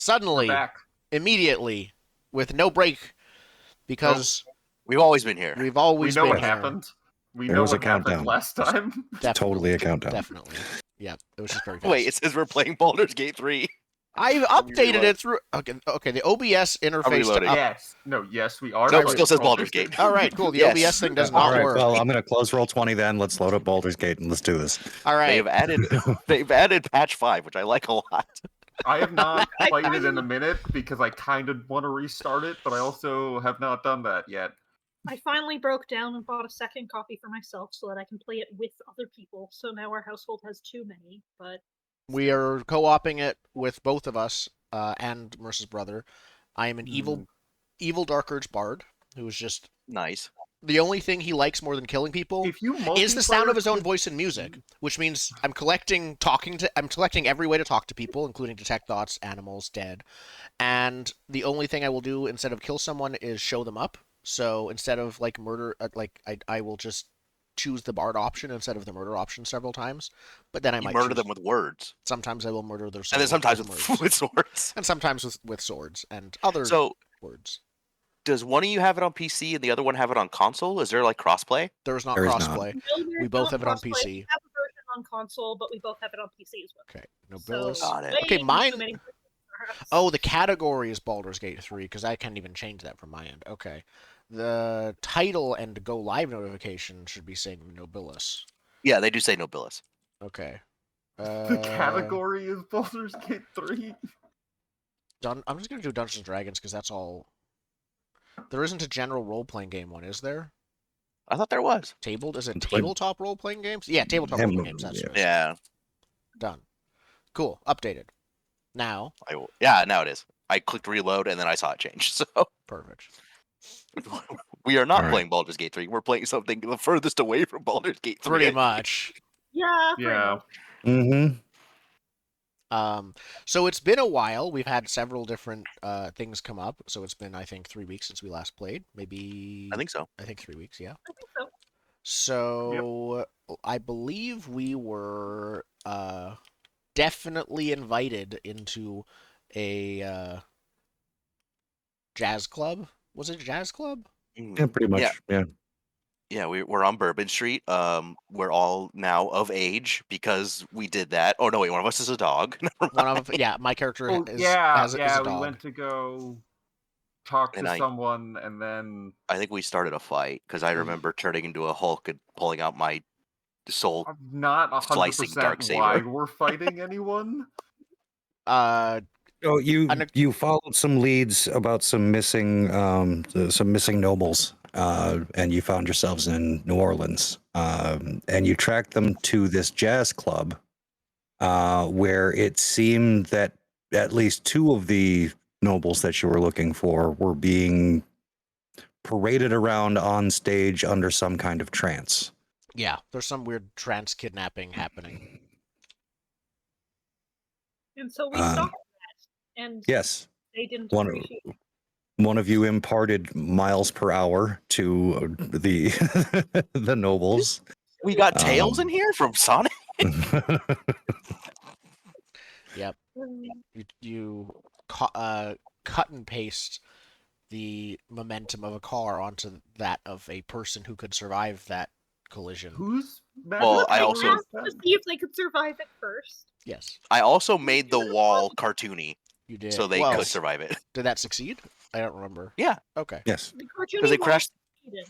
We're Suddenly, back. immediately, with no break, because We've always been here. we've We always know been what here. happened. We There know was a what happened countdown. last time. Totally a countdown. Definitely. Yeah, it was just very fast. Wait, it says we're playing Baldur's Gate 3. I've updated it through. Okay, the OBS interface. reloading. Yes. No, yes, we are. Nope, playing still says Baldur's Baldur's Gate. All right, cool. The Yes. OBS thing does All not right, work. well, I'm going to close roll 20 then. Let's load up Baldur's Gate and let's do this. All right. They've added patch 5, which I like a lot. I have not played it in a minute because I kind of want to restart it, but I also have not done that yet. I finally broke down and bought a second copy for myself so that I can play it with other people. So now our household has too many, but We are co-oping it with both of us and Marissa's brother. I am an evil Dark Urge bard who is just Nice. the only thing he likes more than killing people If you is the sound of his own multiplayer- voice and music, which means I'm collecting every way to talk to people, including detect thoughts, animals, dead. And the only thing I will do instead of kill someone is show them up. So instead of like murder, I will just choose the bard option instead of the murder option several times. But then I You might murder them with words. Sometimes I will murder their soul. And then sometimes words. with swords. And sometimes with swords and other So, words. does one of you have it on PC and the other one have it on console? Is there like crossplay? There is not There is not. crossplay. no, there's We both not have it on crossplay. PC. We have a version on console, but we both have it on PC as well. Okay, Nobilis. So, Got it. way Okay, too mine- many versions, perhaps. Oh, the category is Baldur's Gate 3 because I can't even change that from my end. Okay, the title and go live notification should be saying Nobilis. Yeah, they do say Nobilis. Okay. The category is Baldur's Gate 3. I'm just gonna do Dungeons and Dragons because that's all. There isn't a general role-playing game one, is there? I thought there was. Is it Like- tabletop role-playing games? Yeah, tabletop Yeah, role-playing games. That's yeah. what it is. Yeah. Done. Cool. Updated. Now. Yeah, now it is. I clicked reload and then I saw it change. So Perfect. we are not All right. playing Baldur's Gate 3. We're playing something the furthest away from Baldur's Gate 3. Pretty much. Yeah, pretty Yeah. much. Mm-hmm. So it's been a while. We've had several different things come up. So it's been, I think, 3 weeks since we last played. Maybe. I think so. I think 3 weeks. Yeah. I think so. So I believe we were definitely invited into a jazz club. Was it a jazz club? Yeah, pretty much. Yeah. Yeah, we're on Bourbon Street. We're all now of age because we did that. Oh no, wait, one of us is a dog. My character Oh, is yeah, a yeah, dog. we went to go talk And to I- someone, and then I think we started a fight because I remember turning into a Hulk and pulling out my soul. I'm not Slicing 100% Darksaber. why we're fighting anyone. So you followed some leads about some missing nobles, and you found yourselves in New Orleans, and you tracked them to this jazz club, where it seemed that at least two of the nobles that you were looking for were being paraded around on stage under some kind of trance. Yeah, there's some weird trance kidnapping happening. And so we stopped that, and Yes, they didn't one appreciate it. one of you imparted miles per hour to the the nobles. We got tails in here from Sonic. Yep. You cut and paste the momentum of a car onto that of a person who could survive that collision. Who's Well, I also- asked to see if they could survive it first. Yes, I also made the wall cartoony you did. so they Well, could survive it. Did that succeed? I don't remember. Yeah. Okay. Yes. The Because cartoony they one crashed. succeeded.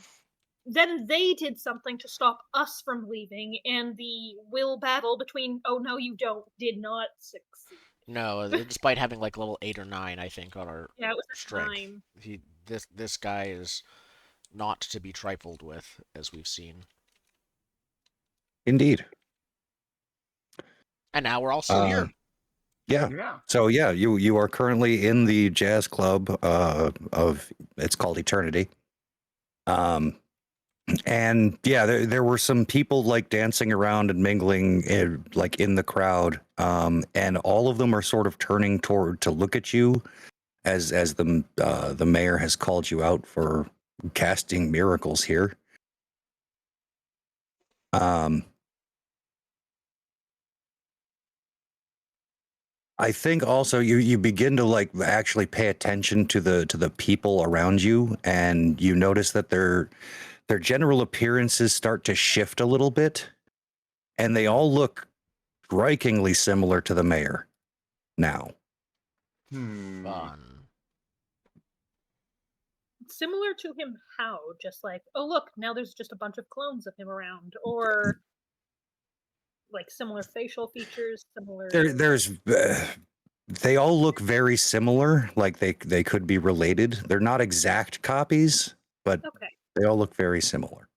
Then they did something to stop us from leaving, and the will battle between "Oh no, you don't" did not succeed. No, despite having like level 8 or 9, I think, on our Yeah, it was a strength. time. This guy is not to be trifled with, as we've seen. Indeed. And now we're all still here. Yeah. Yeah. So yeah, you are currently in the jazz club of it's called Eternity. And yeah, there were some people like dancing around and mingling like in the crowd. And all of them are sort of turning toward to look at you as the mayor has called you out for casting miracles here. I think also you begin to like actually pay attention to the people around you, and you notice that their general appearances start to shift a little bit, and they all look strikingly similar to the mayor now. Fun. Similar to him how? Just like, oh look, now there's just a bunch of clones of him around, or like similar facial features, similar. There's they all look very similar, like they could be related. They're not exact copies, but Okay. they all look very similar.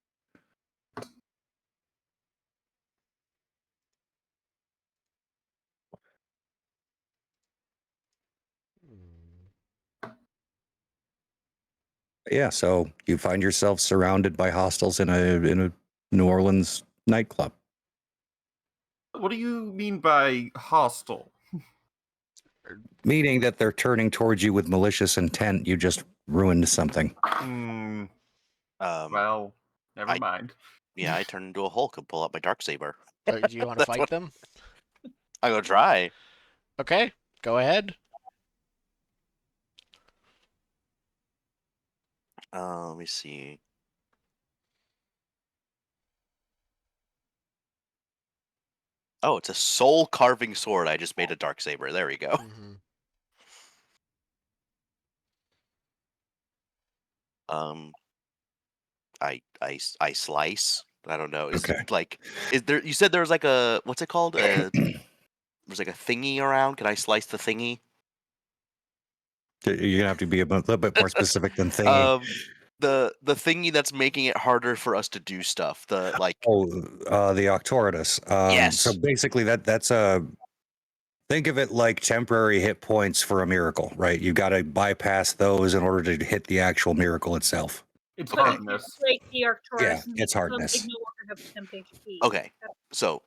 Yeah, so you find yourself surrounded by hostiles in a New Orleans nightclub. What do you mean by hostile? Meaning that they're turning towards you with malicious intent. You just ruined something. Well, never mind. Yeah, I turn into a Hulk and pull out my Darksaber. Do you want to fight them? I go try. Okay, go ahead. Let me see. Oh, it's a soul carving sword. I just made a Darksaber. There we go. Mhm. I slice. I don't know. Is Okay. like is there? You said there was like a what's it called? There's like a thingy around. Can I slice the thingy? You're gonna have to be a little bit more specific than thingy. The thingy that's making it harder for us to do stuff. The like. The Octoritas. Yes. So basically, that's a. Think of it like temporary hit points for a miracle, right? You got to bypass those in order to hit the actual miracle itself. It's But you can hardness. break the Arcturus Yeah, and it's become- hardness. They no longer have temp HP. Okay. So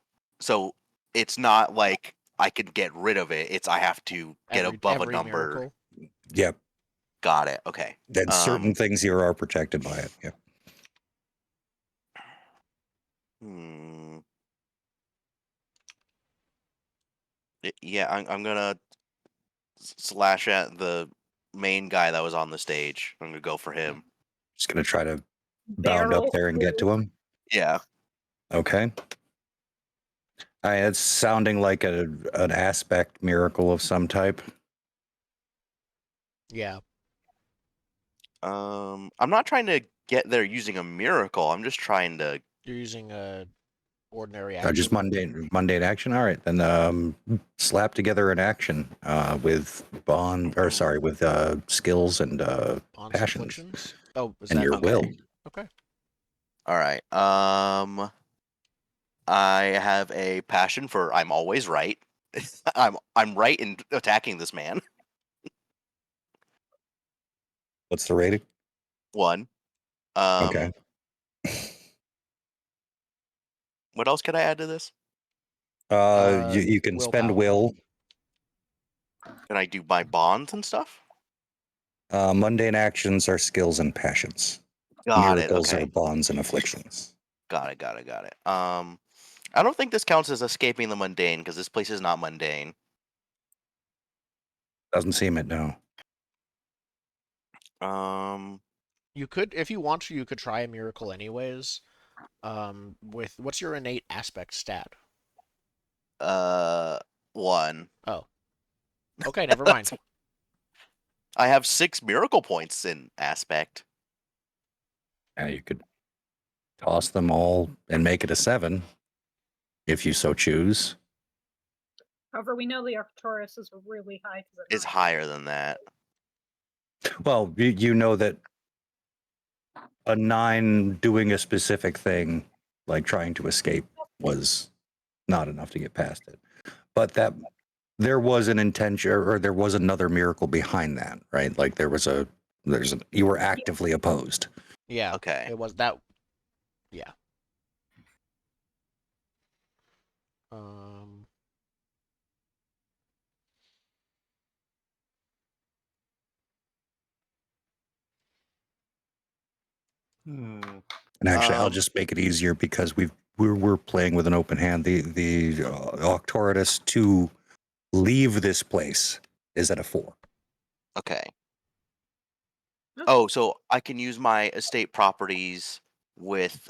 it's not like I can get rid of it. It's I have to get above a Every number. miracle. Yep. Got it. Okay. Then certain things here are protected by it. Yep. Yeah, I'm gonna slash at the main guy that was on the stage. I'm gonna go for him. Just gonna try to bound up Barrel there and get to him. Yeah. Okay. It's sounding like an aspect miracle of some type. Yeah. I'm not trying to get there using a miracle. I'm just trying to. You're using a ordinary action. Just mundane action. All right, then slap together an action with skills and Bonds, passions afflictions? Oh, is and that your okay? will. Okay. All right. I have a passion for I'm always right. I'm right in attacking this man. What's the rating? 1. Okay. What else can I add to this? You can spend will. Can I do my bonds and stuff? Mundane actions are skills and passions. Got it. Miracles Okay. are bonds and afflictions. Got it. I don't think this counts as escaping the mundane because this place is not mundane. Doesn't seem it, no. You could, if you want to, you could try a miracle anyways. With what's your innate aspect stat? 1. Oh. Okay, never mind. I have 6 miracle points in aspect. Yeah, you could toss them all and make it a 7 if you so choose. However, we know the Arcturus is really high. Is higher than that. Well, you know that a 9 doing a specific thing, like trying to escape, was not enough to get past it. But that there was an intention, or there was another miracle behind that, right? Like you were actively opposed. Yeah. Okay. It was that. Yeah. And actually, I'll just make it easier because we're playing with an open hand. The Octoritus 2 leave this place is at a 4. Okay. Okay. Oh, so I can use my estate properties with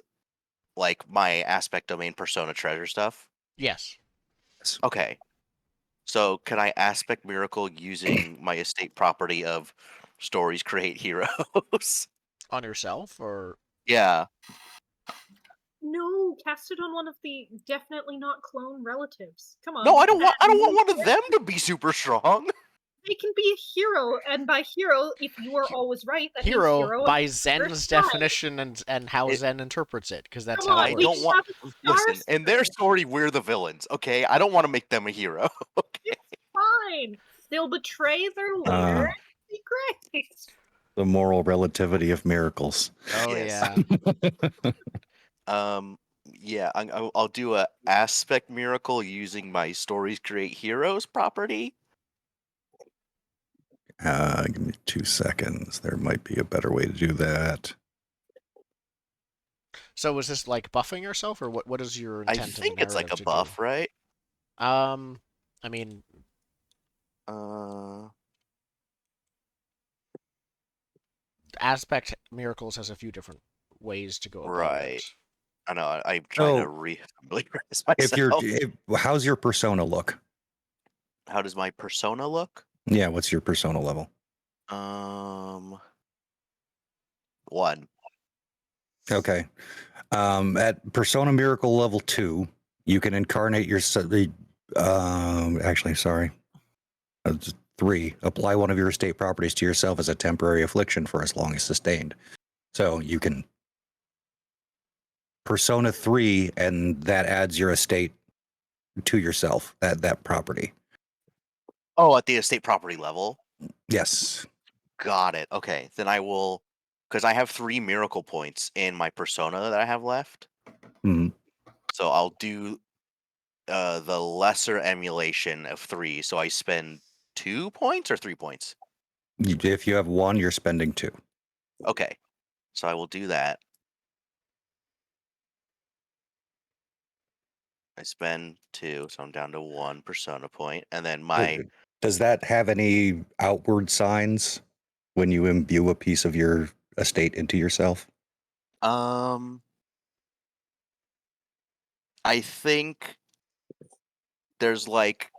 like my aspect domain persona treasure stuff? Yes. Okay. So can I aspect miracle using my estate property of stories create heroes? On yourself, or Yeah. No, cast it on one of the definitely not clone relatives. Come on. No, I don't want that- one of them to be super strong. They can be a hero, and by hero, if you are always right, that means hero hero by of Zen's first side. definition and how It- Zen interprets it, because that's Come how on, it we don't works. can want- have a star Listen, in their spirit. story, we're the villains, okay? I don't want to make them a hero. Fine. They'll betray their leader. and be great. The moral relativity of miracles. Oh Yes. yeah. Yeah, I'll do a aspect miracle using my stories create heroes property. Give me 2 seconds. There might be a better way to do that. So is this like buffing yourself, or what is your I intent think in the it's like a narrative to buff, right? do? I mean, aspect miracles has a few different ways to go about Right. it. I know. I'm trying to So, re-familiarize myself. If you're, how's your persona look? How does my persona look? Yeah, what's your persona level? 1. Okay. At persona miracle level 2, you can incarnate your. Actually, sorry. 3. Apply one of your estate properties to yourself as a temporary affliction for as long as sustained. So you can persona 3, and that adds your estate to yourself. That property. Oh, at the estate property level. Yes. Got it. Okay, then I will, because I have 3 miracle points in my persona that I have left. Mhm. So I'll do the lesser emulation of 3. So I spend 2 points or 3 points. If you have 1, you're spending 2. Okay, so I will do that. I spend 2, so I'm down to 1 persona point, and then my Does that have any outward signs when you imbue a piece of your estate into yourself? I think there's like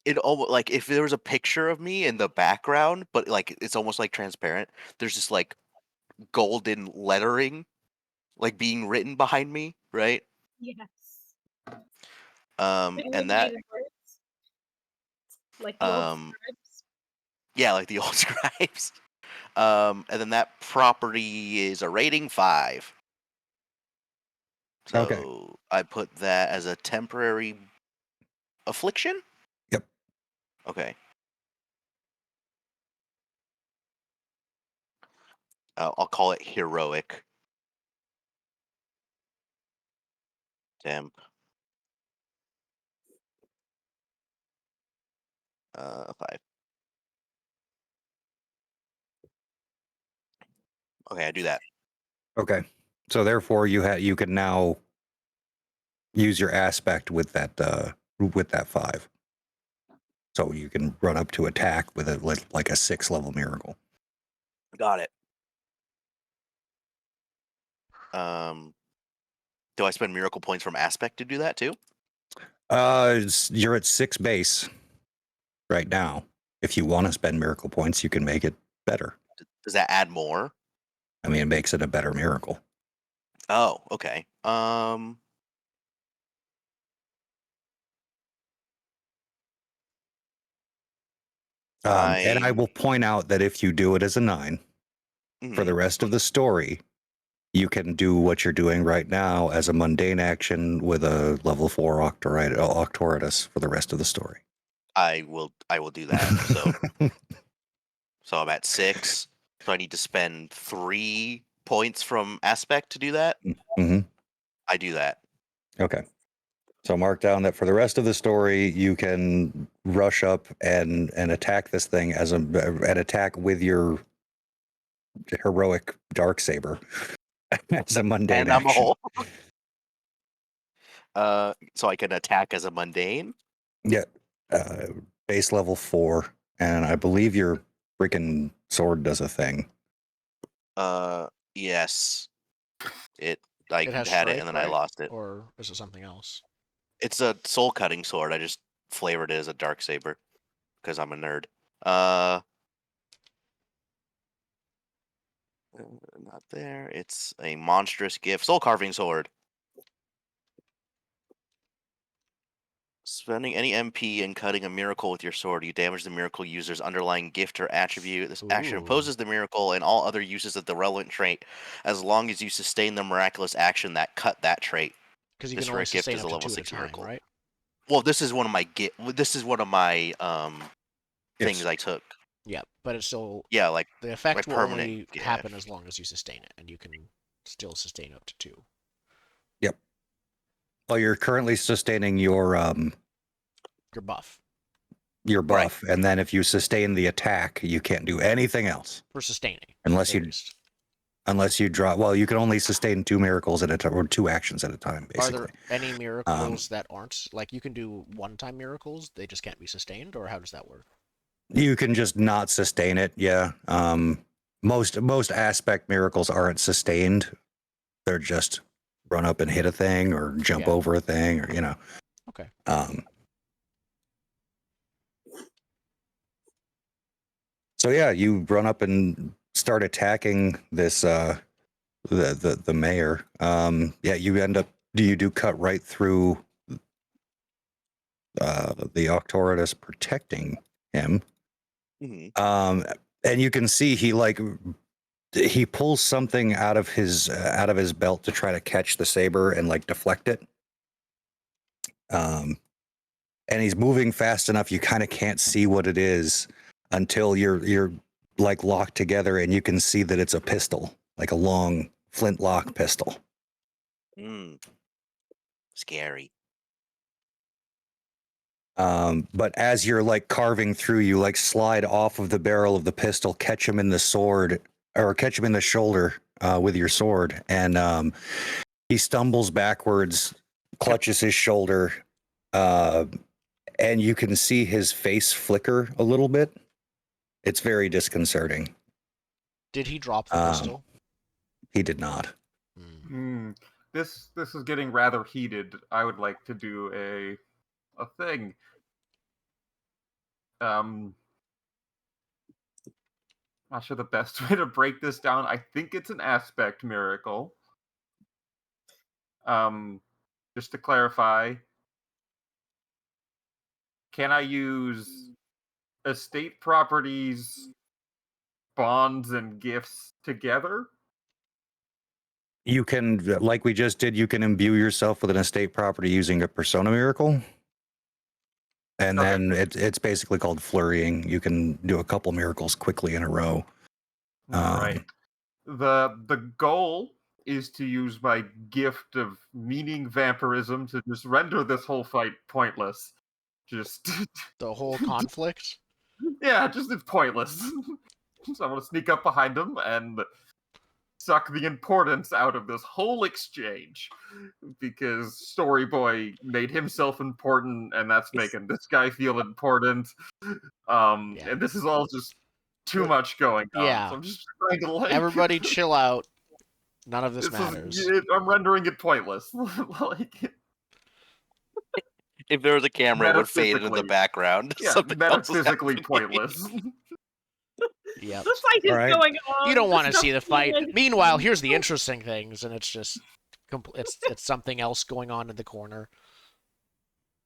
it almost like if there was a picture of me in the background, but like it's almost like transparent. There's just like golden lettering, like being written behind me, right? Yes. And that Illuminated words. Like the old scribes. yeah, like the old scribes. And then that property is a rating 5. So Okay. I put that as a temporary affliction? Yep. Okay. I'll call it heroic. Temp. 5. Okay, I do that. Okay. So therefore, you can now use your aspect with that 5. So you can run up to attack with it like a 6 level miracle. Got it. Do I spend miracle points from aspect to do that too? You're at 6 base right now. If you want to spend miracle points, you can make it better. Does that add more? I mean, it makes it a better miracle. Oh, okay. And I will point out that if you do it as a 9, for the Mhm. rest of the story, you can do what you're doing right now as a mundane action with a level 4 Octoritus for the rest of the story. I will do that. So I'm at 6. So I need to spend 3 points from aspect to do that. Mm-hmm. I do that. Okay. So mark down that for the rest of the story, you can rush up and attack this thing as an attack with your heroic dark saber as a mundane And I'm a action. whole. So I can attack as a mundane. Yeah. Base level 4, and I believe your freaking sword does a thing. Yes. I It has had it strike, and then I right? lost it. Or is it something else? It's a soul cutting sword. I just flavored it as a dark saber because I'm a nerd. Not there. It's a monstrous gift. Soul carving sword. Spending any MP and cutting a miracle with your sword, you damage the miracle user's underlying gift or attribute. This action Ooh. opposes the miracle and all other uses of the relevant trait, as long as you sustain the miraculous action that cut that trait. Because you This can only rare gift sustain is up a to level 2 at a 6 time, miracle. right? Well, this is one of my things Yes. I took. Yeah, but it's still Yeah, like the effect will permanent only happen as long as you sustain it, and you can still sustain up to 2. Yep. Well, you're currently sustaining your buff buff, and then if you sustain the attack, you can't do anything else for sustaining, unless at you least. unless you draw. Well, you can only sustain 2 miracles at a time, or 2 actions at a time, Are basically. there any miracles that aren't like you can do one-time miracles? They just can't be sustained, or how does that work? You can just not sustain it. Yeah. Most aspect miracles aren't sustained. They're just run up and hit a thing, or jump Yeah. over a thing, or Okay. So yeah, you run up and start attacking this the mayor. Yeah, you end up you do cut right through the Octoritas protecting him. Mm-hmm. And you can see he pulls something out of his belt to try to catch the saber and like deflect it. And he's moving fast enough you kind of can't see what it is until you're like locked together and you can see that it's a pistol, like a long flintlock pistol. Scary. But as you're like carving through, you like slide off of the barrel of the pistol, catch him in the sword, or catch him in the shoulder with your sword, and he stumbles backwards, clutches his shoulder, and you can see his face flicker a little bit. It's very disconcerting. Did he drop the pistol? He did not. This is getting rather heated. I would like to do a thing. Not sure the best way to break this down. I think it's an aspect miracle. Just to clarify, can I use estate properties, bonds, and gifts together? You can, like we just did, you can imbue yourself with an estate property using a persona miracle. And then it's basically called flurrying. You can do a couple miracles quickly in a row. Right. The goal is to use my gift of meaning vampirism to just render this whole fight pointless. Just the whole conflict? Yeah, just it's pointless. So I'm gonna sneak up behind him and suck the importance out of this whole exchange, because Story Boy made himself important, and that's making this guy feel important. And this is all just too much going on. Yeah. So I'm just trying to like everybody chill out. None of this matters. I'm rendering it pointless. Like, if there was a camera, it would fade into the background. Yeah, metaphysically pointless. Yep. The fight is going on. You don't want to There's see the nothing fight. in it. Meanwhile, here's the interesting things, and it's just it's something else going on in the corner.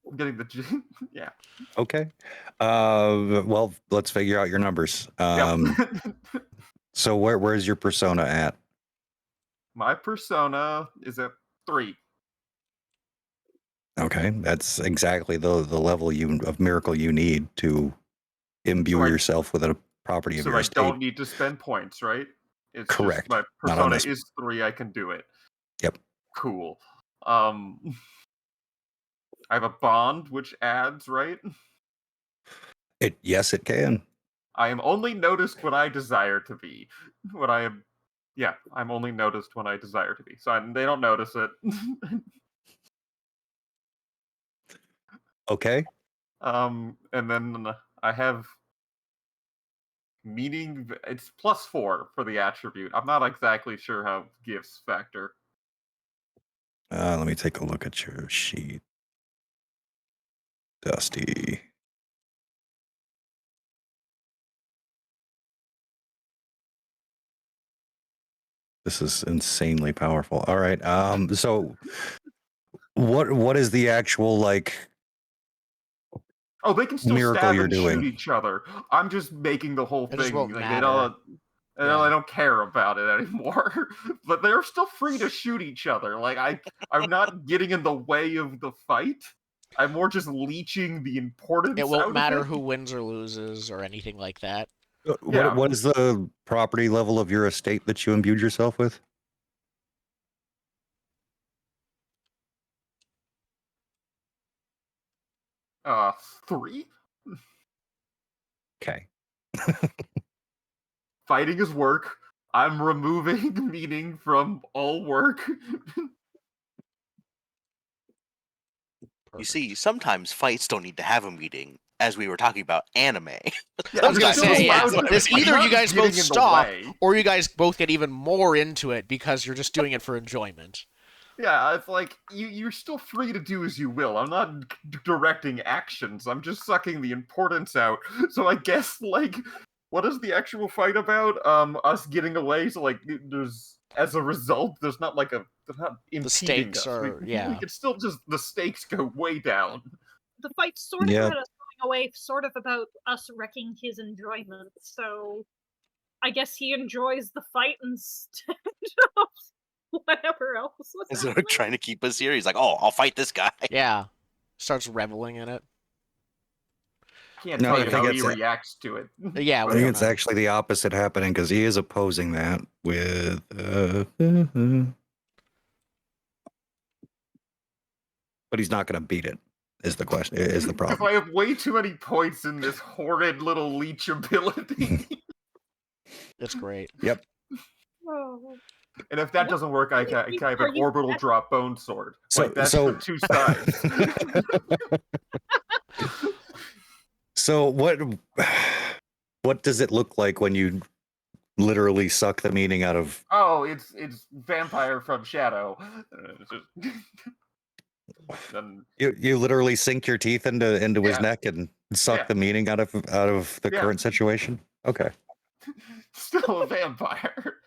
I'm getting the yeah. Okay. Well, let's figure out your numbers. So where's your persona at? My persona is at 3. Okay, that's exactly the level of miracle you need to imbue yourself with a property of your estate. So I don't need to spend points, right? It's correct. Just my persona is 3. I can do it. Yep. Cool. I have a bond which adds, right? Yes, it can. I am only noticed when I desire to be. I'm only noticed when I desire to be. So they don't notice it. Okay. And then I have meaning. It's +4 for the attribute. I'm not exactly sure how gifts factor. Let me take a look at your sheet. Dusty. This is insanely powerful. All right. So what is the actual like Oh, they can still miracle stab you're and shoot doing? each other. I'm just making the whole It just thing. won't Like matter. they don't care about it anymore. But they're still free to shoot each other. Like I'm not getting in the way of the fight. I'm more just leeching the importance It won't out matter of it. who wins or loses or anything like that. Yeah. What is the property level of your estate that you imbued yourself with? Uh, 3? Okay. Fighting is work. I'm removing meaning from all work. You see, sometimes fights don't need to have a meeting, as we were talking about anime. Yeah, I was you're gonna still say, yeah. allowed to- This I'm either not you guys getting both in the stop, way. or you guys both get even more into it because you're just doing it for enjoyment. Yeah, it's like you're still free to do as you will. I'm not directing actions. I'm just sucking the importance out. So I guess like, what is the actual fight about? Us getting away. So like, there's as a result, there's not like they're not impeding stakes us. are- We yeah. can still just the stakes go way down. The fight's sort of Yeah. about us going away, sort of about us wrecking his enjoyment. So I guess he enjoys the fight instead of whatever else was Instead happening. of trying to keep us here, he's like, "Oh, I'll fight this guy." Yeah. Starts reveling in it. Can't No, tell I you think how he it's- reacts to it. Yeah, I we think don't it's know. actually the opposite happening because he is opposing that with but he's not going to beat it. Is the question? Is the Because problem? I have way too many points in this horrid little leech ability. It's great. Yep. Oh. And if that doesn't work, I have Are an you orbital drop bone sword. So- Like, that's so- the two sides. So what does it look like when you literally suck the meaning out of? Oh, it's vampire from Shadow. It's just- Then- You literally sink your teeth into his Yeah. neck and suck Yeah. the meaning out of the Yeah. current situation. Okay. Still a vampire.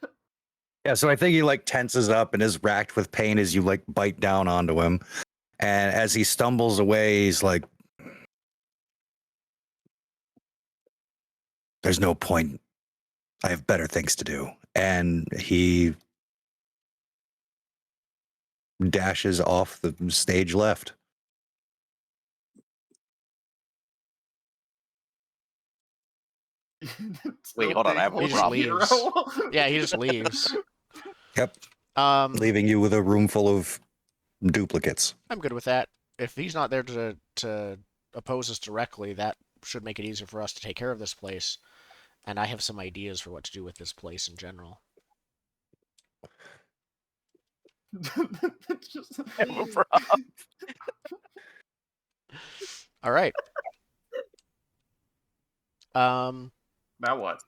Yeah, so I think he like tenses up and is racked with pain as you like bite down onto him. And as he stumbles away, he's like, there's no point. I have better things to do. And he dashes off the stage left. Still hold on, I have a big problem. hero. Yeah, he just leaves. Yep. Leaving You with a room full of duplicates. I'm good with that. If he's not there to oppose us directly, that should make it easier for us to take care of this place. And I have some ideas for what to do with this place in general. It's just- All right. Well, Now what?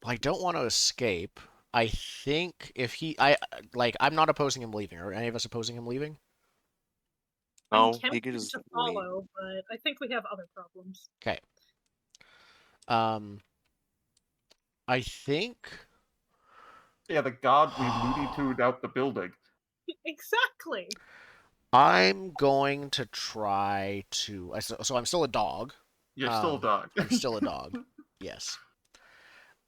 I don't want to escape. I think if I'm not opposing him leaving. Are any of us opposing him leaving? No, I'm he tempted could just to leave. follow, but I think we have other problems. Okay. I think Yeah, the god we Looney Tuned out the building. Exactly. I'm going to try to. So I'm still a dog. You're still a dog. I'm still a dog. Yes.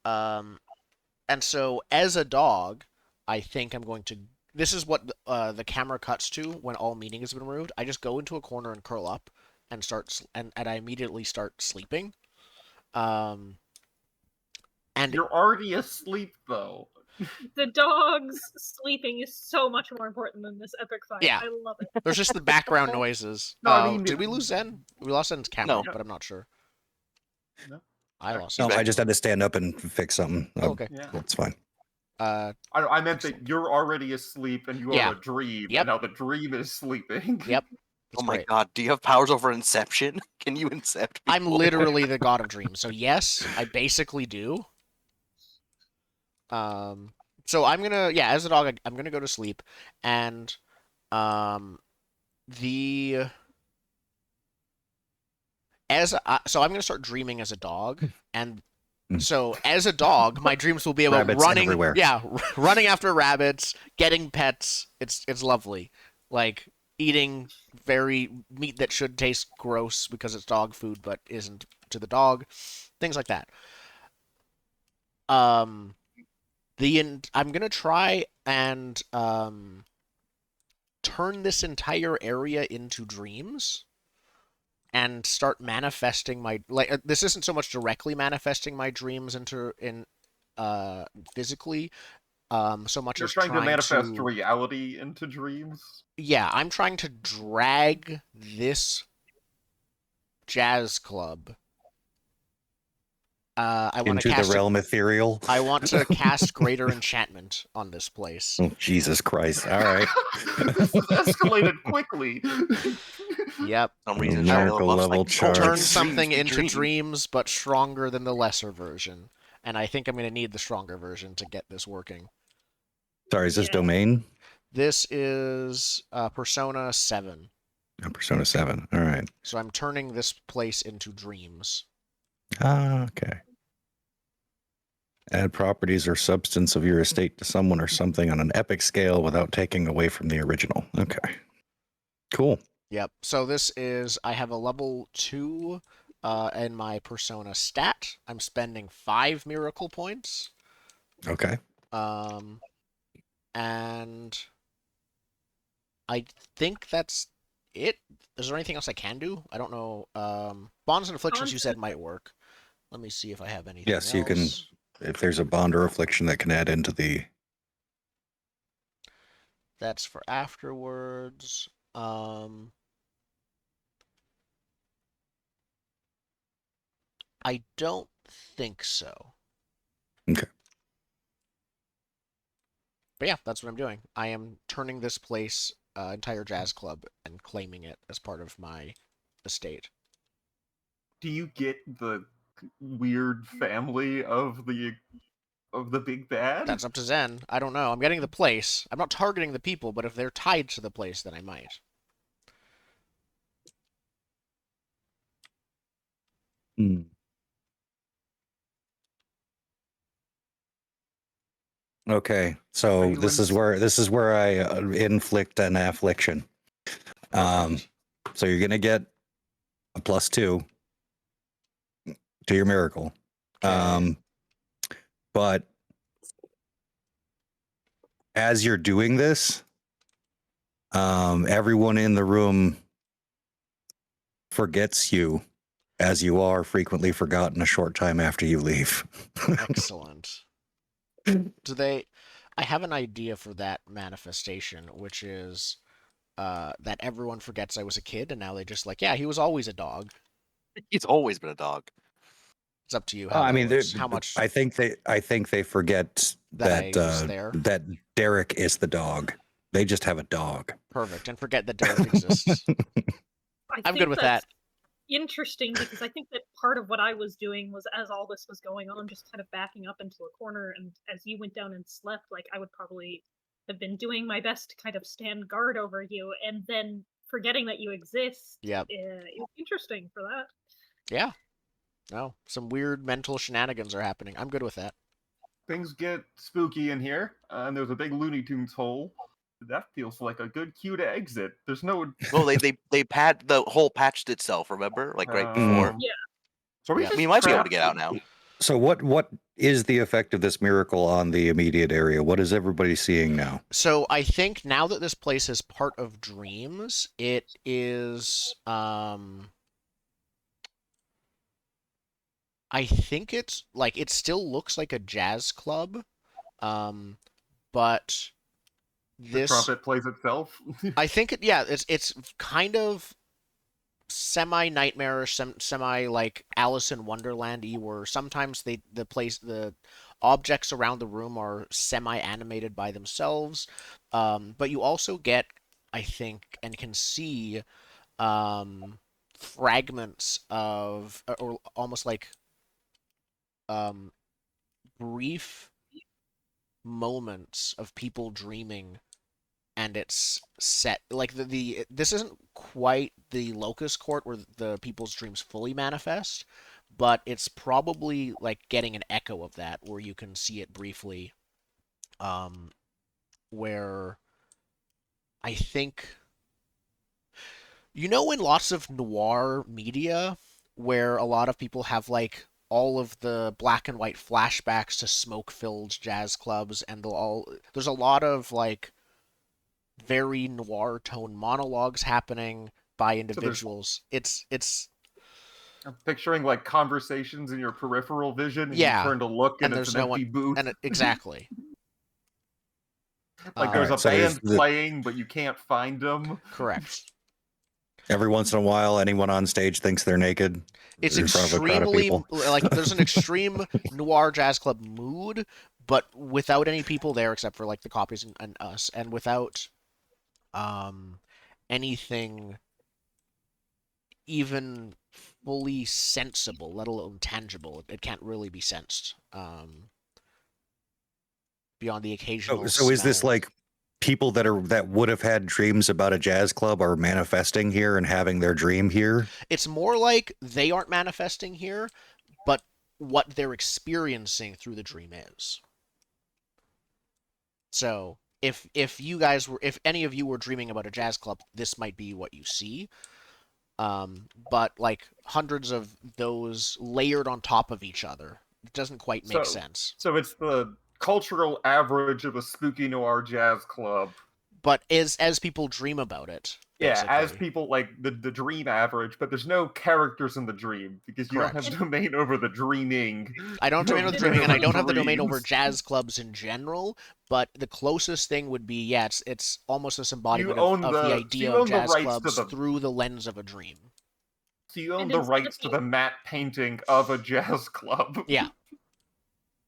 And so as a dog, I think I'm going to. This is what the camera cuts to when all meaning has been removed. I just go into a corner and curl up, and and I immediately start sleeping. And You're already asleep, though. The dog's sleeping is so much more important than this epic fight. Yeah. I love it. there's just the background noises. No, I mean- Did we lose Zen? We lost Zen's camera, No. but I'm not sure. No. I lost. No, Zen. I just had to stand up and fix something. Oh, okay. Yeah. That's fine. I meant that you're already asleep and you Yeah. have a dream, Yep. and now the dream is sleeping. Yep. It's Oh my great. god, do you have powers over Inception? Can you incept people? I'm literally the god of dreams. So yes, I basically do. So I'm gonna, yeah, as a dog, I'm gonna go to sleep, and um, the so I'm gonna start dreaming as a dog, and so as a dog, my dreams will be about Rabbits running, everywhere. yeah, running after rabbits, getting pets. It's lovely, like eating very meat that should taste gross because it's dog food, but isn't to the dog, things like that. Um, I'm gonna try and turn this entire area into dreams and start manifesting my this isn't so much directly manifesting my dreams in physically so much You're as trying to manifest to reality into dreams. yeah, I'm trying to drag this jazz club. I want to Into the cast realm ethereal. I want to cast greater enchantment on this place. Oh, Jesus Christ. All right. This has escalated quickly. Yep. For some reason, Miracle Shia LaBeouf's level like, charge. Turn dreams, something we into dream." dreams, but stronger than the lesser version. And I think I'm going to need the stronger version to get this working. Sorry, is this Yeah. domain? This is Persona 7. Oh, Persona 7. All right. So I'm turning this place into dreams. Ah, okay. Add properties or substance of your estate to someone or something on an epic scale without taking away from the original. Okay. Cool. Yep. So this is, I have a level 2 in my Persona stat. I'm spending 5 miracle points. Okay. And I think that's it. Is there anything else I can do? I don't know. Bonds and afflictions you said might work. Let me see if I have anything Yes, you can. else. If there's a bond or affliction that can add into the. That's for afterwards. I don't think so. Okay. But yeah, that's what I'm doing. I am turning this place, entire jazz club, and claiming it as part of my estate. Do you get the weird family of the big bad? That's up to Zen. I don't know. I'm getting the place. I'm not targeting the people, but if they're tied to the place, then I might. Hmm. Okay, Are so you this in- is where I inflict an affliction. So you're gonna get a +2 to your miracle. Okay. But as you're doing this, everyone in the room forgets you, as you are frequently forgotten a short time after you leave. Excellent. Do they? I have an idea for that manifestation, which is that everyone forgets I was a kid, and now they just like, yeah, he was always a dog. He's always been a dog. It's up to you how I that mean, works. How much I think they forget that that I was there. that Derek is the dog. They just have a dog. Perfect, and forget that Derek exists. I I'm think good with that's that. interesting because I think that part of what I was doing was as all this was going on, just kind of backing up into a corner, and as you went down and slept, like I would probably have been doing my best to kind of stand guard over you, and then forgetting that you exist. Yep. It's interesting for that. Yeah. No, some weird mental shenanigans are happening. I'm good with that. Things get spooky in here, and there's a big Looney Tunes hole. That feels like a good cue to exit. There's no. Well, the hole patched itself. Remember, like right before. Yeah. So we Yeah. just We might be able to trapped- get out now. So what is the effect of this miracle on the immediate area? What is everybody seeing now? So I think now that this place is part of dreams, it is I think it's like it still looks like a jazz club, but The this trumpet plays itself. I think it's kind of semi nightmarish, semi like Alice in Wonderland-y, where sometimes the objects around the room are semi animated by themselves, but you also get, I think, and can see fragments of, or almost like um, brief moments of people dreaming, and it's set like the this isn't quite the locust court where the people's dreams fully manifest, but it's probably like getting an echo of that where you can see it briefly, where I think in lots of noir media where a lot of people have like all of the black and white flashbacks to smoke-filled jazz clubs, and there's a lot of like very noir tone monologues happening by So there's individuals. It's I'm picturing like conversations in your peripheral vision, and you yeah, turn to look, and and it's there's an no one, empty booth. and exactly. Like All there's Um, a right, so band playing, but you can't find them. correct. every once in a while, anyone on stage thinks they're naked It's in front of a crowd of extremely people. like there's an extreme noir jazz club mood, but without any people there except for like the copies and us, and without um anything even fully sensible, let alone tangible. It can't really be sensed. Beyond the occasional So is this smell. like people that would have had dreams about a jazz club are manifesting here and having their dream here? It's more like they aren't manifesting here, but what they're experiencing through the dream is. So if you guys were, if any of you were dreaming about a jazz club, this might be what you see. But like hundreds of those layered on top of each other, it doesn't quite make So, sense. so it's the cultural average of a spooky noir jazz club. But as people dream about it, Yeah, as basically. people like the dream average, but there's no characters in the dream because you don't Correct. have domain over the dreaming. I don't have You domain over the domain dreaming, and I over don't have the domain over dreams. jazz clubs in general. But the closest thing would be, yeah, it's almost this You embodiment own of the the idea you of own the jazz rights to clubs the through the lens of a dream. so you own And the instead of rights to the the matte painting of a jazz club. Yeah,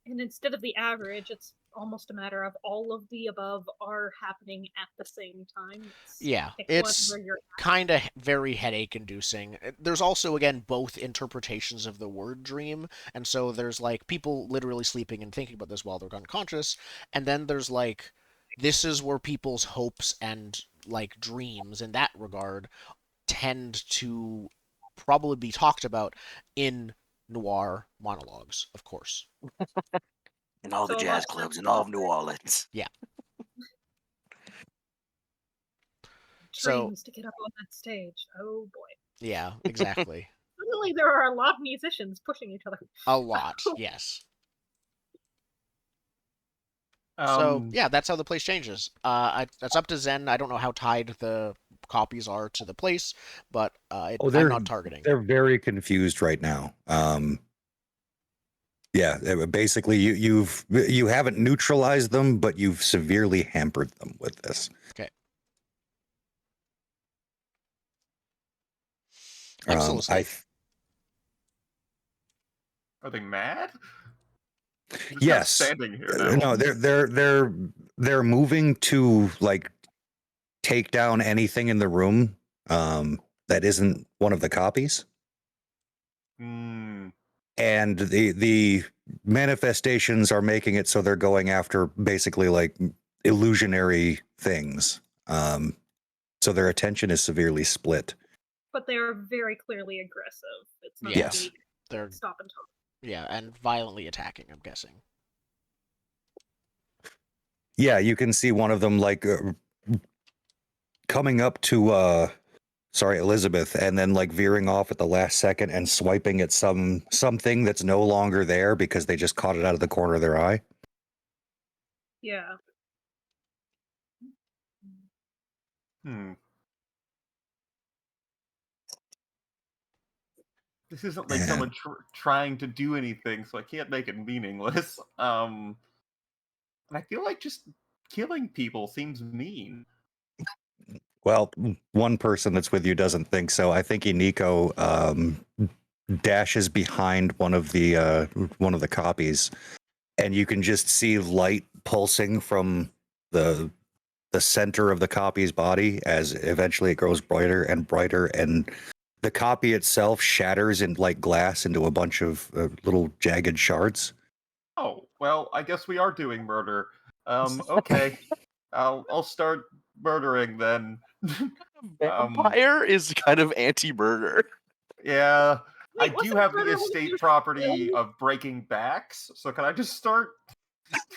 and instead of the average, it's almost a matter of all of the above are happening at the same time. yeah. Pick one It's where you're kind of very headache inducing. There's also, again, both interpretations of the word dream. And so there's like people literally sleeping and thinking about this while they're unconscious. And then there's like, this is where people's hopes and like dreams in that regard tend to probably be talked about in noir monologues, of course. And all the So a lot jazz of clubs times in all of New Orleans. So, dreams to get up on that stage. Oh boy. yeah, exactly. Suddenly there are a lot of musicians pushing each other. A lot, yes. So yeah, that's how the place changes. That's up to Zen. I don't know how tied the copies are to the place, but I'm not targeting. They're very confused right now. Yeah, basically you haven't neutralized them, but you've severely hampered them with this. Okay. I Are they mad? Just yes, standing here now. no, they're moving to like take down anything in the room that isn't one of the copies. Hmm. And the manifestations are making it so they're going after basically like illusionary things. So their attention is severely split. But they are very clearly aggressive. It's not Yes. like They're stop and talk. yeah, and violently attacking, I'm guessing. Yeah, you can see one of them like coming up to Elizabeth, and then like veering off at the last second and swiping at something that's no longer there because they just caught it out of the corner of their eye. Yeah. Hmm. This isn't like Yeah. someone trying to do anything, so I can't make it meaningless. And I feel like just killing people seems mean. Well, one person that's with you doesn't think so. I think Iniko dashes behind one of the copies, and you can just see light pulsing from the the center of the copy's body as eventually it grows brighter and brighter, and the copy itself shatters in like glass into a bunch of little jagged shards. Oh, well, I guess we are doing murder. Okay. I'll start murdering then. Vampire is kind of anti-murder. Yeah. I Wait, do wasn't have the murder one of estate your property skills? of breaking backs, so can I just start?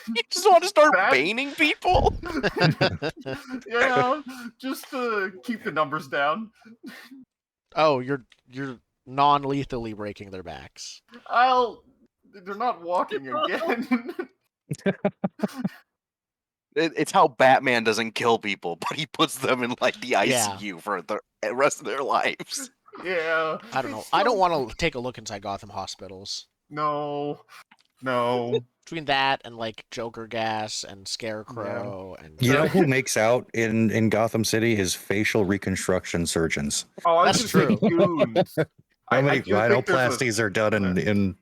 You just want to start That- baning people? Yeah, just to keep the numbers down. Oh, you're non-lethally breaking their backs. They're not walking again. It's how Batman doesn't kill people, but he puts them in like the Yeah. ICU for the rest of their lives. Yeah. I don't know. it's I don't still- want to take a look inside Gotham hospitals. No. Between that and like Joker gas and Scarecrow and You know who makes out in Gotham City is facial reconstruction surgeons. Oh, I was That's gonna say true. goons. How many do think there's a- rhinoplasties are done in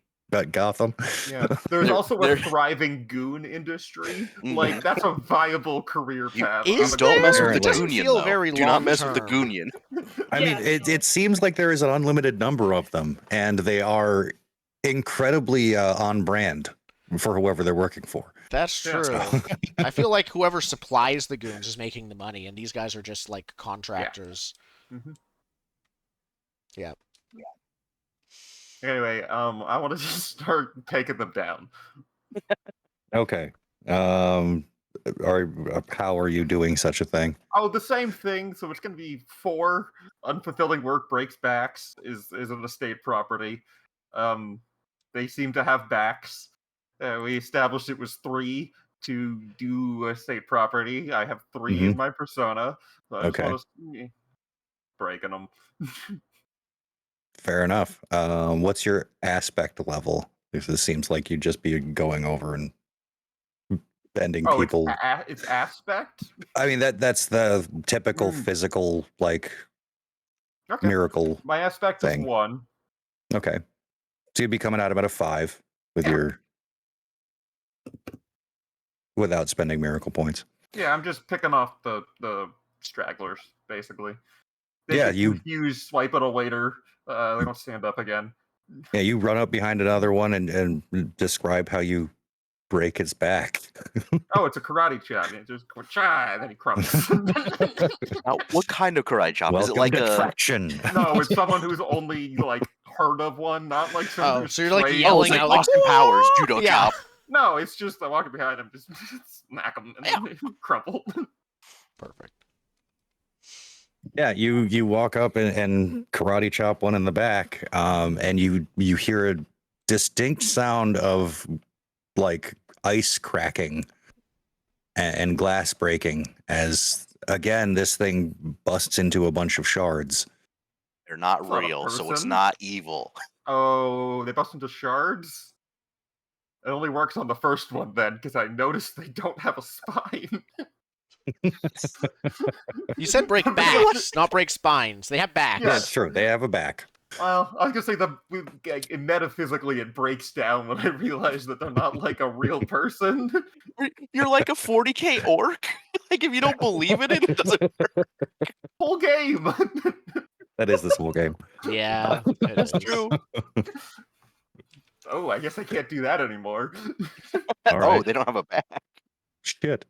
Gotham? Yeah, there's There- also a there- thriving goon industry. Mhm. Like that's a viable career You- path. Is Don't mess with the It doesn't Goonion, feel though. very Do not mess with the long-term. Goonion. I mean, Yeah, it seems like there is an unlimited number of them, and they are incredibly on brand for whoever they're working for. That's Yeah. true. I feel like whoever supplies the goons is making the money, and these guys are just like contractors. Mhm. Yeah. Anyway, I want to just start taking them down. Okay. How are you doing such a thing? Oh, the same thing. So it's going to be 4 unfulfilling work breaks backs is an estate property. They seem to have backs. We established it was 3 to do estate property. I have 3 in my persona. So I Okay. just want to breaking them. Fair enough. What's your aspect level? If this seems like you'd just be going over and bending Oh, people. it's aspect. I mean that's the typical Mm. physical like Okay. miracle. My aspect thing. is 1. Okay. So you'd be coming out about a 5 with your without spending miracle points. Yeah, I'm just picking off the stragglers, basically. They Yeah, get you- confused, swipe it later. They don't stand up again. Yeah, you run up behind another one and describe how you break its back. Oh, it's a karate chop. And just cha, and then he crumbles. Now, what kind of karate chop? Is Welcome it like to a? traction. No, it's someone who's only like heard of one, not like someone Oh, who's so you're like trained. Oh, yelling it's like out like, Austin Powers judo Yeah. chop. No, it's just I walk behind him, just smack him, and then they crumble. Perfect. Yeah, you walk up and karate chop one in the back, and you hear a distinct sound of like ice cracking and glass breaking as again this thing busts into a bunch of shards. They're not It's not a real, so it's person. not evil. Oh, they bust into shards? It only works on the first one then, because I noticed they don't have a spine. You said break backs, not break spines. They have backs. Yeah. That's true. They have a back. Well, I was gonna say metaphysically it breaks down when I realize that they're not like a real person. You're like a 40k orc. Like if you don't believe in it, it doesn't. Whole game. That is this whole game. Yeah, it That's is. true. Oh, I guess I can't do that anymore. All right. Oh, they don't have a back. Shit.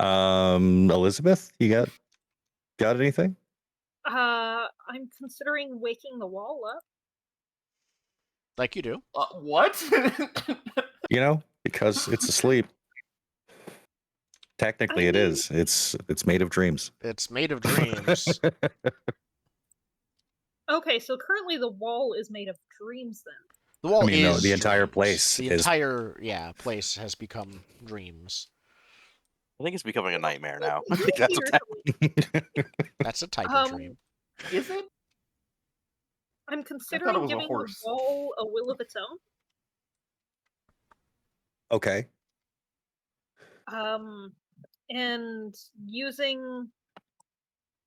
Elizabeth, you got anything? I'm considering waking the wall up. Like you do. What? You know, because it's asleep. Technically, it is. It's made of dreams. It's made of dreams. Okay, so currently the wall is made of dreams then. The wall I mean, no, is the entire dreams. place The is- entire place has become dreams. I think it's becoming a nightmare now. I think that's what's happening. That's a type of dream. Is it? I'm it considering was a giving the horse. wall a will of its own. Okay. And using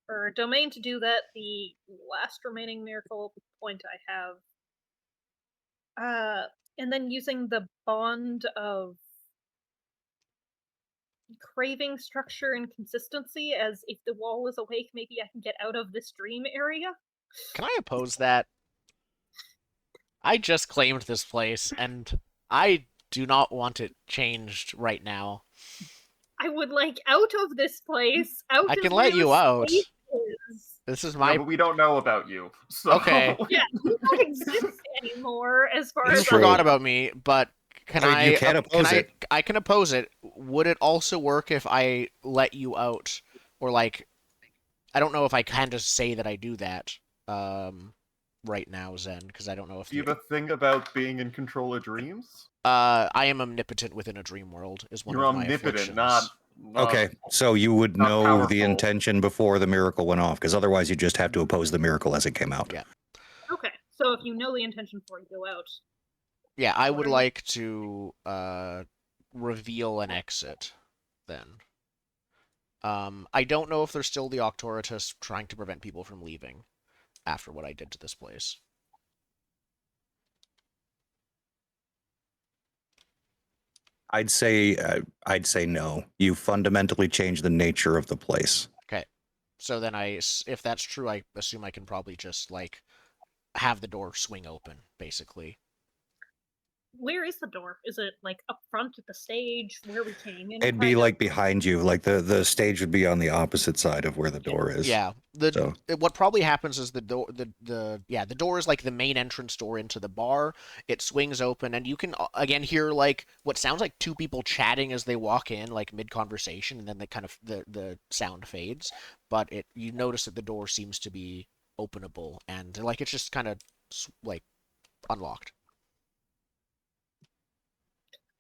for a domain to do that, the last remaining miracle point I have. And then using the bond of craving structure and consistency, as if the wall is awake, maybe I can get out of this dream area. Can I oppose that? I just claimed this place, and I do not want it changed right now. I would like out of this place. Out. I is can where let you the out. space is. This is No, my... but we don't know about you. So... Okay. Yeah, you don't exist anymore, as far You as It's I true. forgot know. about me, but can So I... you can't oppose it. I can oppose it. Would it also work if I let you out? Or, like... I don't know if I can just say that I do that right now, Zen, because I don't know if... Do you have a thing about being in control of dreams? I am omnipotent within a dream world, is one You're of my omnipotent, afflictions. not Okay, so you would Not know powerful. the intention before the miracle went off, because otherwise you just have to oppose the miracle as it came out. Yeah. Okay, so if you know the intention before you go out, Yeah, I would What are you- like to reveal an exit then. I don't know if there's still the Octoritas trying to prevent people from leaving after what I did to this place. I'd say no. You fundamentally changed the nature of the place. So then if that's true, I assume I can probably just, like, have the door swing open, basically. where is the door? Is it like up front at the stage where we came in? It'd be kind of? like behind you, like the stage would be on the opposite side of where the door is. Yeah. So What probably happens is the door is like the main entrance door into the bar. It swings open, and you can again hear like what sounds like two people chatting as they walk in, like mid conversation, and then the sound fades. But you notice that the door seems to be openable, and like it's just kind of like unlocked.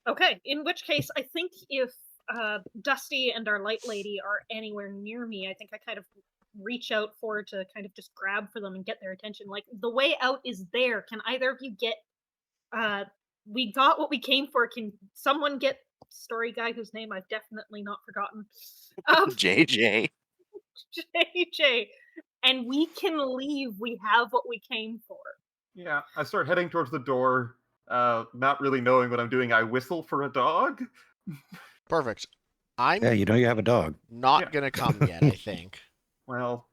Okay, in which case, I think if Dusty and our light lady are anywhere near me, I think I kind of reach out for to kind of just grab for them and get their attention. Like, the way out is there. Can either of you get... we got what we came for. Can someone get story guy whose name I've definitely not forgotten? JJ. JJ. And we can leave. We have what we came for. Yeah, I start heading towards the door, not really knowing what I'm doing. I whistle for a dog. Perfect. I'm yeah, you know you have a dog. not Yeah. gonna come yet, I think. Well,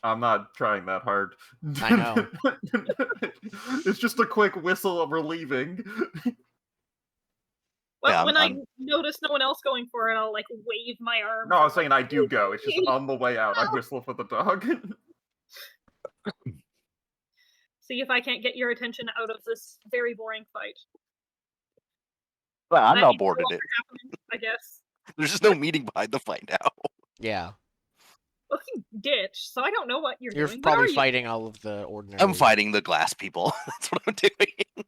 I'm not trying that hard. I know. It's just a quick whistle of relieving. Well, Yeah, when I'm- I notice no one else going for it, I'll like wave my arm. No, I was saying I do go. It's just on the way out. I whistle for the dog. See if I can't get your attention out of this very boring fight. Well, I'm That not is bored no in it. longer happening, I guess. There's just no meaning behind the fight now. Yeah. Fucking ditch. So I don't know what you're You're doing. What probably are you? fighting all of the ordinary. I'm fighting the glass people. That's what I'm doing.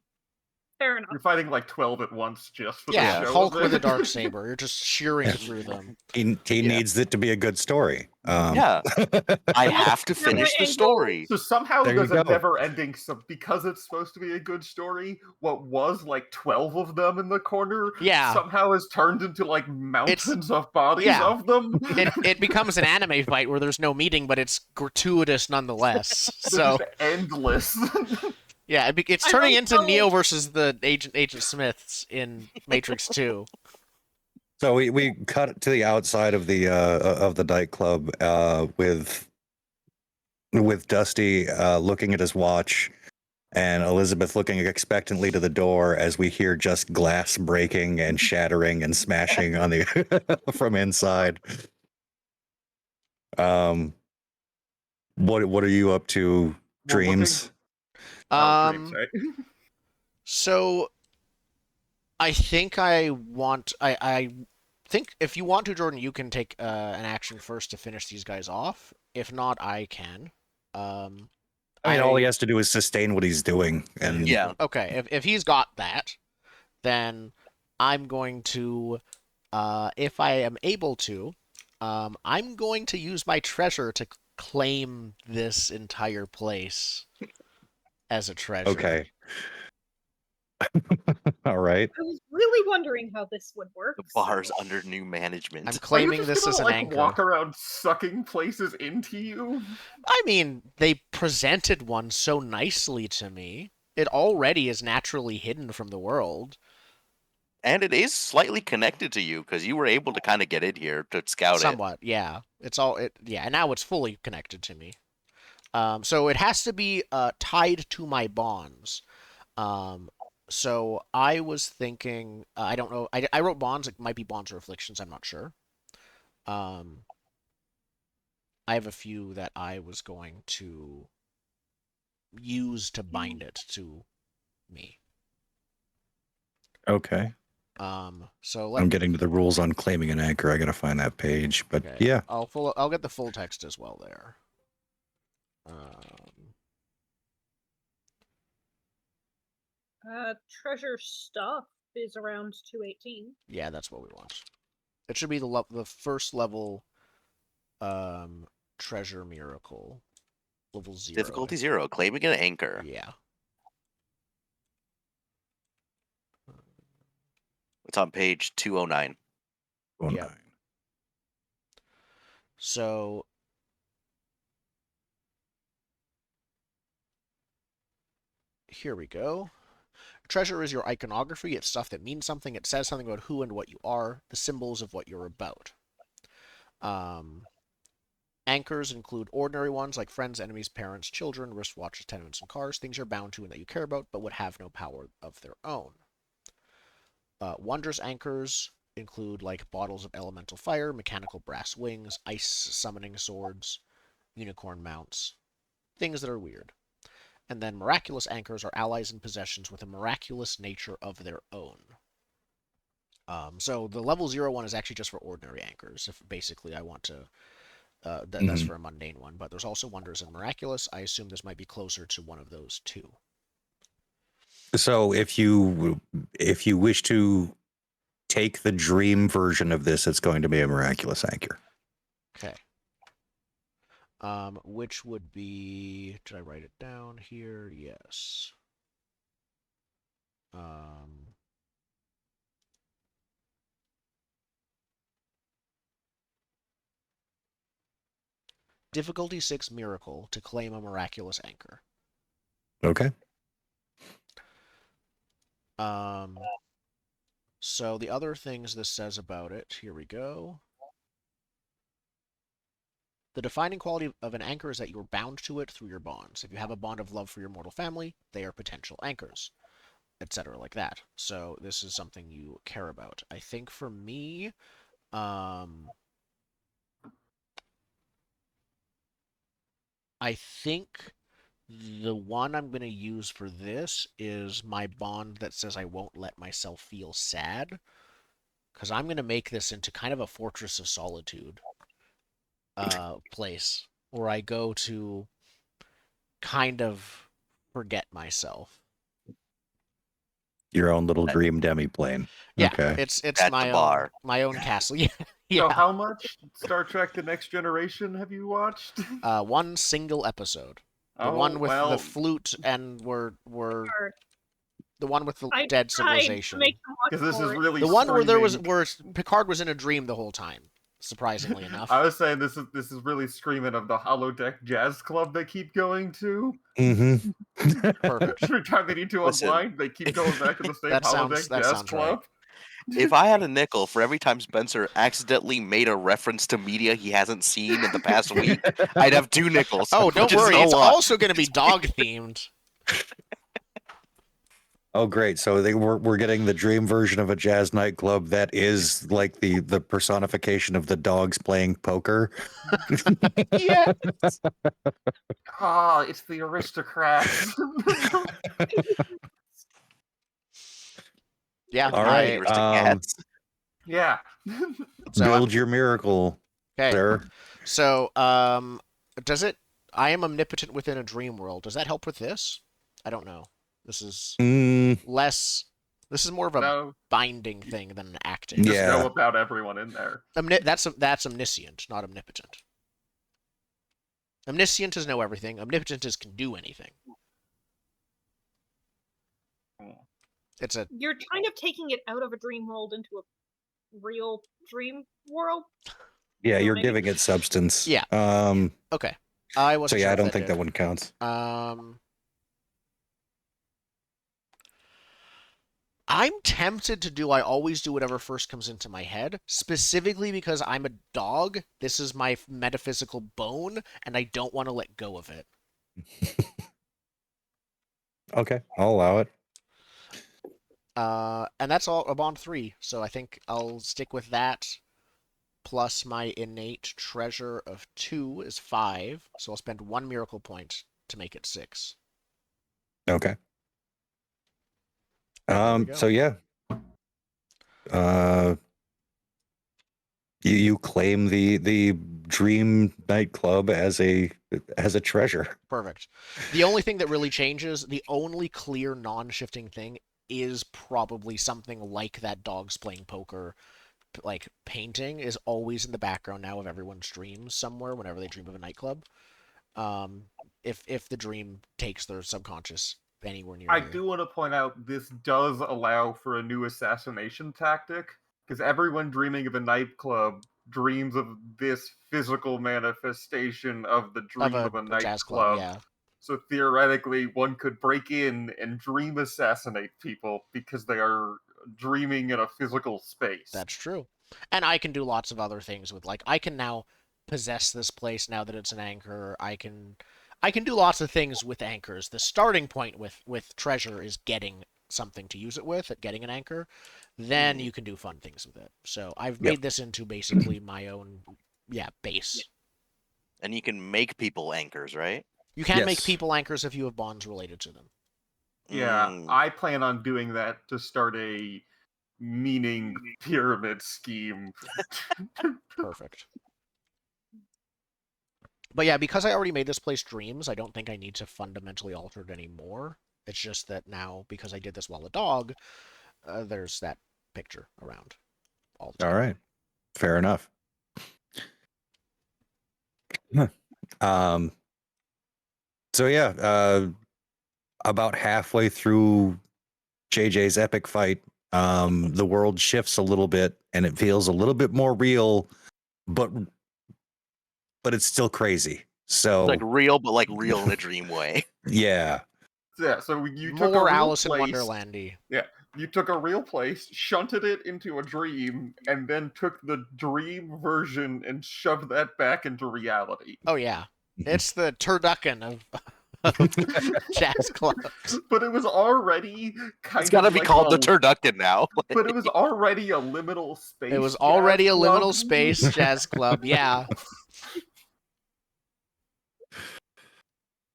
Fair enough. You're fighting like 12 at once just for Yeah, the show. Hulk of with a it. dark saber. You're just shearing through them. He needs it to be a good story. Yeah. I have to Never finish the end story. So somehow There you there's a go. never-ending. So because it's supposed to be a good story, what was like 12 of them in the corner, Yeah. somehow has turned into like mountains of bodies yeah. of them. It becomes an anime fight where there's no meeting, but it's gratuitous nonetheless. So They're just endless. yeah, it's I turning like into how- Neo versus the Agent Smiths in Matrix 2. So we cut to the outside of the nightclub with Dusty looking at his watch and Elizabeth looking expectantly to the door as we hear just glass breaking and shattering and smashing on the from inside. What are you up to, Dreams? Dreams, right? So I think I think if you want to, Jordan, you can take an action first to finish these guys off. If not, I can. I mean, all he has to do is sustain what he's doing, and Yeah. Okay, if he's got that, then I'm going to, if I am able to, I'm going to use my treasure to claim this entire place as a treasure. okay. All right. I was really wondering how this would work. The bar's under new management. I'm Are you claiming just this gonna, as an like, anchor. walk around sucking places into you? I mean, they presented one so nicely to me. It already is naturally hidden from the world. And it is slightly connected to you because you were able to kind of get in here to scout it. Somewhat, yeah. And now it's fully connected to me. So it has to be tied to my bonds. So I was thinking, I don't know. I wrote bonds. It might be bonds or afflictions. I'm not sure. I have a few that I was going to use to bind it to me. Okay. So I'm getting to the rules on claiming an anchor. I gotta find that page, but okay. yeah. I'll get the full text as well there. Treasure stuff is around 218. Yeah, that's what we want. It should be the first level treasure miracle. Level 0. Difficulty 0, claiming an anchor. Yeah. It's on page 209. Oh, Yep. So here we go. Treasure is your iconography. It's stuff that means something. It says something about who and what you are, the symbols of what you're about. Anchors include ordinary ones like friends, enemies, parents, children, wristwatches, tenements, and cars, things you're bound to and that you care about, but would have no power of their own. Wondrous anchors include like bottles of elemental fire, mechanical brass wings, ice summoning swords, unicorn mounts, things that are weird. And then miraculous anchors are allies and possessions with a miraculous nature of their own. So the level 0 one is actually just for ordinary anchors. If basically I want to, that's for a mundane one. But there's also wondrous and miraculous. I assume this might be closer to one of those two. So if you wish to take the dream version of this, it's going to be a miraculous anchor. Okay. Which would be, did I write it down here? Yes. Difficulty 6 miracle to claim a miraculous anchor. Okay. So the other things this says about it, here we go. The defining quality of an anchor is that you are bound to it through your bonds. If you have a bond of love for your mortal family, they are potential anchors, etc. like that. So this is something you care about. I think for me, I think the one I'm going to use for this is my bond that says I won't let myself feel sad. Because I'm going to make this into kind of a fortress of solitude place where I go to kind of forget myself. Your own little dream demi-plane. Yeah, Okay. it's At the bar. my own castle. Yeah. So how much Star Trek The Next Generation have you watched? One single episode. The Oh, one with well, the flute and we're the one with the I dead tried to civilization. make them watch because this is more. really The one where there was screaming- where Picard was in a dream the whole time. Surprisingly enough. I was saying this is really screaming of the holodeck jazz club they keep going to. Mm-hmm. Perfect. Every time they need to Listen. unwind, they keep going back to the same That holodeck sounds right. jazz club. If I had a nickel for every time Spencer accidentally made a reference to media he hasn't seen in the past week, I'd have 2 nickels. Oh, don't which is worry. a It's lot. also going to be dog themed. Oh, great. So we're getting the dream version of a jazz nightclub that is like the personification of the dogs playing poker. Yeah. Ah, it's the aristocrats. Yeah. All right. Aristocrats. Yeah. So Build your miracle, okay. sir. So does it? I am omnipotent within a dream world. Does that help with this? I don't know. This is less. This is more of a No, binding thing than an acting. just Yeah. know about everyone in there. That's omniscient, not omnipotent. Omniscient is know everything. Omnipotent is can do anything. It's a You're kind of taking it out of a dream world into a real dream world. Yeah, you're Maybe. giving it substance. Yeah. Okay. I So wasn't yeah, sure I if don't think did. that one counts. I'm tempted to do I always do whatever first comes into my head, specifically because I'm a dog. This is my metaphysical bone, and I don't want to let go of it. Okay, I'll allow it. And that's all a bond 3, so I think I'll stick with that. Plus my innate treasure of 2 is 5, so I'll spend 1 miracle point to make it 6. Okay. There we go. So yeah. You claim the Dream nightclub as a treasure. Perfect. The only thing that really changes, the only clear non-shifting thing, is probably something like that dogs playing poker, like painting, is always in the background now of everyone's dreams somewhere whenever they dream of a nightclub. If the dream takes their subconscious anywhere near I here. do want to point out this does allow for a new assassination tactic, because everyone dreaming of a nightclub dreams of this physical manifestation of the dream of a jazz club, nightclub. yeah. So theoretically, one could break in and dream assassinate people because they are dreaming in a physical space. That's true. And I can do lots of other things with, like, I can now possess this place now that it's an anchor. I can do lots of things with anchors. The starting point with treasure is getting something to use it with, at getting an anchor. Then you can do fun things with it. So I've made this into basically my own base. And you can make people anchors, right? You can Yes. make people anchors if you have bonds related to them. Yeah, Mm. I plan on doing that to start a meaning pyramid scheme. Perfect. But yeah, because I already made this place dreams, I don't think I need to fundamentally alter it anymore. It's just that now, because I did this while a dog, there's that picture around all the time. All right, fair enough. So yeah, about halfway through JJ's epic fight, the world shifts a little bit, and it feels a little bit more real, but it's still crazy. So Like real, but like real in a dream way. yeah. Yeah, so you took a More real Alice in place, Wonderlandy. Yeah, you took a real place, shunted it into a dream, and then took the dream version and shoved that back into reality. Oh yeah, it's the turducken of jazz clubs. But it was already kind It's gotta of be like called a, the turducken now. But it was already a liminal space. It was already jazz a liminal club. space jazz club. Yeah.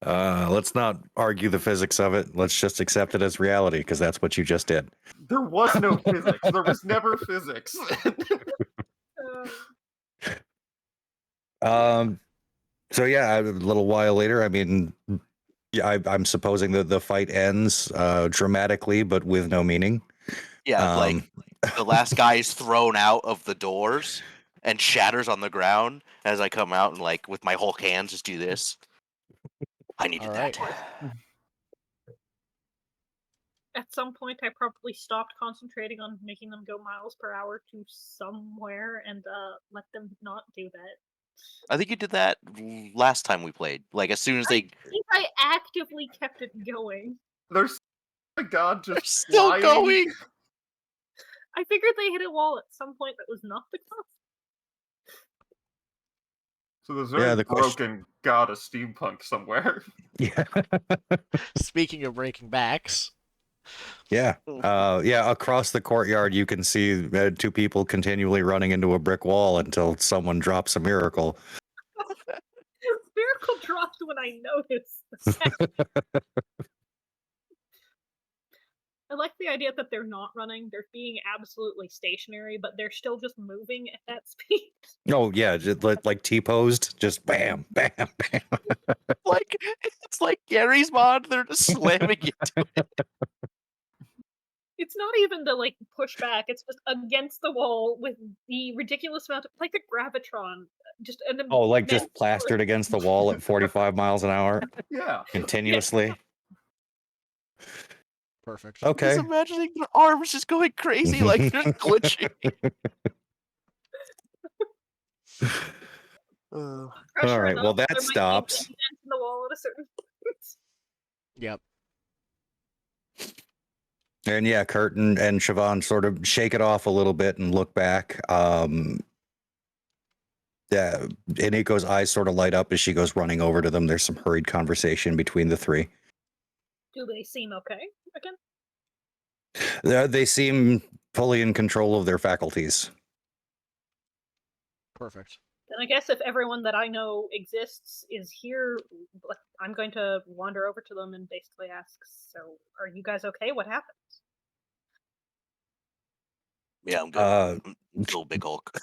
Let's not argue the physics of it. Let's just accept it as reality, because that's what you just did. There was no physics. There was never physics. So yeah, a little while later, I mean, yeah, I'm supposing that the fight ends dramatically, but with no meaning. Yeah, like the last guy is thrown out of the doors and shatters on the ground as I come out and like with my Hulk hands just do this. I needed Alright. that. At some point, I probably stopped concentrating on making them go miles per hour to somewhere and let them not do that. I think you did that last time we played. Like as soon as they I think I actively kept it going. There's a god just still flying. going. I figured they hit a wall at some point that was not the cause. So there's Yeah, a the question- broken god of steampunk somewhere. Yeah. Speaking of breaking backs. Yeah. Yeah, across the courtyard, you can see two people continually running into a brick wall until someone drops a miracle. Miracle dropped when I noticed. I like the idea that they're not running, they're being absolutely stationary, but they're still just moving at that speed. Oh, yeah, just like T-posed, just bam, bam, bam. like it's like Gary's mod, they're just slamming into it. It's not even the like pushback, it's just against the wall with the ridiculous amount of like the gravitron. Just Oh, like just plastered against the wall at 45 miles an hour Yeah. continuously. Perfect. Okay. Just imagining their arms just going crazy, like they're glitching. All Pressure right, well, enough, that there might be stops. a dent in the wall at a certain point. Yep. And yeah, Kurt and Siobhan sort of shake it off a little bit and look back. Yeah, Iniko's eyes sort of light up as she goes running over to them. There's some hurried conversation between the three. Do they seem okay again? They seem fully in control of their faculties. Perfect. Then I guess if everyone that I know exists is here, I'm going to wander over to them and basically ask, so are you guys okay? What happened? Yeah, I'm good. I'm still a big Hulk.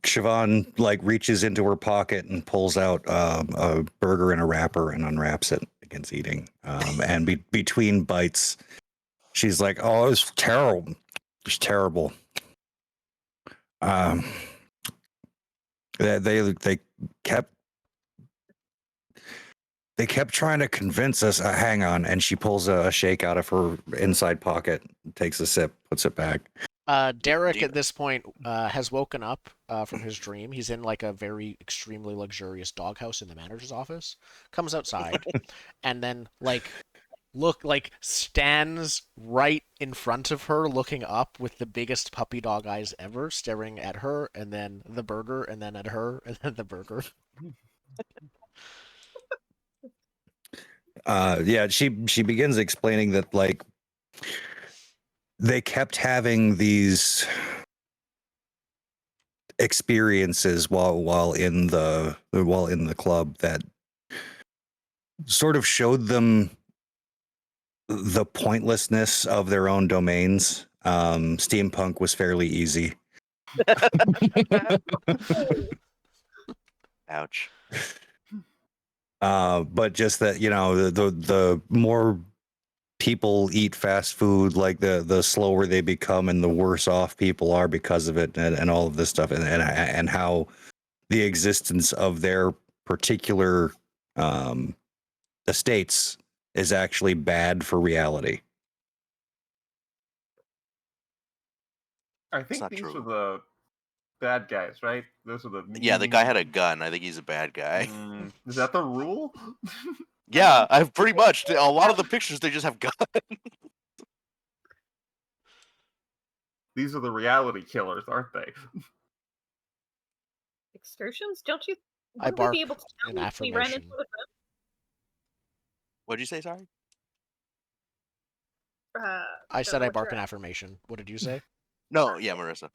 Siobhan like reaches into her pocket and pulls out a burger in a wrapper and unwraps it, begins eating. And between bites, she's like, "Oh, it was terrible. It was terrible." They kept trying to convince us. Hang on, and she pulls a shake out of her inside pocket, takes a sip, puts it back. Derek at this point has woken up from his dream. He's in like a very extremely luxurious doghouse in the manager's office. Comes outside and then stands right in front of her, looking up with the biggest puppy dog eyes ever, staring at her, and then the burger, and then at her, and then the burger. Yeah, she begins explaining that like they kept having these experiences while in the club that sort of showed them the pointlessness of their own domains. Steampunk was fairly easy. Ouch. But just that, you know, the more people eat fast food, like the slower they become and the worse off people are because of it, and all of this stuff, and how the existence of their particular estates is actually bad for reality. I think not these true. are the bad guys, right? Those are the Yeah, the guy had a gun. I think he's a bad guy. Is that the rule? Yeah, I've pretty much. A lot of the pictures, they just have guns. These are the reality killers, aren't they? Excursions? Don't you? I Wouldn't we bark be able to in tell if we ran into affirmation. it? What'd you say, sorry? I said I what bark you're in at. affirmation. What did you say? No, yeah, Marissa.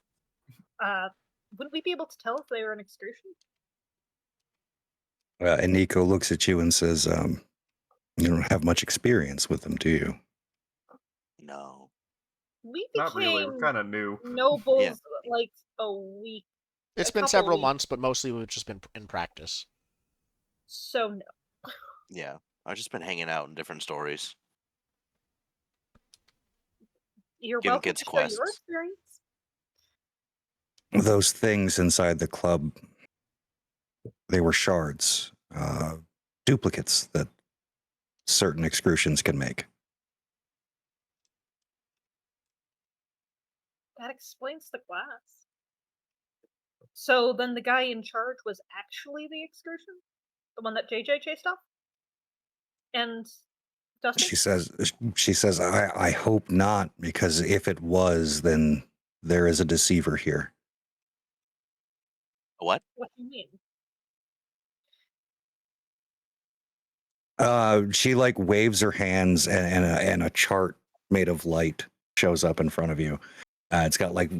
Wouldn't we be able to tell if they were an excursion? And Nico looks at you and says, "You don't have much experience with them, do you?" No. We Not really. We're became kind of new. nobles Yeah. like a week. It's A been couple several weeks. months, but mostly we've just been in practice. So no. Yeah. I've just been hanging out in different stories. You're Giving welcome kids to share your quests. experience. Those things inside the club, they were shards, duplicates that certain excursions can make. That explains the glass. So then the guy in charge was actually the excursion? The one that JJ chased off? And Dustin? She says, I hope not, because if it was, then there is a deceiver here. What? What do you mean? She like waves her hands, and a chart made of light shows up in front of you. It's got like,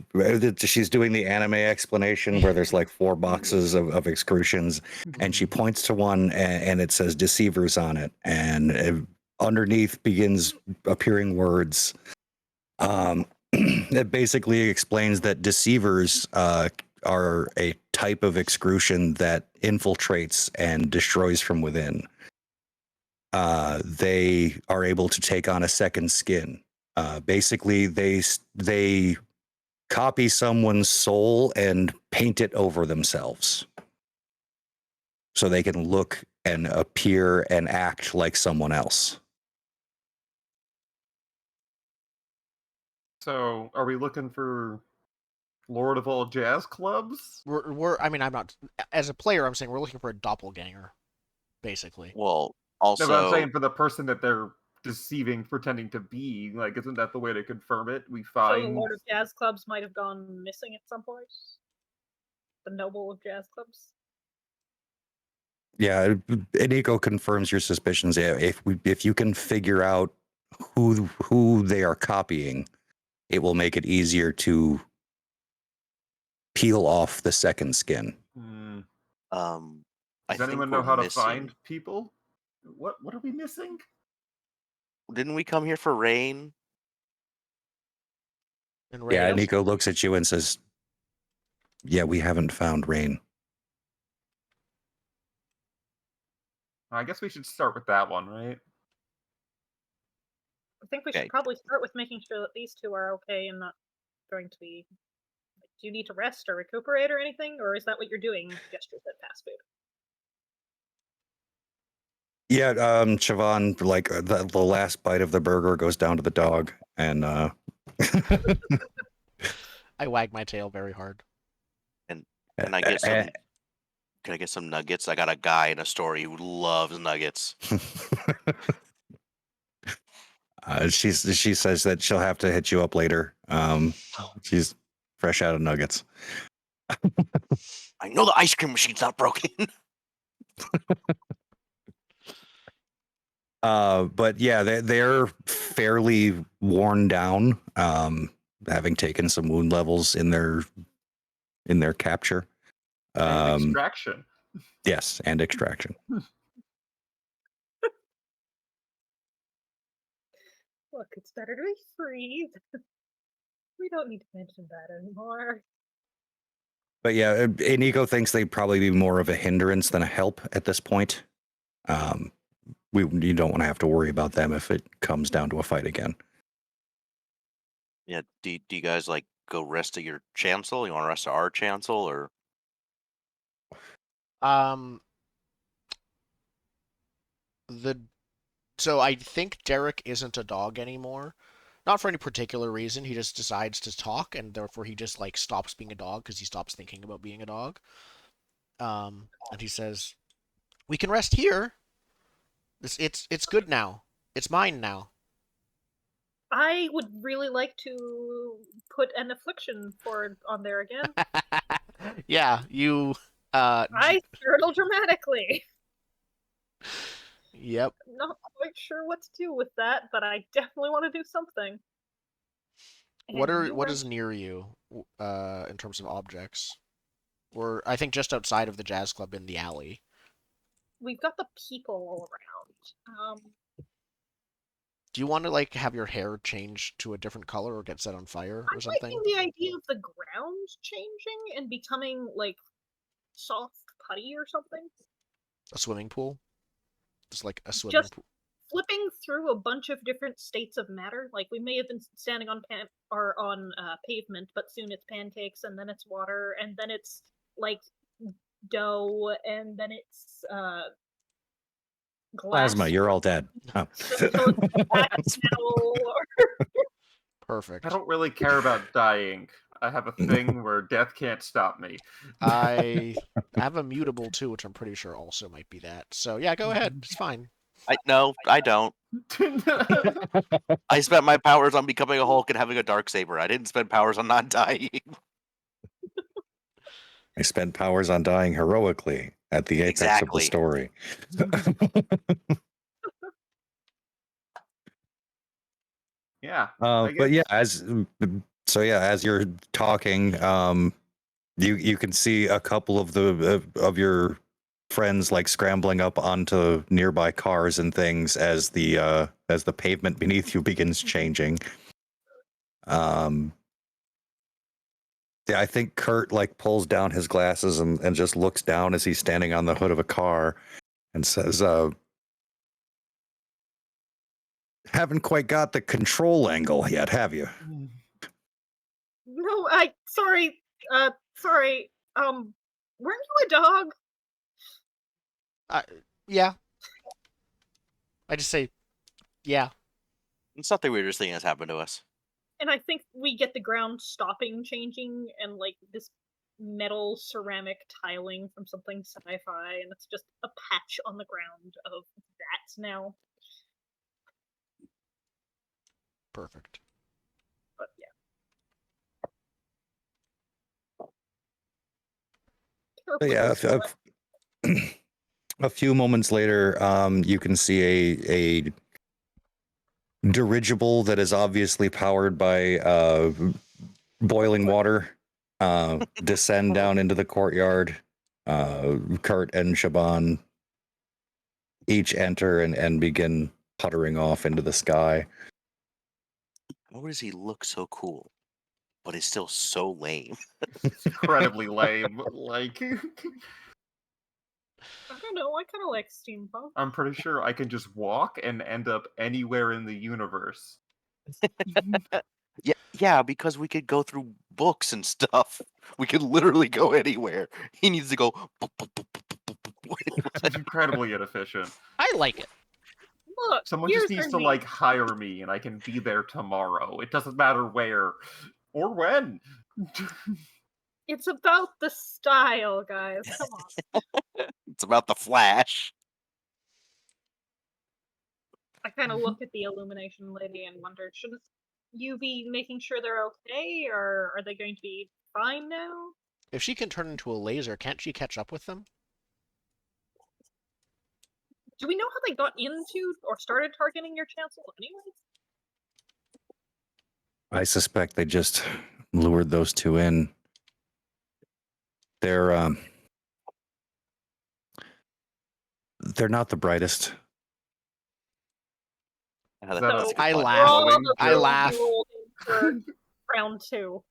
she's doing the anime explanation where there's like 4 boxes of excursions, and she points to one, and it says deceivers on it, and underneath begins appearing words. It basically explains that deceivers are a type of excrucian that infiltrates and destroys from within. They are able to take on a second skin. Basically, they copy someone's soul and paint it over themselves, so they can look and appear and act like someone else. So, are we looking for Lord of all jazz clubs? I mean, I'm not, as a player, I'm saying we're looking for a doppelganger, basically. Well, No, but I'm also, saying for the person that they're deceiving, pretending to be. Like, isn't that the way to confirm it? We So the find. Lord of Jazz Clubs might have gone missing at some point. The Noble of Jazz Clubs. Yeah, Eniko confirms your suspicions. Yeah, if you can figure out who they are copying, it will make it easier to peel off the second skin. Hmm. I Does anyone think know we're how to missing. find people? What are we missing? Didn't we come here for rain? And Yeah, Rain. Eniko looks at you and says, "Yeah, we haven't found Rain." I guess we should start with that one, right? I think we should Okay. probably start with making sure that these two are okay and not going to be. Do you need to rest or recuperate or anything, or is that what you're doing? Gestures at fast food. Yeah, Siobhan, like the last bite of the burger goes down to the dog, and I wag my tail very hard. Can I get some? Can I get some nuggets? I got a guy in a story who loves nuggets. she says that she'll have to hit you up later. She's fresh out of nuggets. I know the ice cream machine's not broken. But yeah, they're fairly worn down, having taken some wound levels in their capture. And extraction. Yes, and extraction. Look, it's better to be free. We don't need to mention that anymore. But yeah, Eniko thinks they'd probably be more of a hindrance than a help at this point. You don't want to have to worry about them if it comes down to a fight again. Yeah. Do you guys like go rest at your chancel? You want to rest at our chancel or? So I think Derek isn't a dog anymore. Not for any particular reason. He just decides to talk, and therefore he just like stops being a dog because he stops thinking about being a dog. And he says, "We can rest here. It's good now. It's mine now." I would really like to put an affliction on there again. Yeah, you. I startle dramatically. Yep. I'm not quite sure what to do with that, but I definitely want to do something. What is near you, in terms of objects? Or I think just outside of the jazz club in the alley. We've got the people all around. Do you want to like have your hair change to a different color or get set on fire or I'm something? liking the idea of the ground changing and becoming like soft putty or something. A swimming pool? Just like a swimming Just pool. flipping through a bunch of different states of matter. Like we may have been standing on pavement, but soon it's pancakes, and then it's water, and then it's like dough, and then it's glass. Plasma, you're all dead. Oh. So it's Perfect. I don't really care about dying. I have a thing where death can't stop me. I have a mutable too, which I'm pretty sure also might be that. So yeah, go ahead. It's fine. No, I don't. I spent my powers on becoming a Hulk and having a dark saber. I didn't spend powers on not dying. I spent powers on dying heroically at the apex of the Exactly. story. Yeah. But yeah, as you're talking, you can see a couple of your friends like scrambling up onto nearby cars and things as the pavement beneath you begins changing. Yeah, I think Kurt like pulls down his glasses and just looks down as he's standing on the hood of a car and says, "Haven't quite got the control angle yet, have you?" No, sorry. Weren't you a dog? Yeah. I just say, yeah. It's not the weirdest thing that's happened to us. And I think we get the ground stopping changing and like this metal ceramic tiling from something sci-fi, and it's just a patch on the ground of that now. Perfect. But yeah. But yeah, a few moments later, you can see a dirigible that is obviously powered by boiling water descend down into the courtyard. Kurt and Shaban each enter and begin puttering off into the sky. How does he look so cool, but is still so lame? It's incredibly lame. Like, I don't know. I kind of like steampunk. I'm pretty sure I can just walk and end up anywhere in the universe. Yeah, because we could go through books and stuff. We could literally go anywhere. He needs to go. It's incredibly inefficient. I like it. Look, Someone here's just needs our to name. like hire me, and I can be there tomorrow. It doesn't matter where or when. It's about the style, guys. Come on. It's about the Flash. I kind of look at the illumination lady and wonder, should you be making sure they're okay, or are they going to be fine now? If she can turn into a laser, can't she catch up with them? Do we know how they got into or started targeting your chancel anyways? I suspect they just lured those two in. They're not the brightest. That's So, a good I point. laugh. All of I those laugh. rolled in for round 2.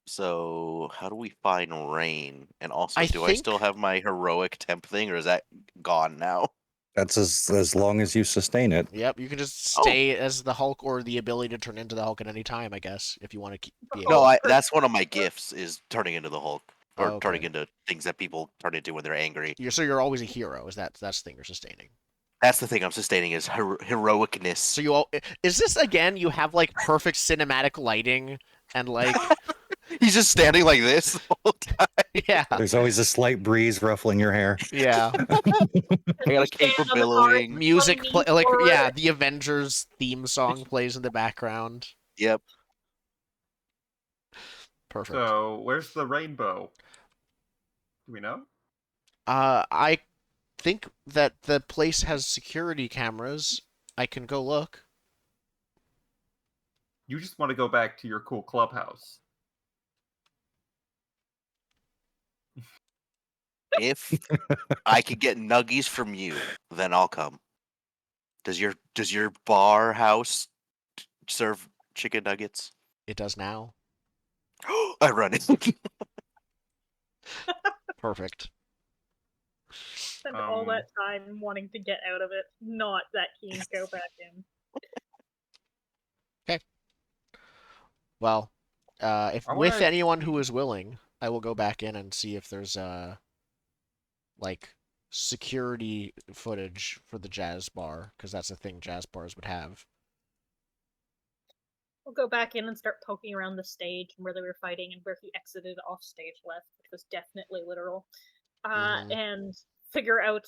So how do we find Rain? And also, I do I think- still have my heroic temp thing, or is that gone now? That's as long as you sustain it. Yep, you can just stay as the Hulk or the ability to turn into the Hulk at any time, I guess, if you want to be able. No, that's one of my gifts is turning into the Hulk or Oh, turning okay. into things that people turn into when they're angry. So you're always a hero. That's the thing you're sustaining. That's the thing I'm sustaining is heroicness. So is this again? You have like perfect cinematic lighting and like He's just standing like this the whole time. yeah, There's always a slight breeze ruffling your hair. yeah. I got a cape for billowing. Music Running play me like forward. yeah, the Avengers theme song plays in the background. Yep. Perfect. So, where's the rainbow? Do we know? I think that the place has security cameras. I can go look. You just want to go back to your cool clubhouse. If I could get nuggies from you, then I'll come. Does your bar house serve chicken nuggets? It does now. I run it. Perfect. Spend all that time wanting to get out of it, not that keen to go back in. Well, if I with wanna- anyone who is willing, I will go back in and see if there's like security footage for the jazz bar, because that's a thing jazz bars would have. We'll go back in and start poking around the stage and where they were fighting and where he exited off stage left, which was definitely literal. And figure out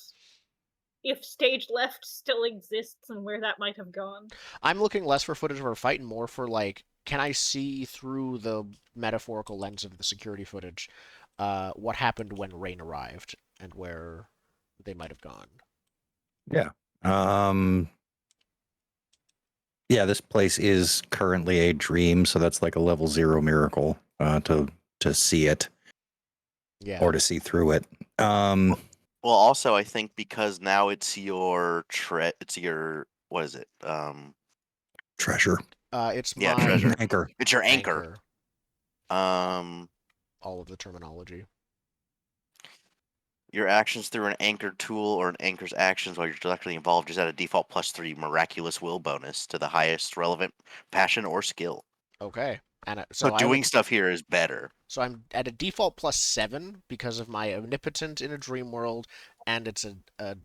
if stage left still exists and where that might have gone. I'm looking less for footage of her fight and more for like, can I see through the metaphorical lens of the security footage what happened when Rain arrived and where they might have gone? Yeah. Yeah, this place is currently a dream, so that's like a level 0 miracle to see it Yeah. or to see through it. Well, also I think because now it's your what is it? Treasure. It's Yeah, my treasure. Anchor. It's your anchor. All of the terminology. Your actions through an anchor tool or an anchor's actions while you're directly involved is at a default +3 miraculous will bonus to the highest relevant passion or skill. Okay. And So doing stuff here is better. So I'm at a default +7 because of my omnipotent in a dream world, and it's a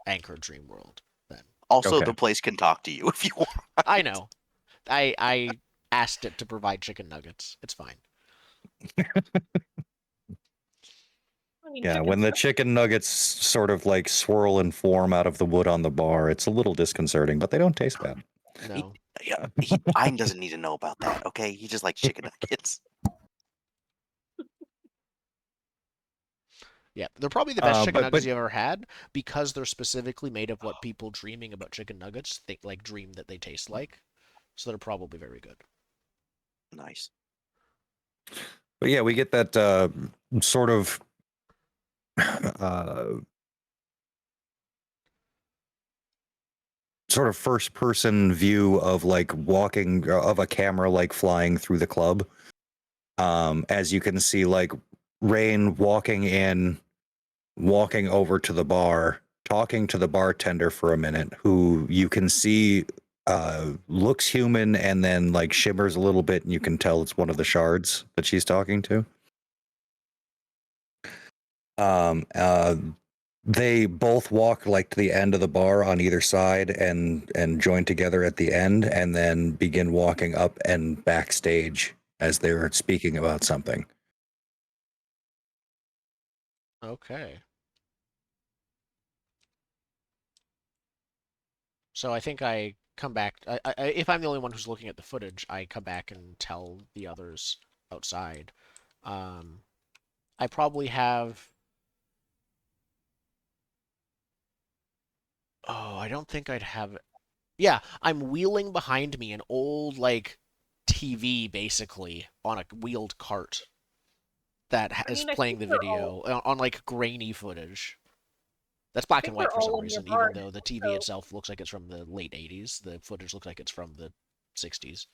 anchor dream world. Then Also, Okay. the place can talk to you if you want. I know. I asked it to provide chicken nuggets. It's fine. I mean, Yeah, chicken when the stuff. chicken nuggets sort of like swirl and form out of the wood on the bar, it's a little disconcerting, but they don't taste bad. No. Yeah, Pine doesn't need to know about that. Okay, he just likes chicken nuggets. Yeah, they're probably the best chicken But nuggets you ever had because they're specifically made of what people dreaming about chicken nuggets think like dream that they taste like. So they're probably very good. Nice. but yeah, we get that sort of uh, sort of first person view of like walking of a camera like flying through the club. As you can see, like Rain walking over to the bar, talking to the bartender for a minute, who you can see looks human and then like shimmers a little bit, and you can tell it's one of the shards that she's talking to. Um, uh, they both walk like to the end of the bar on either side and join together at the end, and then begin walking up and backstage as they're speaking about something. Okay. So I think I come back. If I'm the only one who's looking at the footage, I come back and tell the others outside. Um, I probably have. Oh, I don't think I'd have. Yeah, I'm wheeling behind me an old like TV basically on a wheeled cart that I is mean, I playing think the we're all. video on like grainy footage. That's I black and think white we're for some all in your reason, bar even though the now, TV so itself looks like it's from the late 80s. The footage looks like it's from the 60s.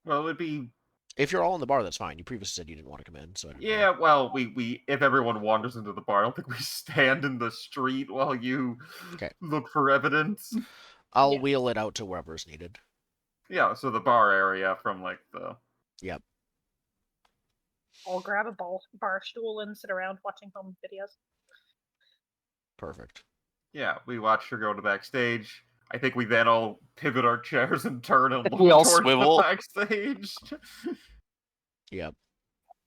Well, it'd be If you're all in the bar, that's fine. You previously said you didn't want to come in, so I don't know. yeah. Well, we if everyone wanders into the bar, I don't think we stand in the street while you Okay. look for evidence. I'll Yeah. wheel it out to wherever's needed. Yeah, so the bar area from like the Yep. I'll grab a bar stool and sit around watching home videos. Perfect. yeah, we watch her go to backstage. I think we then all pivot our chairs and turn and look We all towards swivel. the backstage. Yep.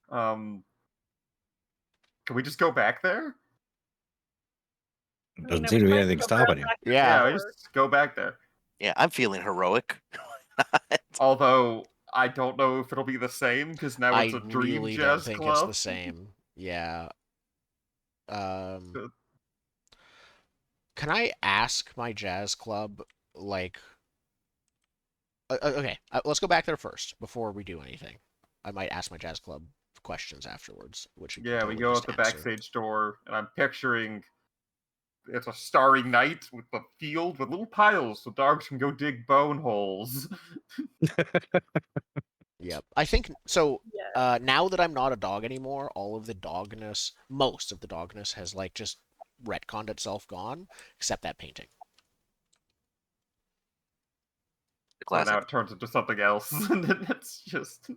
Can we just go back there? I mean, Doesn't are seem we to be trying anything to go around stopping you. back Yeah. we or just go back there. Yeah, I'm feeling heroic. Although I don't know if it'll be the same because now it's I a dream really don't jazz think it's the club. same. Yeah. Um, Uh, can I ask my jazz club, like, okay, let's go back there first before we do anything. I might ask my jazz club questions afterwards, which you can Yeah, we totally go just out the answer. backstage door, and I'm picturing it's a starry night with the field with little piles so dogs can go dig bone holes. Yep. I think so. yeah. Now that I'm not a dog anymore, all of the dogness, most of the dogness has like just retconned itself gone, except that painting. So now Classic. it turns into something else, and then it's just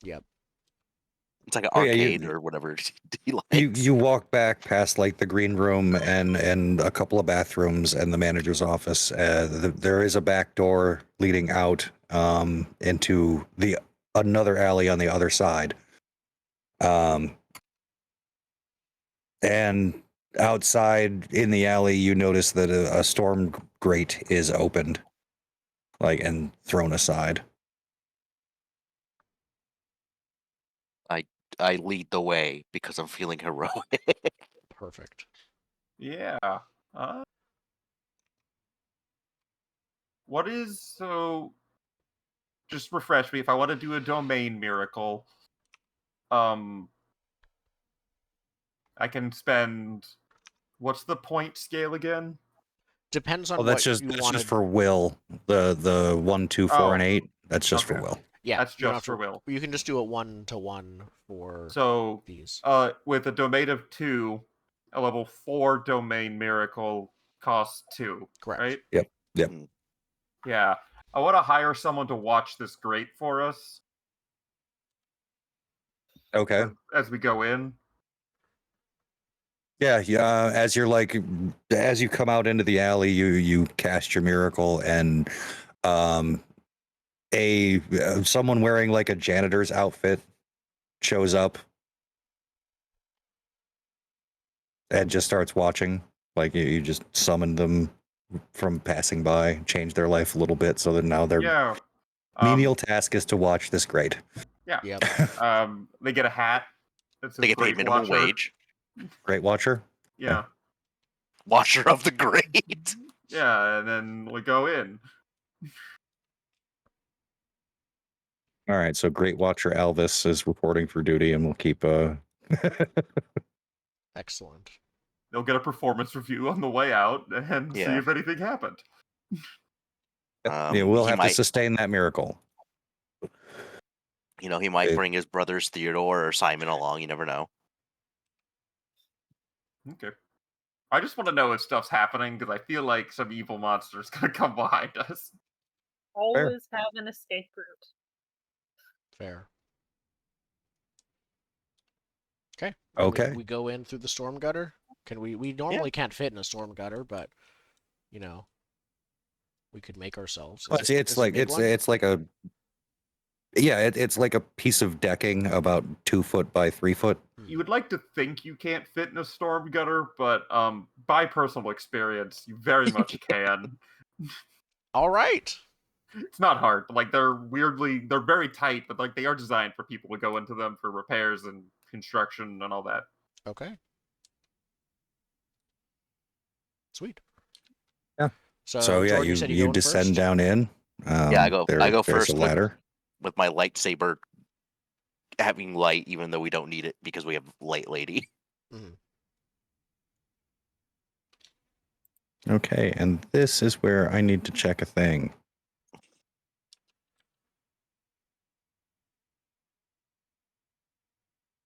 Yep. It's like an Oh, yeah, arcade or whatever he likes. You walk back past like the green room and a couple of bathrooms and the manager's office. There is a back door leading out into the another alley on the other side. And outside in the alley, you notice that a storm grate is opened, like and thrown aside. I lead the way because I'm feeling heroic. Perfect. yeah. What is so? Just refresh me if I want to do a domain miracle. I can spend. What's the point scale again? Depends on Oh, that's what just you that's want just to. for will. The 1, 2, 4, and Oh, 8. That's just for okay. will. Yeah, That's you don't just have for to. will. You can just do a 1-to-1 for So, these. with a domain of 2, a level 4 domain miracle costs 2, Correct. right? Yep. Mm. Yeah. I want to hire someone to watch this grate for us Okay. as we go in. Yeah, yeah. As you come out into the alley, you cast your miracle, and someone wearing like a janitor's outfit shows up. just starts watching. Like you just summon them from passing by, change their life a little bit, so that now their Yeah. menial task is to watch this grade. Yeah. Yep. They get a hat. That They says get paid Great minimum Watcher. wage. Great Watcher. Yeah. Watcher of the Great. Yeah, and then we go in. All right, so Great Watcher Alvis is reporting for duty, and we'll keep Excellent. They'll get a performance review on the way out and see Yeah. if anything happened. yeah, we'll He have to might, sustain that miracle. he might It- bring his brothers Theodore or Simon along. You never know. Okay. I just want to know if stuff's happening because I feel like some evil monster's gonna come behind us. Always have an escape route. Fair. Okay. Okay. We go in through the storm gutter. Can we normally can't fit in a storm gutter, but we could make ourselves. Well, Is it's this a like big one? it's like a it's like a piece of decking about 2 foot by 3 foot. You would like to think you can't fit in a storm gutter, but by personal experience, you very much can. All right. It's not hard. Like they're very tight, but like they are designed for people to go into them for repairs and construction and all that. Okay. Sweet. Yeah. So yeah, Jordan, you said you going descend first? down in. I go There's first a ladder. with my lightsaber having light, even though we don't need it because we have Light Lady. Mhm. Okay, and this is where I need to check a thing.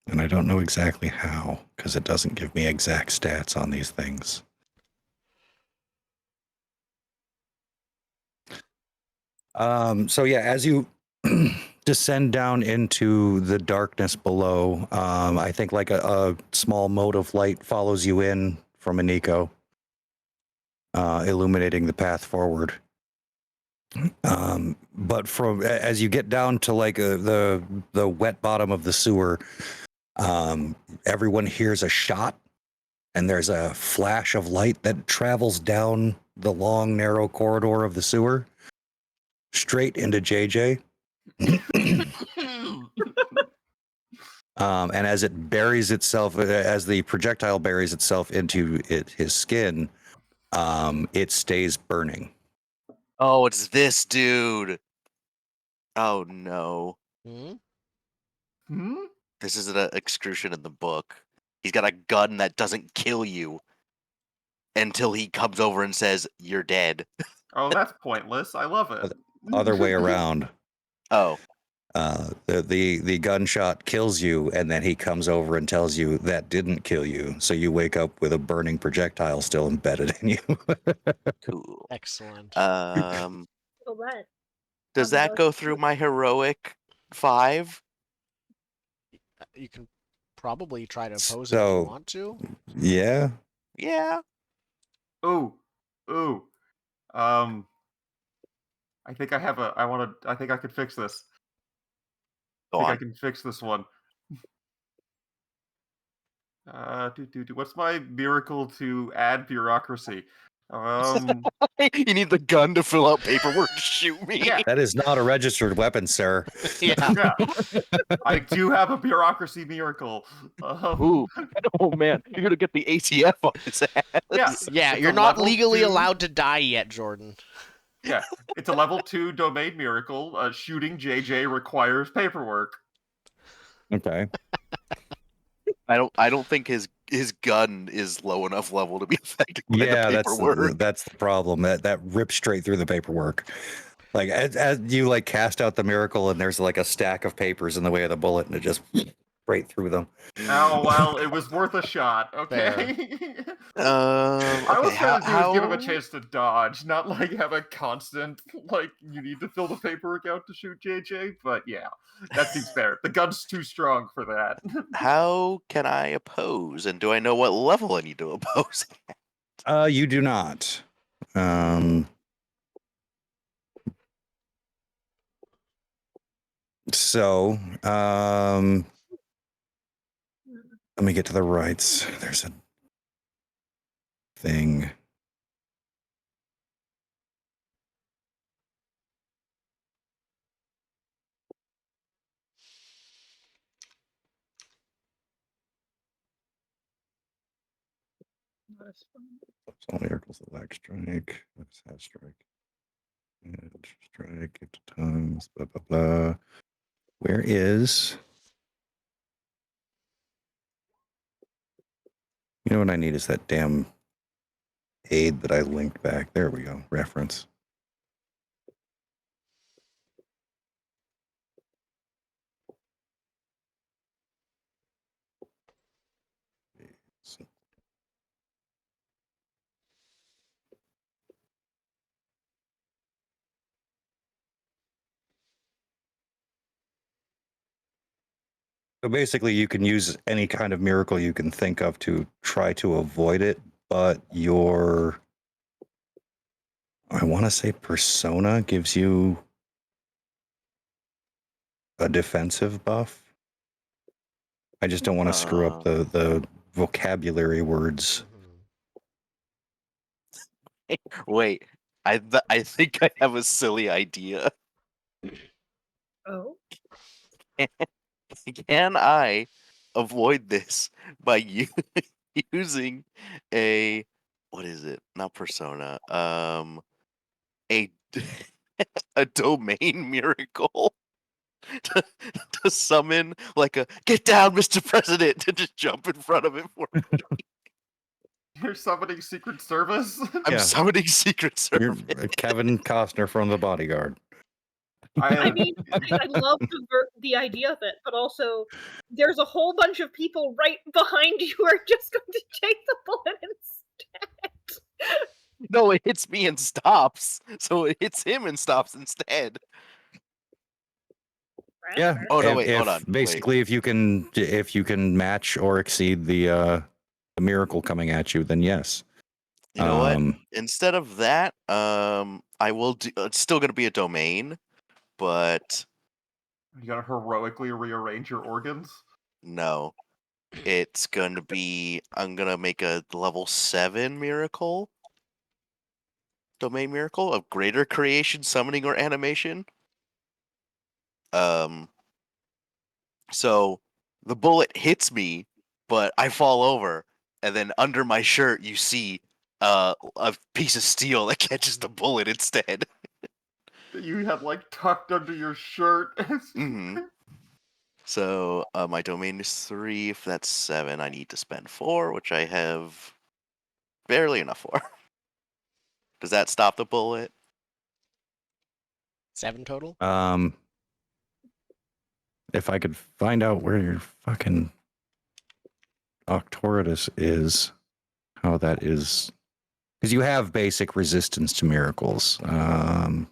And I don't know exactly how, because it doesn't give me exact stats on these things. So yeah, as you descend down into the darkness below, I think like a small mote of light follows you in from Aniko, illuminating the path forward. But from as you get down to like the wet bottom of the sewer, everyone hears a shot, and there's a flash of light that travels down the long, narrow corridor of the sewer, straight into JJ. And as it buries itself, as the projectile buries itself into his skin, it stays burning. Oh, it's this dude. Oh no. Mhm. Hmm? This is an excursion in the book. He's got a gun that doesn't kill you until he comes over and says, "You're dead." Oh, that's pointless. I love it. Other way around. Oh. The gunshot kills you, and then he comes over and tells you that didn't kill you. So you wake up with a burning projectile still embedded in you. Cool. Excellent. So that Does that go through my heroic 5? You can probably try to oppose it if So- you want to. Yeah. Yeah. Ooh. I think I have I think I could fix this. Go I think I on. can fix this one. What's my miracle to add bureaucracy? You need the gun to fill out paperwork to shoot me. Yeah. That is not a registered weapon, sir. Yeah. Yeah. I do have a bureaucracy miracle. Ooh. Oh man, you're gonna get the ATF on his ass. Yeah. Yeah, It's you're a not level legally 2 allowed to die yet, Jordan. Yeah, it's a level 2 domain miracle. Shooting JJ requires paperwork. Okay. I don't think his gun is low enough level to be affected by Yeah, the paperwork. that's the problem. That rips straight through the paperwork. Like as you like cast out the miracle, and there's like a stack of papers in the way of the bullet, and it just straight through them. Oh well, it was worth a shot. Okay. I was Okay, trying to do is give him a how- chance to dodge, not like have a constant like you need to fill the paperwork out to shoot JJ. But yeah, that seems fair. The gun's too strong for that. How can I oppose, and do I know what level I need to oppose? You do not. So, let me get to the rights. There's a thing. That's fine. All miracles that lack strike. Let's have strike. And strike at times. Blah blah blah. Where is? You know what I need is that damn aid that I linked back. There we go. Reference. So basically, you can use any kind of miracle you can think of to try to avoid it, but your, I want to say persona gives you a defensive buff. I just don't want to screw up the vocabulary words. Wait, I think I have a silly idea. Oh, Can I avoid this by using a what is it? Not persona. A a domain miracle to, to summon like a get down, Mr. President, to just jump in front of it for me. You're summoning Secret Service? I'm Yeah. summoning Secret You're Service. Kevin Costner from The Bodyguard. I mean, I love the idea of it, but also there's a whole bunch of people right behind you who are just going to take the bullet instead. No, it hits me and stops. So it hits him and stops instead. That's Yeah. fair. Oh no, wait, hold on. Basically, if you can match or exceed the miracle coming at you, then yes. You know what? Instead of that, I will do. It's still going to be a domain, but You gotta heroically rearrange your organs? no, it's going to be. I'm going to make a level 7 miracle, domain miracle of greater creation, summoning, or animation. So the bullet hits me, but I fall over, and then under my shirt you see a piece of steel that catches the bullet instead. That you had, like, tucked under your shirt? Mm-hmm. So my domain is 3. If that's 7, I need to spend 4, which I have barely enough for. Does that stop the bullet? 7 total? If I could find out where your fucking Octoritus is, how that is, because you have basic resistance to miracles. And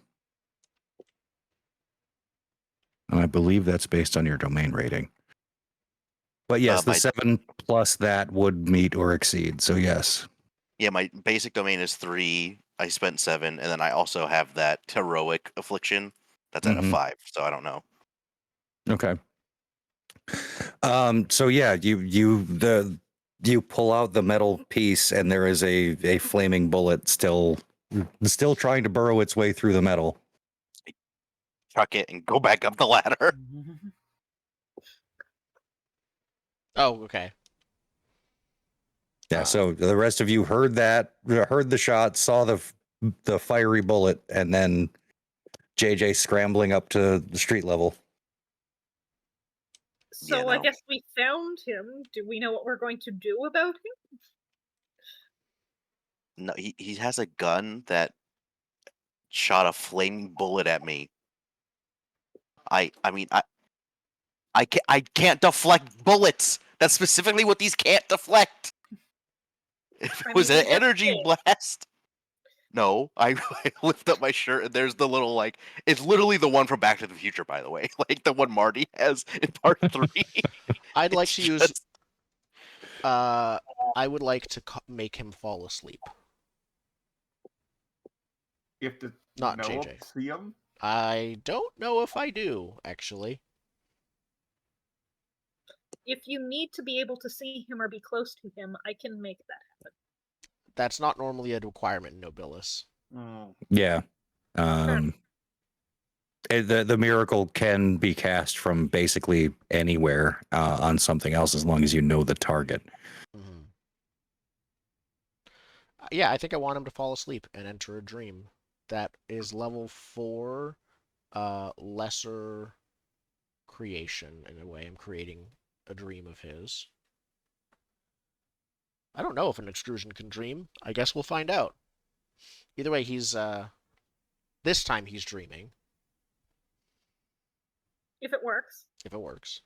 I believe that's based on your domain rating. But yes, the 7 plus that would meet or exceed. So yes. Yeah, my basic domain is 3. I spent 7, and then I also have that heroic affliction. That's at a 5, so I don't know. Okay. So yeah, you pull out the metal piece, and there is a flaming bullet still trying to burrow its way through the metal. Chuck it and go back up the ladder. Oh, okay. Yeah. So the rest of you heard the shot, saw the fiery bullet, and then JJ scrambling up to the street level. So Yeah, no. I guess we found him. Do we know what we're going to do about him? No, he has a gun that shot a flaming bullet at me. I can't deflect bullets. That's specifically what these can't deflect. If it was an energy blast. No, I lift up my shirt and there's the little it's literally the one from Back to the Future, by the way, like the one Marty has in part 3. I'd like to use. I would like to make him fall asleep. You have to Not know JJ. him, see him? I don't know if I do, actually. If you need to be able to see him or be close to him, I can make that happen. That's not normally a requirement in Nobilis. Mm. Yeah. The miracle can be cast from basically anywhere on something else as long as you know the target. Mm-hmm. Yeah, I think I want him to fall asleep and enter a dream that is level 4, lesser creation in a way. I'm creating a dream of his. I don't know if an extrusion can dream. I guess we'll find out. Either way, he's this time he's dreaming. If it works. If it works.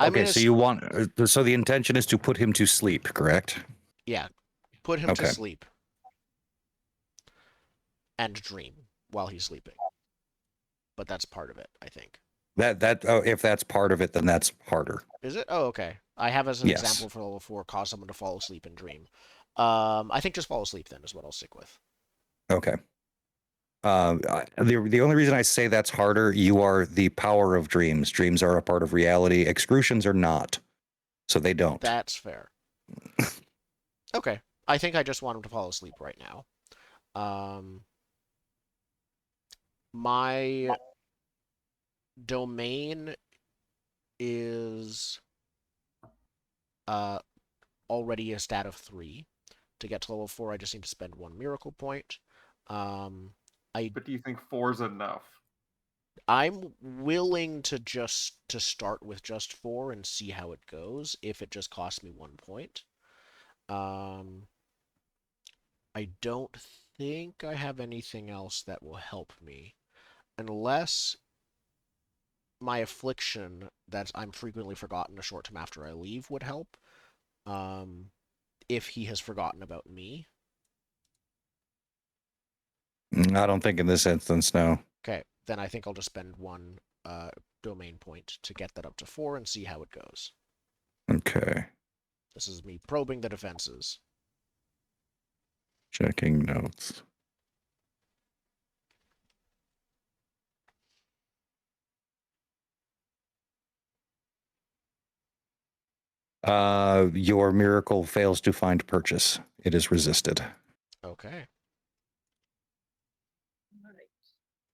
Okay, so you want so the intention is to put him to sleep, correct? Yeah, put him to sleep and dream while he's sleeping. But that's part of it, I think. If that's part of it, then that's harder. Is it? Oh, okay. I have as an example for level 4, cause someone to fall asleep and dream. I think just fall asleep then is what I'll stick with. Okay. The only reason I say that's harder, you are the power of dreams. Dreams are a part of reality. Excrusions are not. So they don't. That's fair. Okay. I think I just want him to fall asleep right now. My domain is already a stat of 3. To get to level 4, I just need to spend 1 miracle point. But do you think 4 is enough? I'm willing to start with just 4 and see how it goes, if it just costs me 1 point. I don't think I have anything else that will help me. Unless my affliction that I'm frequently forgotten a short time after I leave would help. If he has forgotten about me. I don't think in this instance, no. Okay, then I think I'll just spend 1 domain point to get that up to 4 and see how it goes. Okay. This is me probing the defenses. Checking notes. Your miracle fails to find purchase. It is resisted. Okay.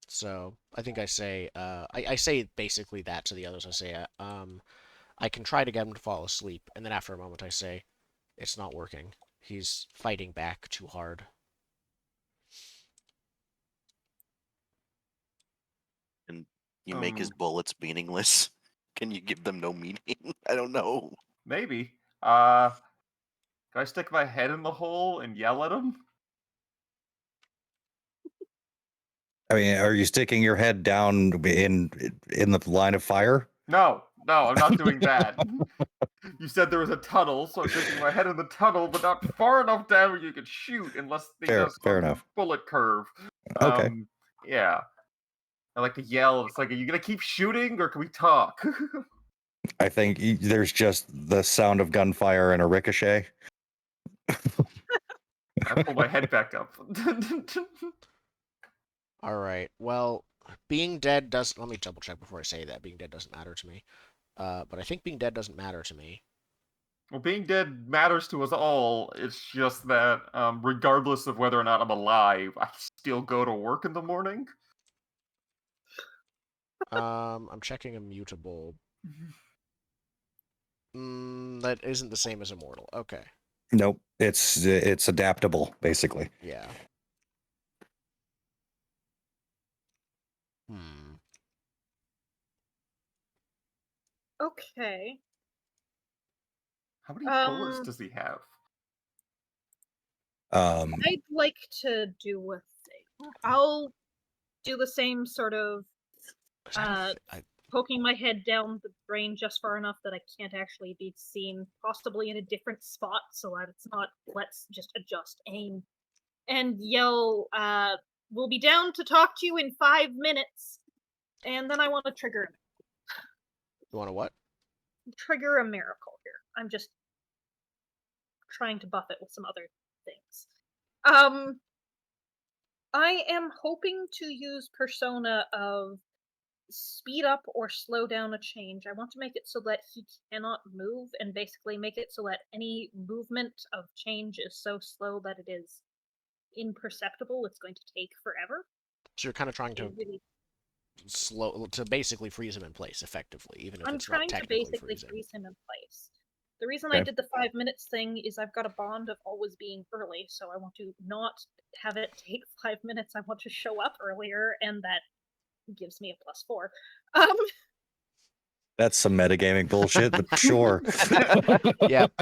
So I think I say I say basically that to the others. I say I can try to get him to fall asleep, and then after a moment I say it's not working. He's fighting back too hard. And you make his bullets meaningless. Can you give them no meaning? I don't know. Maybe. Can I stick my head in the hole and yell at him? I mean, are you sticking your head down in the line of fire? No, I'm not doing that. You said there was a tunnel, so I'm sticking my head in the tunnel, but not far enough down where you could shoot unless they does Fair a enough. bullet curve. Okay. Yeah. I like to yell. It's like, are you gonna keep shooting or can we talk? I think there's just the sound of gunfire and a ricochet. I pull my head back up. All right. Well, being dead does. Let me double check before I say that. Being dead doesn't matter to me. But I think being dead doesn't matter to me. Well, being dead matters to us all. It's just that, regardless of whether or not I'm alive, I still go to work in the morning. I'm checking immutable. That isn't the same as immortal. Okay. Nope. It's adaptable, basically. Yeah. Okay. How many bullets does he have? I'd like to do a thing. I'll do the same sort of poking my head down the brain just far enough that I can't actually be seen, possibly in a different spot so that it's not, let's just adjust aim, and yell, we'll be down to talk to you in 5 minutes. And then I want to trigger. You want to what? Trigger a miracle here. I'm just trying to buff it with some other things. I am hoping to use persona of speed up or slow down a change. I want to make it so that he cannot move, and basically make it so that any movement of change is so slow that it is imperceptible. It's going to take forever. So you're kind of trying to Really, basically freeze him in place effectively, even if I'm it's not trying to technically basically freezing. freeze him in place. The reason I Okay. did the 5 minutes thing is I've got a bond of always being early, so I want to not have it take 5 minutes. I want to show up earlier, and that gives me a +4. That's some metagaming bullshit, but sure. Yep.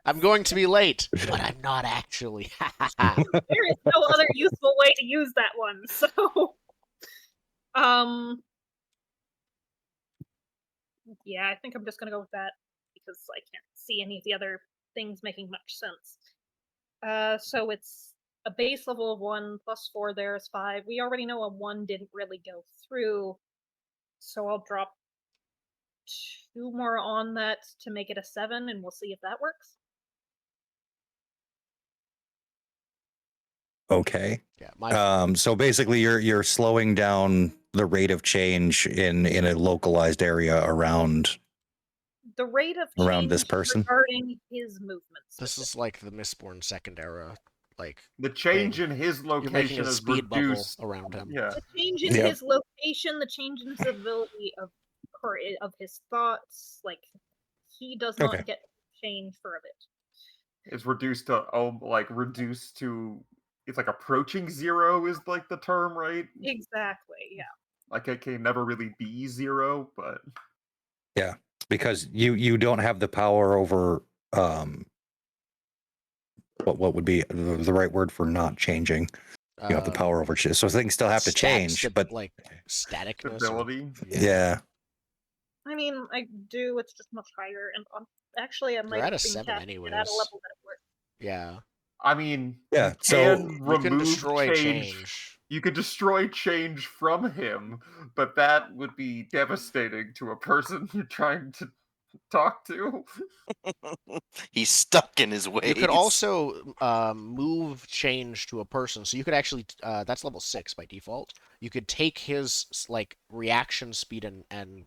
I'm going to be late, but I'm not actually. There is no other useful way to use that one, so yeah, I think I'm just gonna go with that because I can't see any of the other things making much sense. So it's a base level of 1 +4 there is 5. We already know a 1 didn't really go through, so I'll drop 2 more on that to make it a 7, and we'll see if that works. Okay. Yeah, So basically, you're slowing down the rate of change in a localized area around The rate of this change person. regarding his movements. this is like the Mistborn second era, like The change thing. in his You're making location a is speed bubble reduced. around him. Yeah. The change in Yep. his location, the change in his ability of his thoughts, like he does not Okay. get change for a bit. It's reduced to it's like approaching 0 is like the term, right? Exactly, yeah. Like it can never really be 0, but Yeah, because you don't have the power over what would be the right word for not changing. You have the power over change, so things still have to change, but like staticness. stability. yeah. I mean, I do. It's just much higher, and actually, I might You're at have a been 7 casting it at a anyways. level that it worked. Yeah. I mean, Yeah, you so can You remove can destroy change. You could destroy change from him, but that would be devastating to a person you're trying to talk to. He's stuck in his ways. You could also move change to a person, so you could actually that's level 6 by default. You could take his like reaction speed and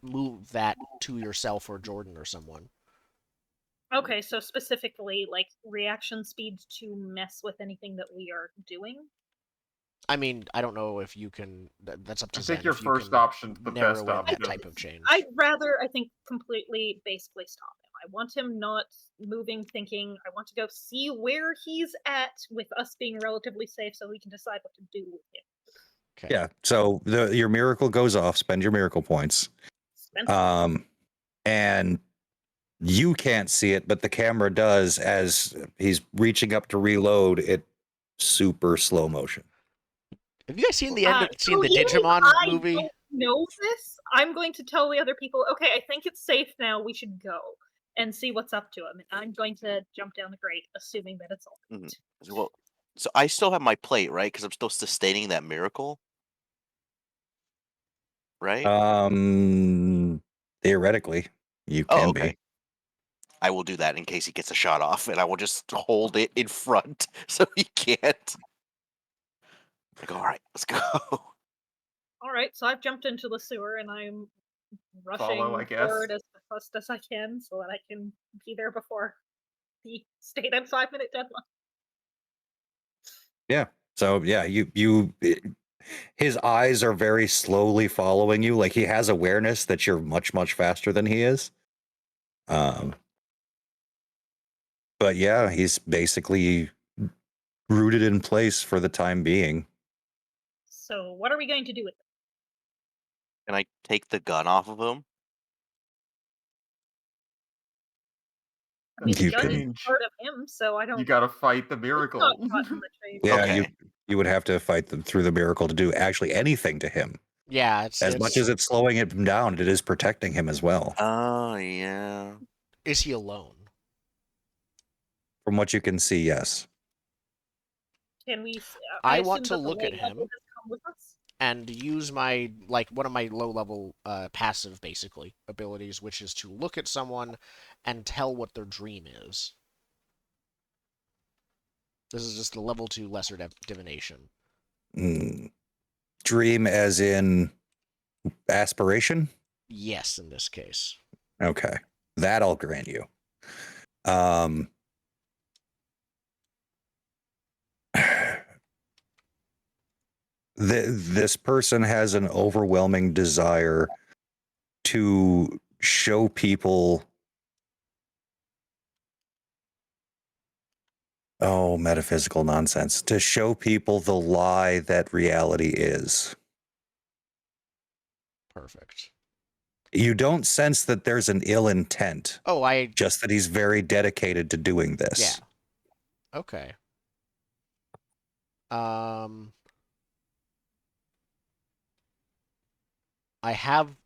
move that to yourself or Jordan or someone. Okay, so specifically, like reaction speed to mess with anything that we are doing. I mean, I don't know if you can. That's up to I Zen. think your if you first can option's the narrow best in option. that type of change. I'd rather, I think, completely basically stop him. I want him not moving, thinking. I want to go see where he's at with us being relatively safe so we can decide what to do with him. Okay. yeah. So your miracle goes off. Spend your miracle points. And you can't see it, but the camera does as he's reaching up to reload. It super slow motion. Have you guys seen the end? Seen the even if Digimon I movie? don't know this, I'm going to tell the other people, okay, I think it's safe now, we should go and see what's up to him. And I'm going to jump down the grate, assuming that it's all right. Well, so I still have my plate, right? Because I'm still sustaining that miracle, right? Theoretically, you Oh, can okay. be. I will do that in case he gets a shot off, and I will just hold it in front so he can't. Like, all right, let's go. All right, so I've jumped into the sewer and I'm rushing Follow, I guess. forward as fast as I can so that I can be there before the stated 5-minute deadline. Yeah. So yeah, his eyes are very slowly following you. Like he has awareness that you're much, much faster than he is. But yeah, he's basically rooted in place for the time being. So what are we going to do with it? Can I take the gun off of him? I mean, the You gun is can- part of him, so I don't. You gotta fight the It's miracle. not caught in the chain. Yeah, Okay. you would have to fight them through the miracle to do actually anything to him. Yeah, As much as it's slowing him down, it is protecting him as well. Oh, yeah. Is he alone? From what you can see, yes. Can we? I assume want to that the look at low him level has come with us? and use my one of my low level passive basically abilities, which is to look at someone and tell what their dream is. This is just a level 2 lesser divination. Dream dream as in aspiration? Yes, in this case. Okay. That I'll grant you. This person has an overwhelming desire to show people metaphysical nonsense, to show people the lie that reality is. Perfect. You don't sense that there's an ill intent, just that he's very dedicated to doing this. Yeah. Okay. I have,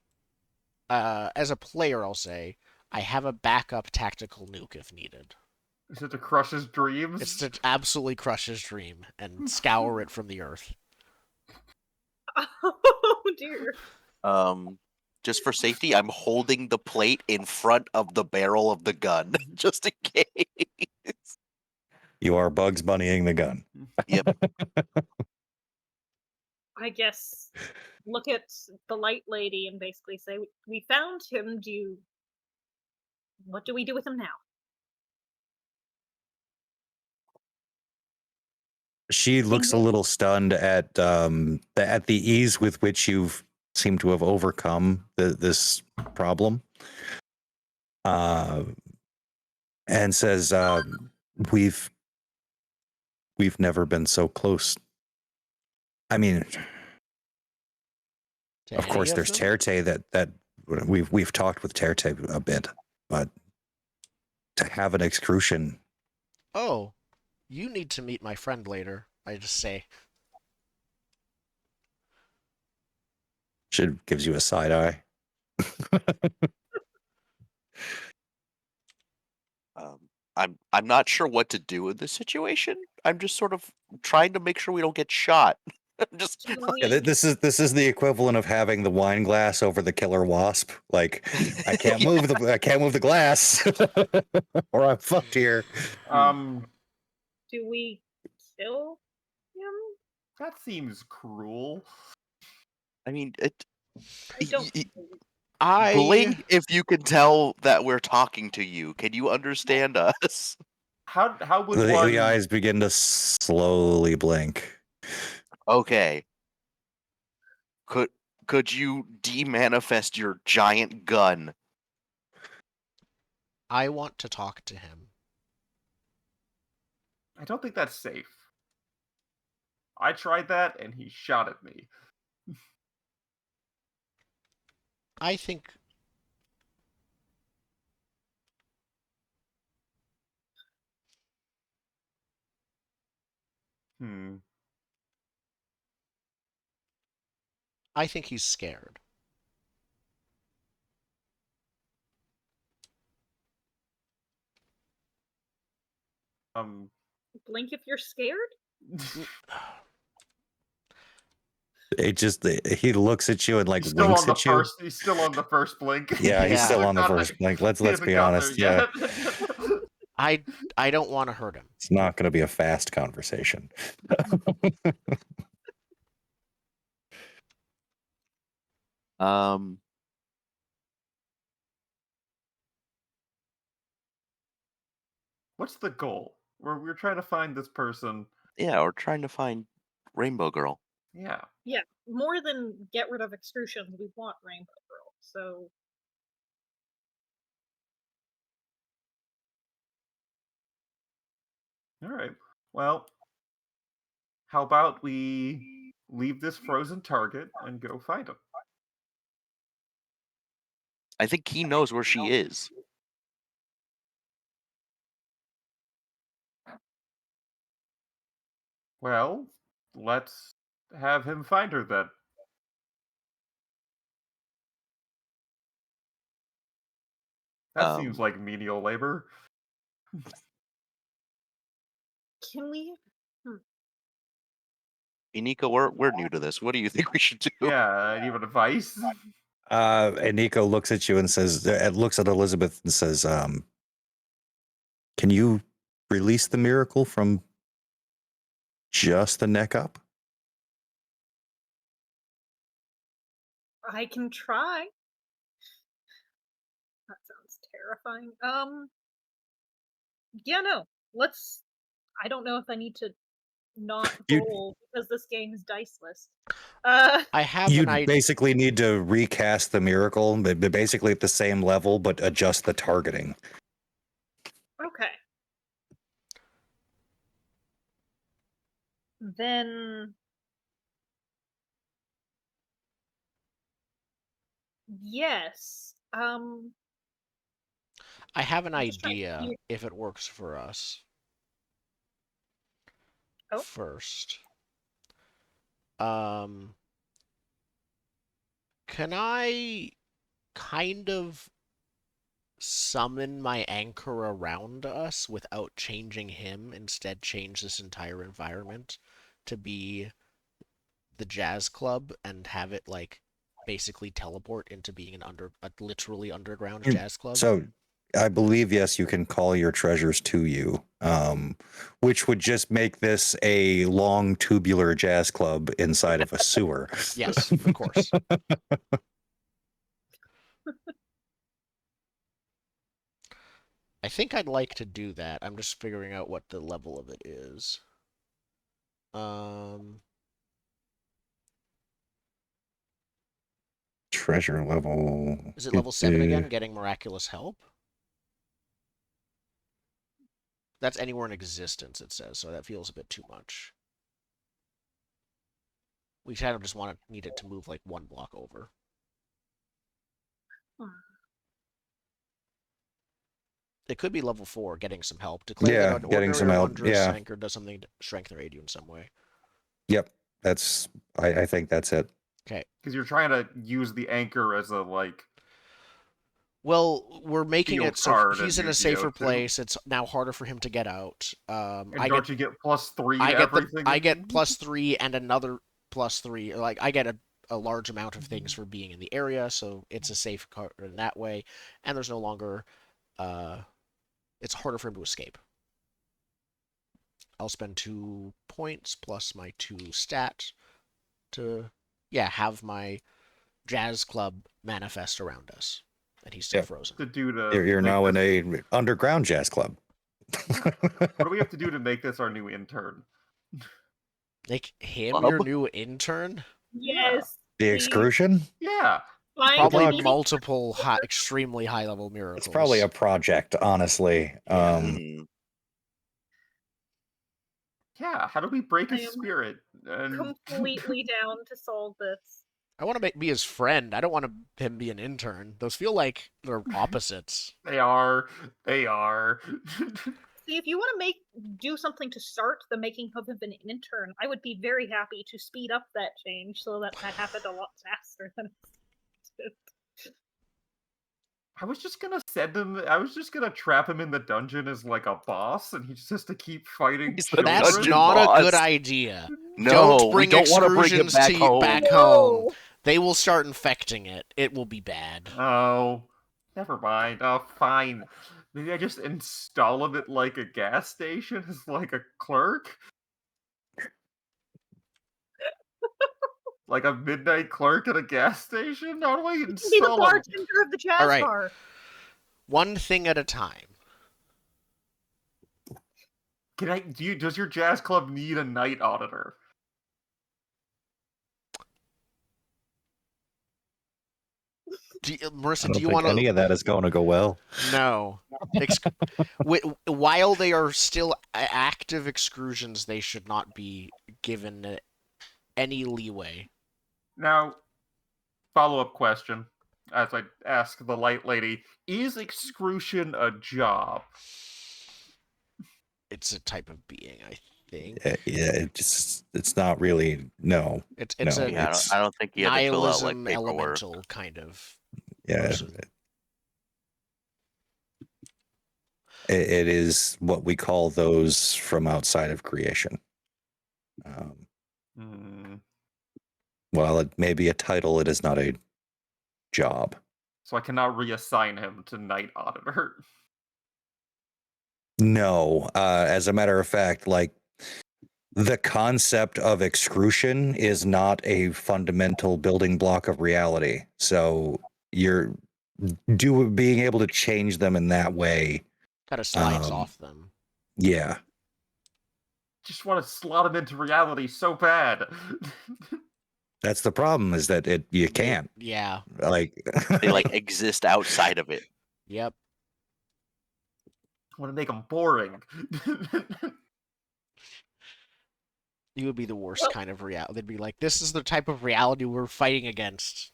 as a player, I'll say, I have a backup tactical nuke if needed. Is it to crush his dreams? It's to absolutely crush his dream and scour it from the earth. Oh dear. Just for safety, I'm holding the plate in front of the barrel of the gun, just in case. You are Bugs Bunnying the gun. Yep. I guess look at the light lady and basically say, "We found him. What do we do with him now?" She looks a little stunned at the ease with which you've seemed to have overcome this problem, and says, "We've never been so close. I mean, of course, there's Terte that we've talked with Terte a bit, but to have an excrucian." Oh, you need to meet my friend later, I just say. She gives you a side eye. I'm not sure what to do in this situation. I'm just sort of trying to make sure we don't get shot. Just yeah, this is the equivalent of having the wine glass over the killer wasp. Like, I can't move the glass, or I'm fucked here. Do we kill him? That seems cruel. I mean, I don't. blink if you can tell that we're talking to you. Can you understand us? How would the eyes begin to slowly blink? Okay. Could you demanifest your giant gun? I want to talk to him. I don't think that's safe. I tried that and he shot at me. I think he's scared. Blink if you're scared? He looks at you and like winks at you. He's still on the first blink. Yeah, he's still on the first blink. Let's be honest. Yeah. I don't want to hurt him. It's not going to be a fast conversation. What's the goal? We're trying to find this person. Yeah, we're trying to find Rainbow Girl. Yeah. Yeah, more than get rid of excrucians, we want Rainbow Girl. So All right. Well, how about we leave this frozen target and go find him? I think he knows where she is. Well, let's have him find her then. That seems like menial labor. can we? Nico, we're new to this. What do you think we should do? Yeah, any advice? And Nico looks at you and says, looks at Elizabeth and says, "Can you release the miracle from just the neck up?" I can try. That sounds terrifying. Yeah, no. Let's. I don't know if I need to not You- roll because this game is diceless. Uh, I have an You'd idea. basically need to recast the miracle, but basically at the same level, but adjust the targeting. okay. Then. Yes. I have an I'm just trying to idea figure- if it works for us. Oh. First. Can I kind of summon my anchor around us without changing him, instead change this entire environment to be the jazz club and have it like basically teleport into being a literally underground jazz club? So I believe, yes, you can call your treasures to you, which would just make this a long tubular jazz club inside of a sewer. Yes, of course. I think I'd like to do that. I'm just figuring out what the level of it is. Treasure level. Is it level 7 again? Getting miraculous help? That's anywhere in existence, it says, so that feels a bit too much. We kind of just need it to move like one block over. It could be level 4, getting some help. Declare that an getting ordinary some or help. wondrous Yeah. anchor does something to strengthen or aid you in some way. Yep. I think that's it. Okay. Because you're trying to use the anchor as a, like... Well, we're making Field it so card he's in in a safer Yu-Gi-Oh! Too. place. It's now harder for him to get out. And don't you get +3 to everything? I get +3 and another +3. Like I get a large amount of things for being in the area, so it's a safe card in that way. And there's no longer, it's harder for him to escape. I'll spend 2 points plus my 2 stat to, have my jazz club manifest around us, and he's still frozen. To do to You're make now in this- a underground jazz club. What do we have to do to make this our new intern? Make him Club? your new intern? Yes. The please. excrusion? Yeah. Find Probably me- multiple extremely high level miracles. It's probably a project, honestly. Yeah, how do we break I his am spirit? completely down to solve this. I want to be his friend. I don't want him be an intern. Those feel like they're opposites. They are. They are. See, if you want to do something to start the making of him an intern, I would be very happy to speed up that change so that happened a lot faster than it did. I was just gonna trap him in the dungeon as like a boss, and he just has to keep fighting. He's the That's dungeon not a boss. good idea. No, Don't bring we don't want to bring him excursions back home. They will start infecting it. It will be bad. Oh, never mind. Oh, fine. Maybe I just install him at like a gas station as like a clerk? Like a midnight clerk at a gas station? How do I Be the install him? bartender of the jazz All right. bar. One thing at a time. Does your jazz club need a night auditor? Marissa, I don't do you think want any to? of that is going to go well. No. While they are still active excursions, they should not be given any leeway. Now, follow-up question, as I ask the light lady, is excrusion a job? It's a type of being, I think. Yeah, it's not really. No. It's No, a Yeah, I don't think you had to fill out like nihilism paperwork. elemental kind of Yeah. person. It is what we call those from outside of creation. While it may be a title, it is not a job. So I cannot reassign him to night auditor. No, as a matter of fact, like the concept of excrucian is not a fundamental building block of reality. So you're being able to change them in that way. Kind of slides off them. Yeah. Just want to slot him into reality so bad. That's the problem, is that you can't. Yeah. Like They like exist outside of it. Yep. I want to make him boring. You would be the worst kind of reality. They'd be like, this is the type of reality we're fighting against.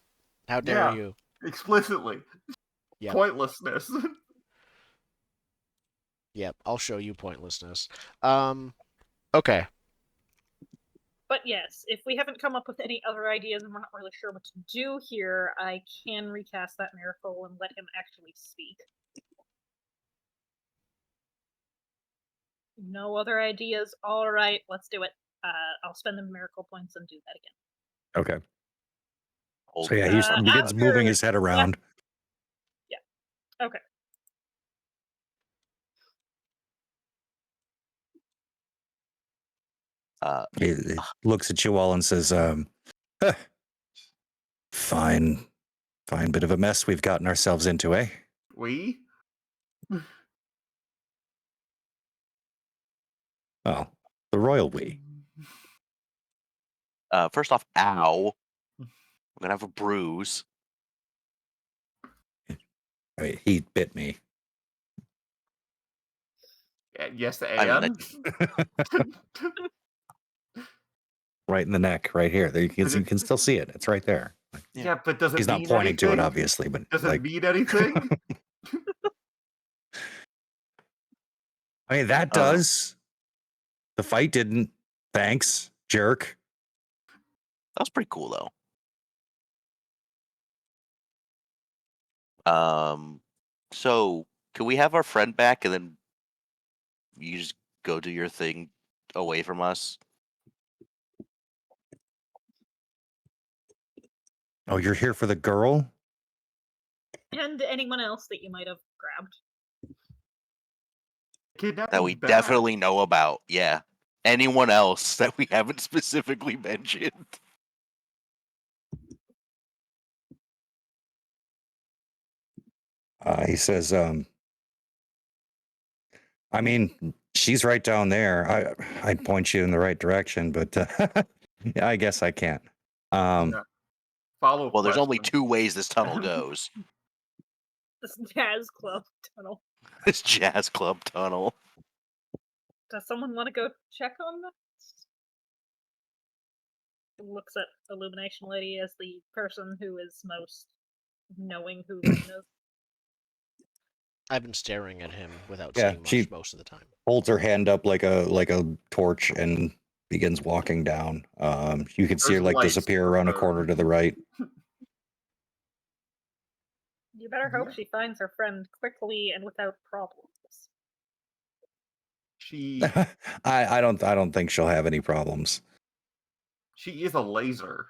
How dare Yeah. you? Explicitly. Yep. Pointlessness. Yep, I'll show you pointlessness. Okay. But yes, if we haven't come up with any other ideas and we're not really sure what to do here, I can recast that miracle and let him actually speak. No other ideas? All right, let's do it. I'll spend the miracle points and do that again. okay. So yeah, he begins moving his head around. Yeah. Okay. He looks at you all and says, fine bit of a mess we've gotten ourselves into, eh? We? Oh, the royal we. First off, ow. I'm gonna have a bruise. I mean, he bit me. Yes, I mean, and? Right in the neck, right here. There, you can still see it. It's right there. Yeah, but does it He's mean not pointing anything? to it, obviously, but Does it like, mean anything? I mean, that does. The fight didn't. Thanks, jerk. that was pretty cool though. So can we have our friend back and then you just go do your thing away from us? Oh, you're here for the girl? And anyone else that you might have grabbed. That we definitely know about. Yeah. Anyone else that we haven't specifically mentioned. He says, I mean, she's right down there. I'd point you in the right direction, but yeah, I guess I can't. Follow. Well, there's only two ways this tunnel goes. This jazz club tunnel. This jazz club tunnel. Does someone want to go check on this? Looks at Illumination Lady as the person who is most knowing who Lane is. I've been staring at him without saying much most of the time. Holds her hand up like a torch and begins walking down. You can see her like disappear around a corner to the right. You better hope she finds her friend quickly and without problems. I don't think she'll have any problems. She is a laser.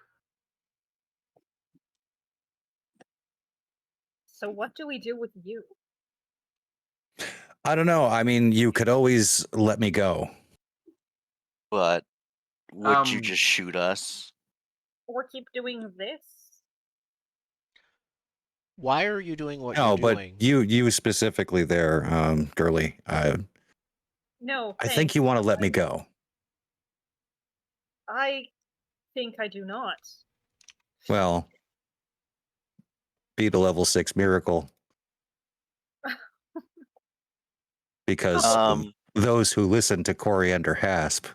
So what do we do with you? I don't know. I mean, you could always let me go. But would you just shoot us? Or keep doing this? Why are you doing what you're doing? No, but you specifically there, girly. No, I think you want to let me go. I think I do not. Well, be the level 6 miracle. Because those who listen to Coriander Hasp.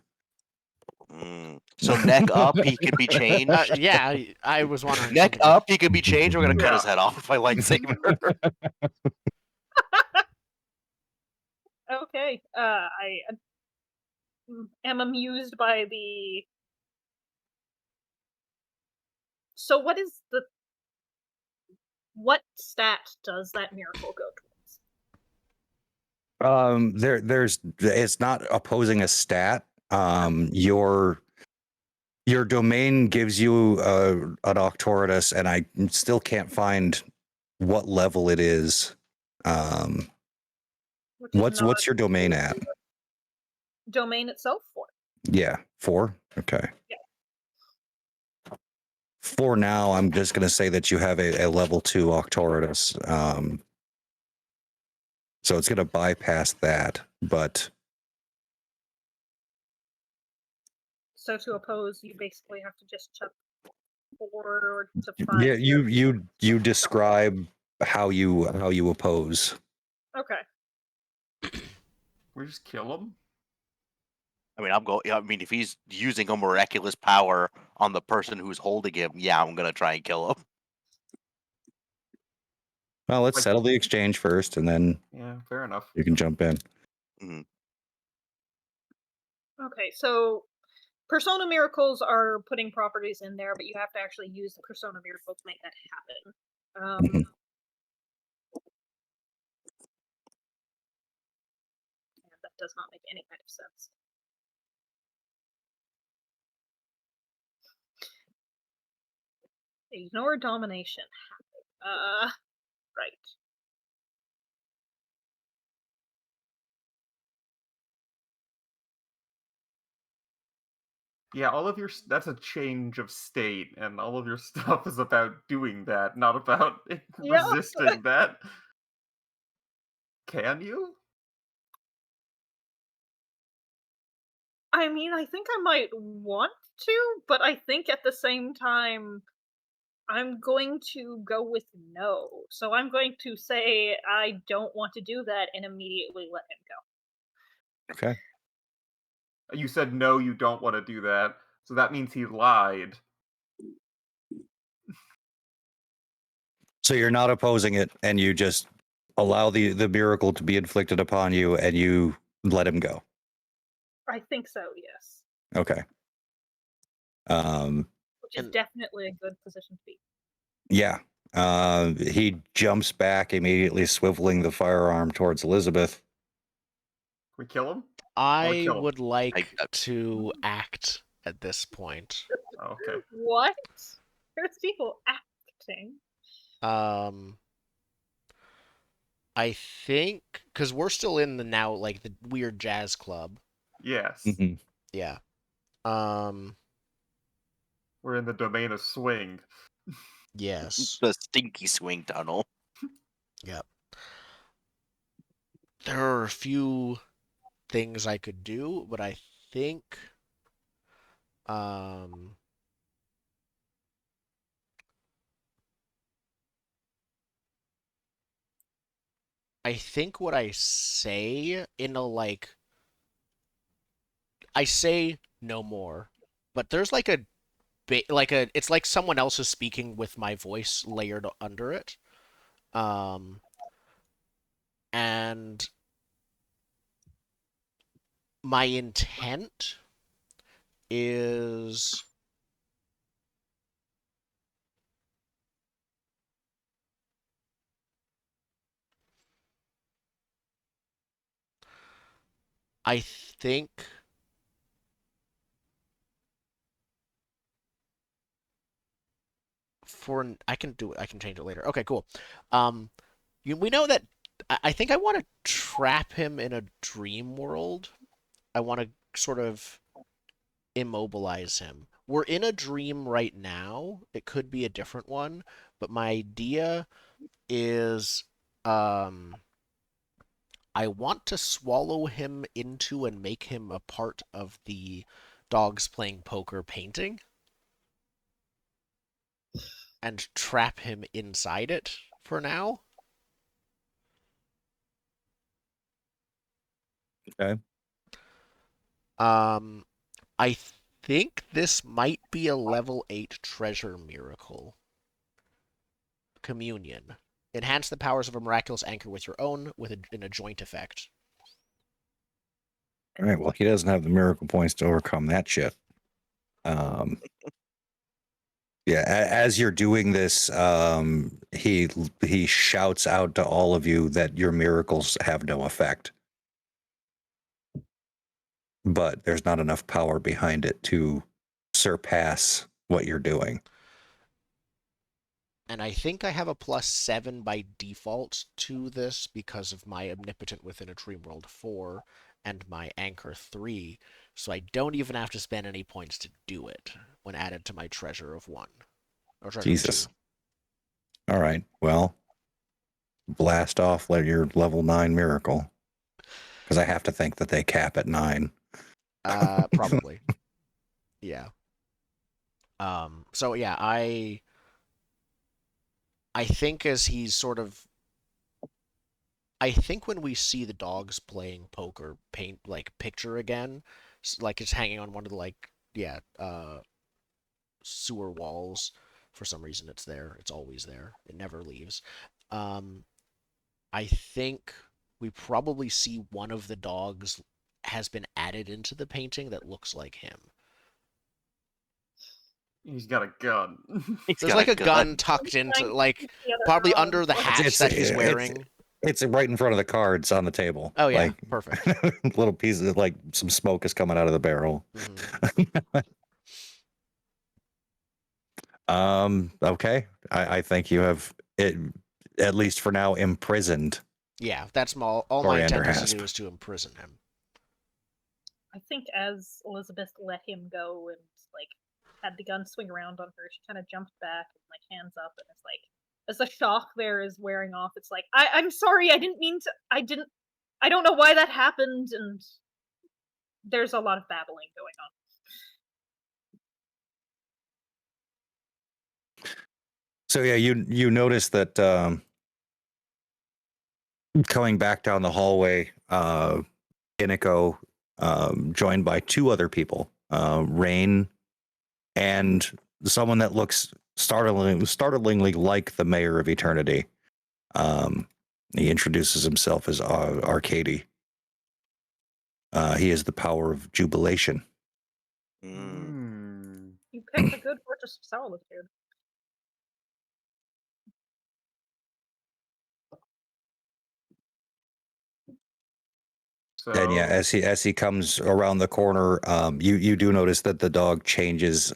So neck up, he could be changed. Yeah, I was wondering. Neck up, he could be changed. We're gonna cut his head off with my lightsaber. Okay. I am amused by the. So what stat does that miracle go towards? It's not opposing a stat. Your domain gives you an Octoritas, and I still can't find what level it is. What's your domain at? Domain itself for? Yeah, 4. Okay. Yeah. For now, I'm just going to say that you have a level 2 Octoritas. So it's going to bypass that, but So to oppose, you basically have to just chuck 4 to 5. yeah, you describe how you oppose. Okay. We just kill him. I mean, I mean, if he's using a miraculous power on the person who's holding him, yeah, I'm gonna try and kill him. Well, let's Like- settle the exchange first, and then Yeah, fair enough. you can jump in. Mhm. Okay, so persona miracles are putting properties in there, but you have to actually use the persona miracle to make that happen. Mhm. And that does not make any kind of sense. Ignore domination. Right. Yeah, all of your that's a change of state, and all of your stuff is about doing that, not about Yeah. resisting that. Can you? I mean, I think I might want to, but I think at the same time, I'm going to go with no. So I'm going to say I don't want to do that and immediately let him go. Okay. You said no, you don't want to do that, so that means he lied. So you're not opposing it, and you just allow the miracle to be inflicted upon you, and you let him go. I think so, yes. Okay. Which is And- definitely a good position to be. Yeah. He jumps back immediately, swiveling the firearm towards Elizabeth. We kill him? I kill him. would like to act at this point. Oh, okay. What? There's people acting. I think because we're still in the now like the weird jazz club. Yes. Mhm. Yeah. We're in the domain of swing. Yes. The stinky swing tunnel. Yep. There are a few things I could do, but I think what I say in a like I say no more, but there's like a it's like someone else is speaking with my voice layered under it. And my intent is I think I can do it. I can change it later. Okay, cool. We know that I think I want to trap him in a dream world. I want to sort of immobilize him. We're in a dream right now. It could be a different one, but my idea is I want to swallow him into and make him a part of the dogs playing poker painting and trap him inside it for now. Okay. I think this might be a level 8 treasure miracle. Communion. Enhance the powers of a miraculous anchor with your own in a joint effect. All right. Well, he doesn't have the miracle points to overcome that shit. Yeah. As you're doing this, he shouts out to all of you that your miracles have no effect, but there's not enough power behind it to surpass what you're doing. And I think I have a +7 by default to this because of my Omnipotent Within a Dream World 4, and my anchor 3, so I don't even have to spend any points to do it when added to my treasure of 1. Or treasure Jesus. of 2. All right. Well, blast off your level 9 miracle. Because I have to think that they cap at 9. Probably. Yeah. So yeah, I think as he's sort of, I think when we see the dogs playing poker paint like picture again, like it's hanging on one of the sewer walls. For some reason it's there. It's always there. It never leaves. I think we probably see one of the dogs has been added into the painting that looks like him. He's got a gun. There's like a gun tucked into, like, probably under the hatch that he's wearing. It's right in front of the cards on the table. Oh yeah, like, perfect. Little pieces, like some smoke is coming out of the barrel. Okay. I think you have it, at least for now, imprisoned. Yeah, that's all my Coriander intent is Hasp. to do is to imprison him. I think as Elizabeth let him go and like had the gun swing around on her, she kind of jumped back and like hands up, and it's like as the shock there is wearing off, it's like I'm sorry, I didn't mean to. I don't know why that happened, and there's a lot of babbling going on. So yeah, you notice that coming back down the hallway, Iniko, joined by 2 other people, Rain and someone that looks startlingly like the Mayor of Eternity. He introduces himself as Arcady. He is the power of jubilation. You picked a good word to start with, dude. So, And yeah, as he comes around the corner, you do notice that the dog changes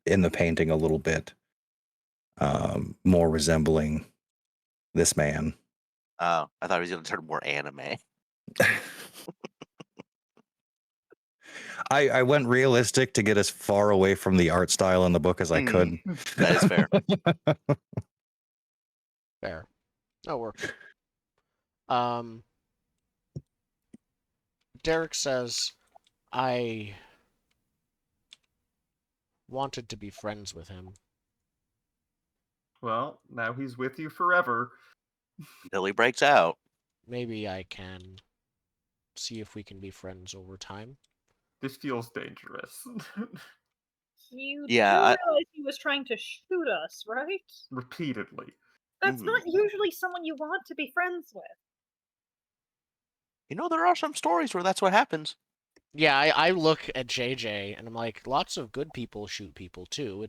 in the painting a little bit, more resembling this man. Oh, I thought he was going to turn more anime. I went realistic to get as far away from the art style in the book as I could. That is fair. Fair. That works. Derek says, I wanted to be friends with him. Well, now he's with you forever. Until he breaks out. Maybe I can see if we can be friends over time. This feels dangerous. You Yeah, do realize he was trying to shoot us, right? Repeatedly. That's not usually someone you want to be friends with. You know, there are some stories where that's what happens. Yeah, I look at JJ and I'm like, lots of good people shoot people too.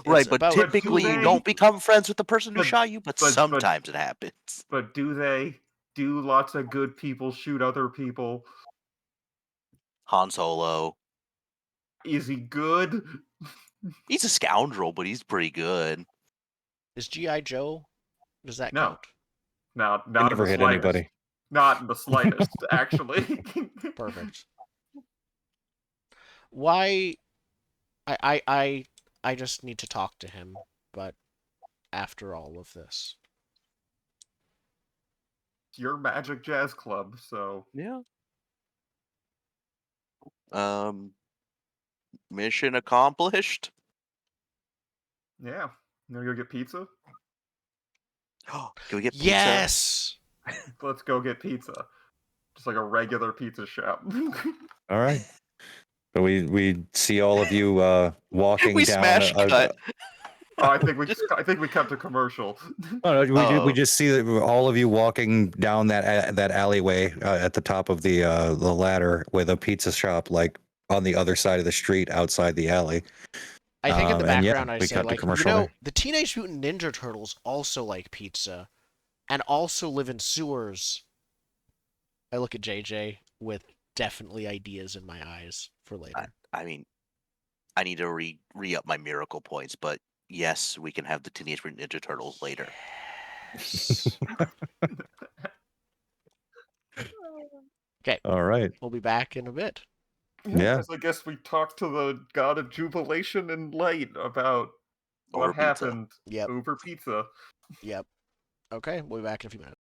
Right, but typically do you they? don't become friends with the person who shot you, but but- sometimes it happens. But do they? Do lots of good people shoot other people? Han Solo. Is he good? He's a scoundrel, but he's pretty good. Is G.I. Joe? Does that No. count? Not He in never the hit slightest. anybody. Not in the slightest, actually. Perfect. Why? I just need to talk to him, but after all of this. It's your Magic Jazz Club, so Yeah. Mission accomplished. yeah. You wanna go get pizza? Can we get pizza? Yes! Let's go get pizza. Just like a regular pizza shop. All right. So we see all of you walking We down. smash cut. Oh, I think we cut to commercial. Oh, no, we just see that all of you walking down that alleyway at the top of the ladder with a pizza shop like on the other side of the street outside the alley. I think in the and yeah, background I we say, cut to like, commercial there. the Teenage Mutant Ninja Turtles also like pizza and also live in sewers. I look at JJ with definitely ideas in my eyes for later. I mean, I need to re-up my miracle points, but yes, we can have the Teenage Mutant Ninja Turtles later. Yes. Okay, All right. we'll be back in a bit. Yeah. I guess we talked to the god of jubilation and light about Over what pizza. happened Yep. over pizza. Yep. Okay, we'll be back in a few minutes.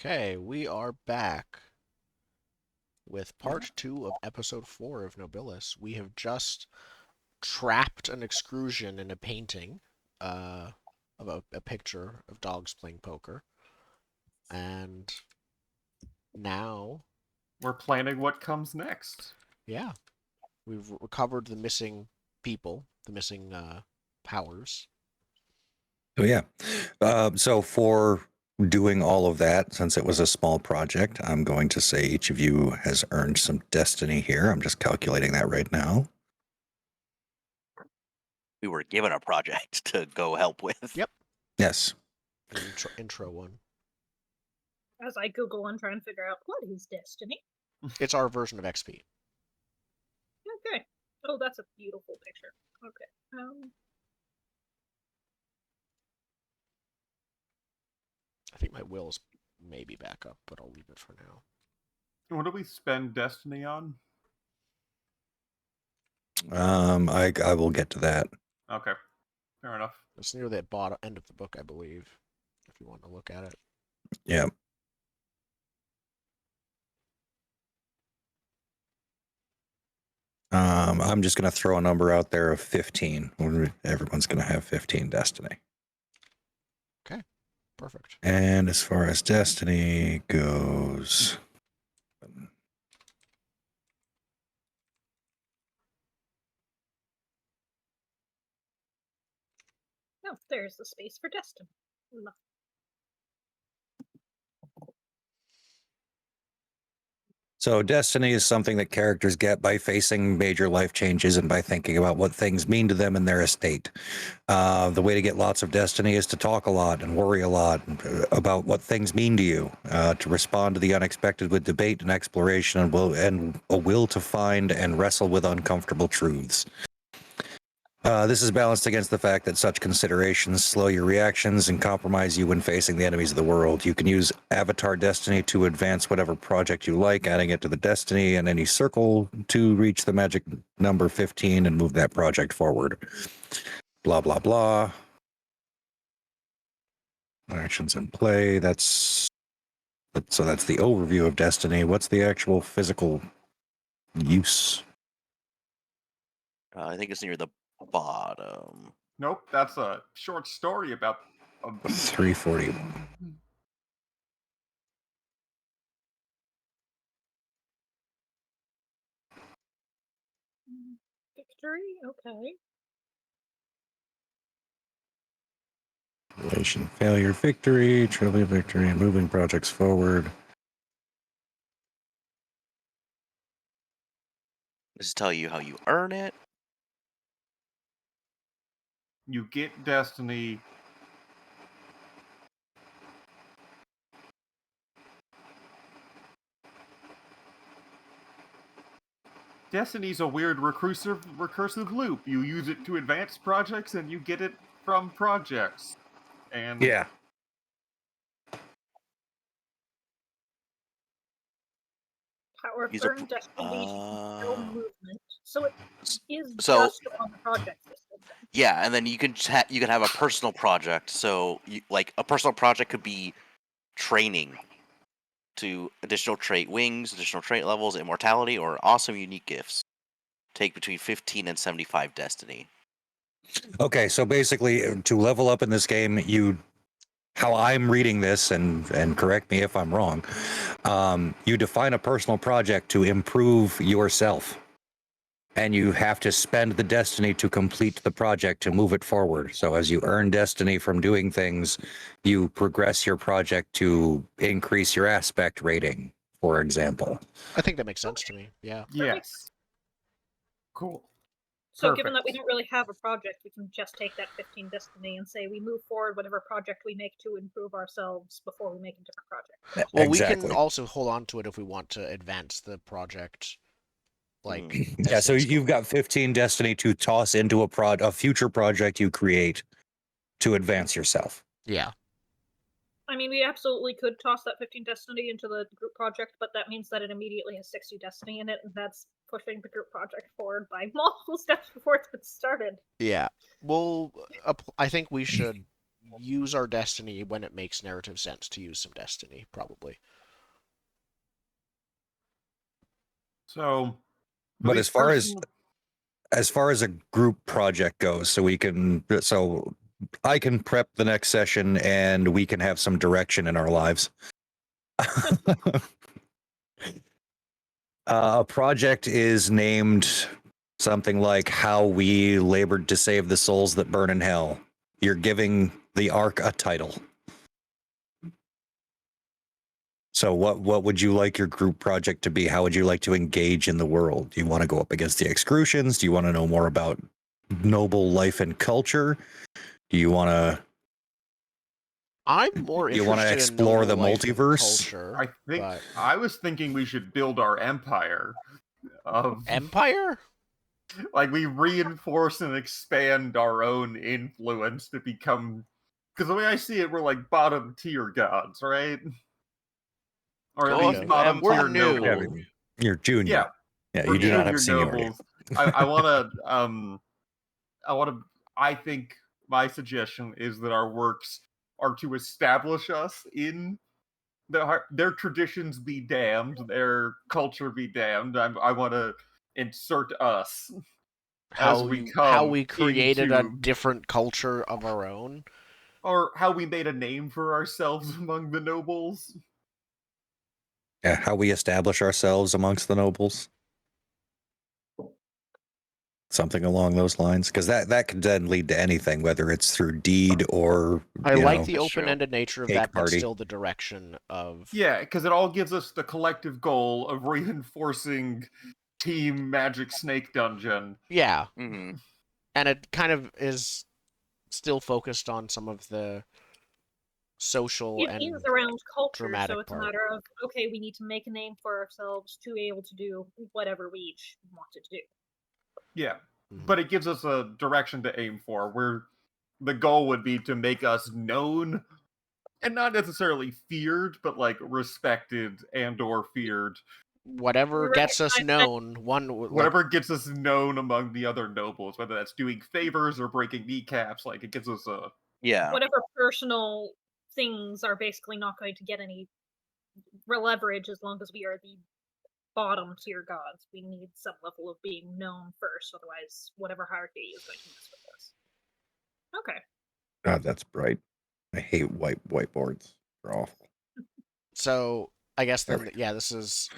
Okay, we are back with part 2 of episode 4 of Nobilis. We have just trapped an excursion in a painting of a picture of dogs playing poker. And now, We're planning what comes next. yeah, we've recovered the missing people, the missing powers. So yeah. So for doing all of that, since it was a small project, I'm going to say each of you has earned some destiny here. I'm just calculating that right now. We were given a project to go help with. Yep. Yes. An intro one. As I Google and try and figure out what is destiny. It's our version of XP. Okay. Oh, that's a beautiful picture. Okay. I think my will's maybe back up, but I'll leave it for now. What do we spend destiny on? I will get to that. Okay, fair enough. It's near the bottom end of the book, I believe, if you want to look at it. Yeah. I'm just going to throw a number out there of 15. Everyone's going to have 15 destiny. Okay, perfect. And as far as destiny goes, Oh, there's the space for destiny. so destiny is something that characters get by facing major life changes and by thinking about what things mean to them in their estate. The way to get lots of destiny is to talk a lot and worry a lot about what things mean to you, to respond to the unexpected with debate and exploration and a will to find and wrestle with uncomfortable truths. This is balanced against the fact that such considerations slow your reactions and compromise you when facing the enemies of the world. You can use Avatar Destiny to advance whatever project you like, adding it to the Destiny and any circle to reach the magic number 15 and move that project forward. Blah, blah, blah. Actions in play. So that's the overview of Destiny. What's the actual physical use? I think it's near the bottom. Nope, that's a short story about 341. Victory? Okay. Relation, failure, victory, trivia, victory, moving projects forward. Does it tell you how you earn it? you get destiny. Destiny's a weird recursive loop. You use it to advance projects, and you get it from projects. And Yeah. Power of These are burn destiny, no uh, movement. So it is so- just on the project system. Then. Yeah, and then you can have a personal project. So, like a personal project could be training to additional trait wings, additional trait levels, immortality, or awesome unique gifts. Take between 15 and 75 destiny. Okay, so basically, to level up in this game, how I'm reading this, and correct me if I'm wrong, you define a personal project to improve yourself, and you have to spend the destiny to complete the project to move it forward. So as you earn destiny from doing things, you progress your project to increase your aspect rating, for example. I think that makes sense to me. Yeah. yes, cool. So given that we Perfect. don't really have a project, we can just take that 15 destiny and say we move forward whatever project we make to improve ourselves before we make a different project. Well, Exactly. we can also hold on to it if we want to advance the project. Like, Yeah, as so things go. you've got 15 destiny to toss into a future project you create to advance yourself. Yeah. I mean, we absolutely could toss that 15 destiny into the group project, but that means that it immediately has 60 destiny in it, and that's pushing the group project forward by multiple steps before it's been started. Yeah. Well, I think we should use our destiny when it makes narrative sense to use some destiny, probably. So, But these person- as far as a group project goes, so I can prep the next session and we can have some direction in our lives. A project is named something like "How We Labored to Save the Souls That Burn in Hell." You're giving the arc a title. So what would you like your group project to be? How would you like to engage in the world? Do you want to go up against the excrucians? Do you want to know more about noble life and culture? Do you want to I'm more You wanna interested in explore noble the life and multiverse? culture, I think but I was thinking we should build our empire of Empire? like we reinforce and expand our own influence to become, because the way I see it, we're like bottom tier gods, right? Or at Oh, least Kinda. bottom We're tier new. nobles. You're junior. Yeah, Yeah, we're you do not have junior seniority. nobles. I want to I think my suggestion is that our works are to establish us in their traditions be damned, their culture be damned. I want to insert us as we How come we created a into, different culture of our own. or how we made a name for ourselves among the nobles. Yeah, how we establish ourselves amongst the nobles. Something along those lines, because that could then lead to anything, whether it's through deed or I like the That's true. open-ended nature of Cake that, but party. still the direction of... Yeah, because it all gives us the collective goal of reinforcing Team Magic Snake Dungeon. Yeah, hmm and it kind of is still focused on some of the social It and is around culture, dramatic so it's part. a matter of, okay, we need to make a name for ourselves to be able to do whatever we each want to do. Yeah, Mhm. but it gives us a direction to aim for, where the goal would be to make us known and not necessarily feared, but like respected and or feared. Whatever We gets us recognize that- known, like, Whatever gets us known among the other nobles, whether that's doing favors or breaking kneecaps, like it gives us a Yeah. whatever personal things are basically not going to get any leverage as long as we are the bottom tier gods. We need some level of being known first, otherwise whatever hierarchy is going to mess with us. Okay. God, that's bright. I hate whiteboards. They're awful. so I guess then, Perfect. yeah, this is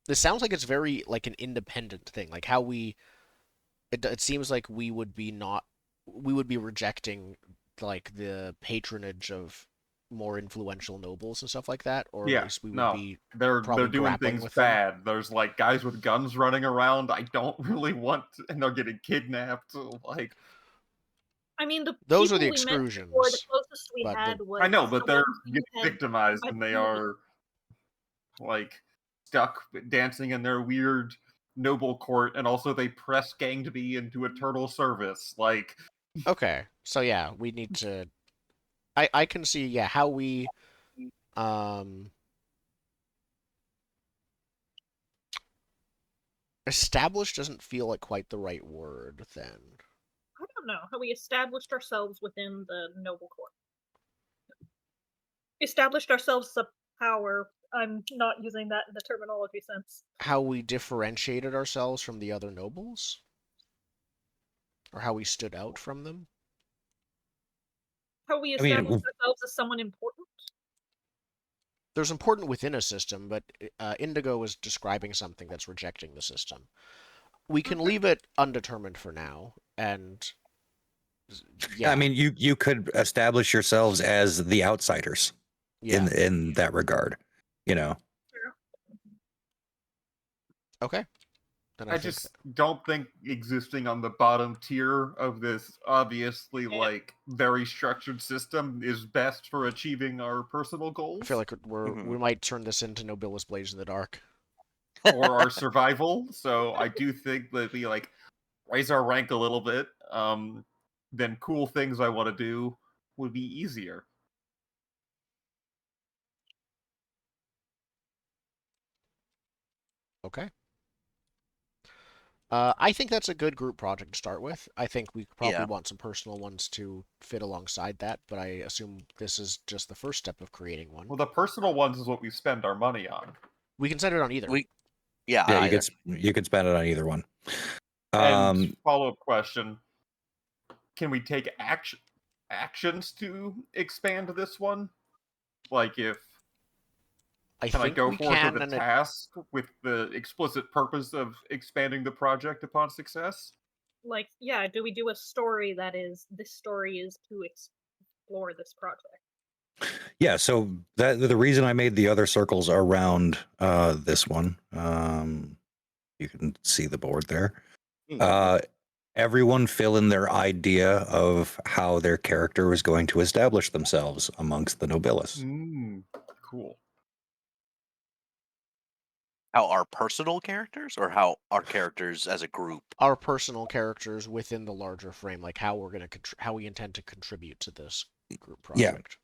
this sounds like it's very like an independent thing, like how it seems like we would be rejecting like the patronage of more influential nobles and stuff like that, or yeah. at least we would No, be they're probably doing grappling things with them. bad. There's like guys with guns running around. I don't really want, and they're getting kidnapped. Like I mean, the Those are people the we met before, the exclusions, closest we but had the- was I know, but the they're ones we getting had victimized met and they in the- are like stuck dancing in their weird noble court, and also they press ganged me into eternal service. Like Okay, so yeah, we need to. I can see, yeah, how we established doesn't feel like quite the right word then. I don't know how we established ourselves within the noble court. Established ourselves as a power. I'm not using that in the terminology sense. How we differentiated ourselves from the other nobles, or how we stood out from them. How we I mean, established ourselves as someone important. There's important within a system, but Indigo is describing something that's rejecting the system. We can leave it undetermined for now, and yeah, I mean, you could establish yourselves as the outsiders yeah, in that regard. You know, Sure. okay. Then I think just don't think existing on the bottom tier of this obviously Yeah. like very structured system is best for achieving our personal goals I feel like Mhm. we might turn this into Nobilis Blaze in the Dark. or our survival. So I do think that we like raise our rank a little bit. Then cool things I want to do would be easier. Okay. I think that's a good group project to start with. I think we probably Yeah. want some personal ones to fit alongside that, but I assume this is just the first step of creating one. Well, the personal ones is what we spend our money on. We can send it on either. Yeah, Yeah, either. you could spend it on either one. And follow-up question: can we take actions to expand this one? Like, if I can I think go we forth can, with a and it, task with the explicit purpose of expanding the project upon success? Like, yeah, do we do a story that is this story is to explore this project? Yeah, so that the reason I made the other circles around this one, you can see the board there. Everyone fill in their idea of how their character was going to establish themselves amongst the Nobilis. Cool. How our personal characters, or how our characters as a group? our personal characters within the larger frame, like how we're gonna how we intend to contribute to this group project.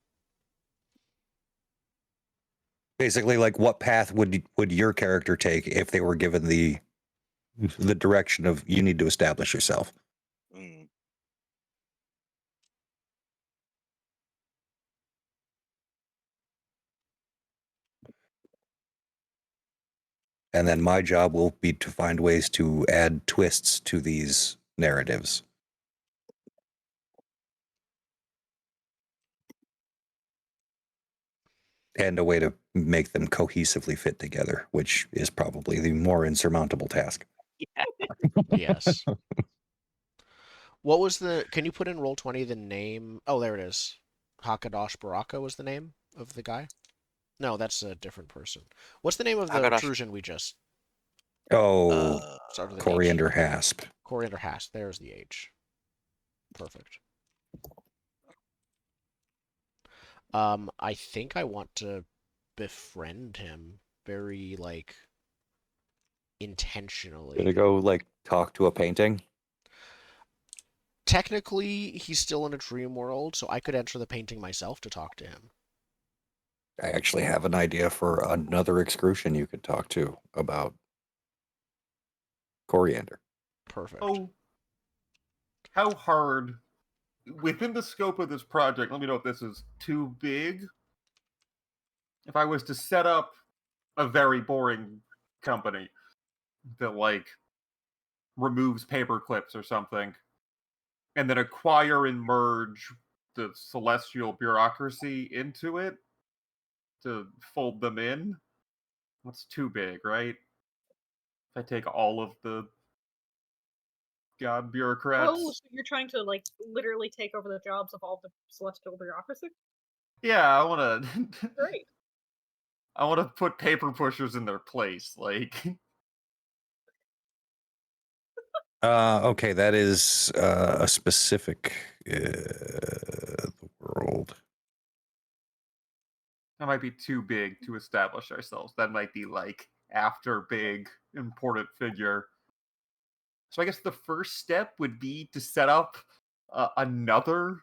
Basically, like what path would your character take if they were given the direction of you need to establish yourself? Mm. And then my job will be to find ways to add twists to these narratives. And a way to make them cohesively fit together, which is probably the more insurmountable task. Yes. What was the? Can you put in Roll20 the name? Oh, there it is. Hakadosh Baraka was the name of the guy. No, that's a different person. What's the name of the Hakadosh- intrusion we just Oh, started with an H? Coriander Hasp. Coriander Hasp. There's the H. Perfect. I think I want to befriend him very like intentionally. Gonna go like talk to a painting. Technically, he's still in a dream world, so I could enter the painting myself to talk to him. I actually have an idea for another excrucian you could talk to about Coriander. Perfect. Oh, how hard within the scope of this project? Let me know if this is too big. If I was to set up a very boring company that like removes paper clips or something, and then acquire and merge the celestial bureaucracy into it to fold them in, that's too big, right? If I take all of the god bureaucrats. Oh, so you're trying to like literally take over the jobs of all the celestial bureaucracy? Yeah, I want to. Great. I want to put paper pushers in their place. Like, Okay, that is a specific world. that might be too big to establish ourselves. That might be like after big important figure. So I guess the first step would be to set up another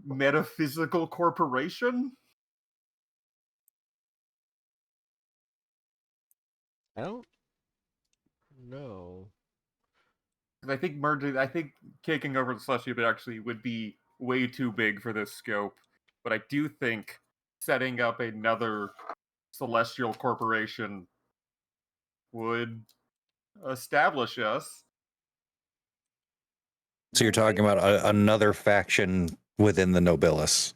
metaphysical corporation. I don't know. I think taking over the Celestial actually would be way too big for this scope. But I do think setting up another celestial corporation would establish us. So you're talking about another faction within the Nobilis.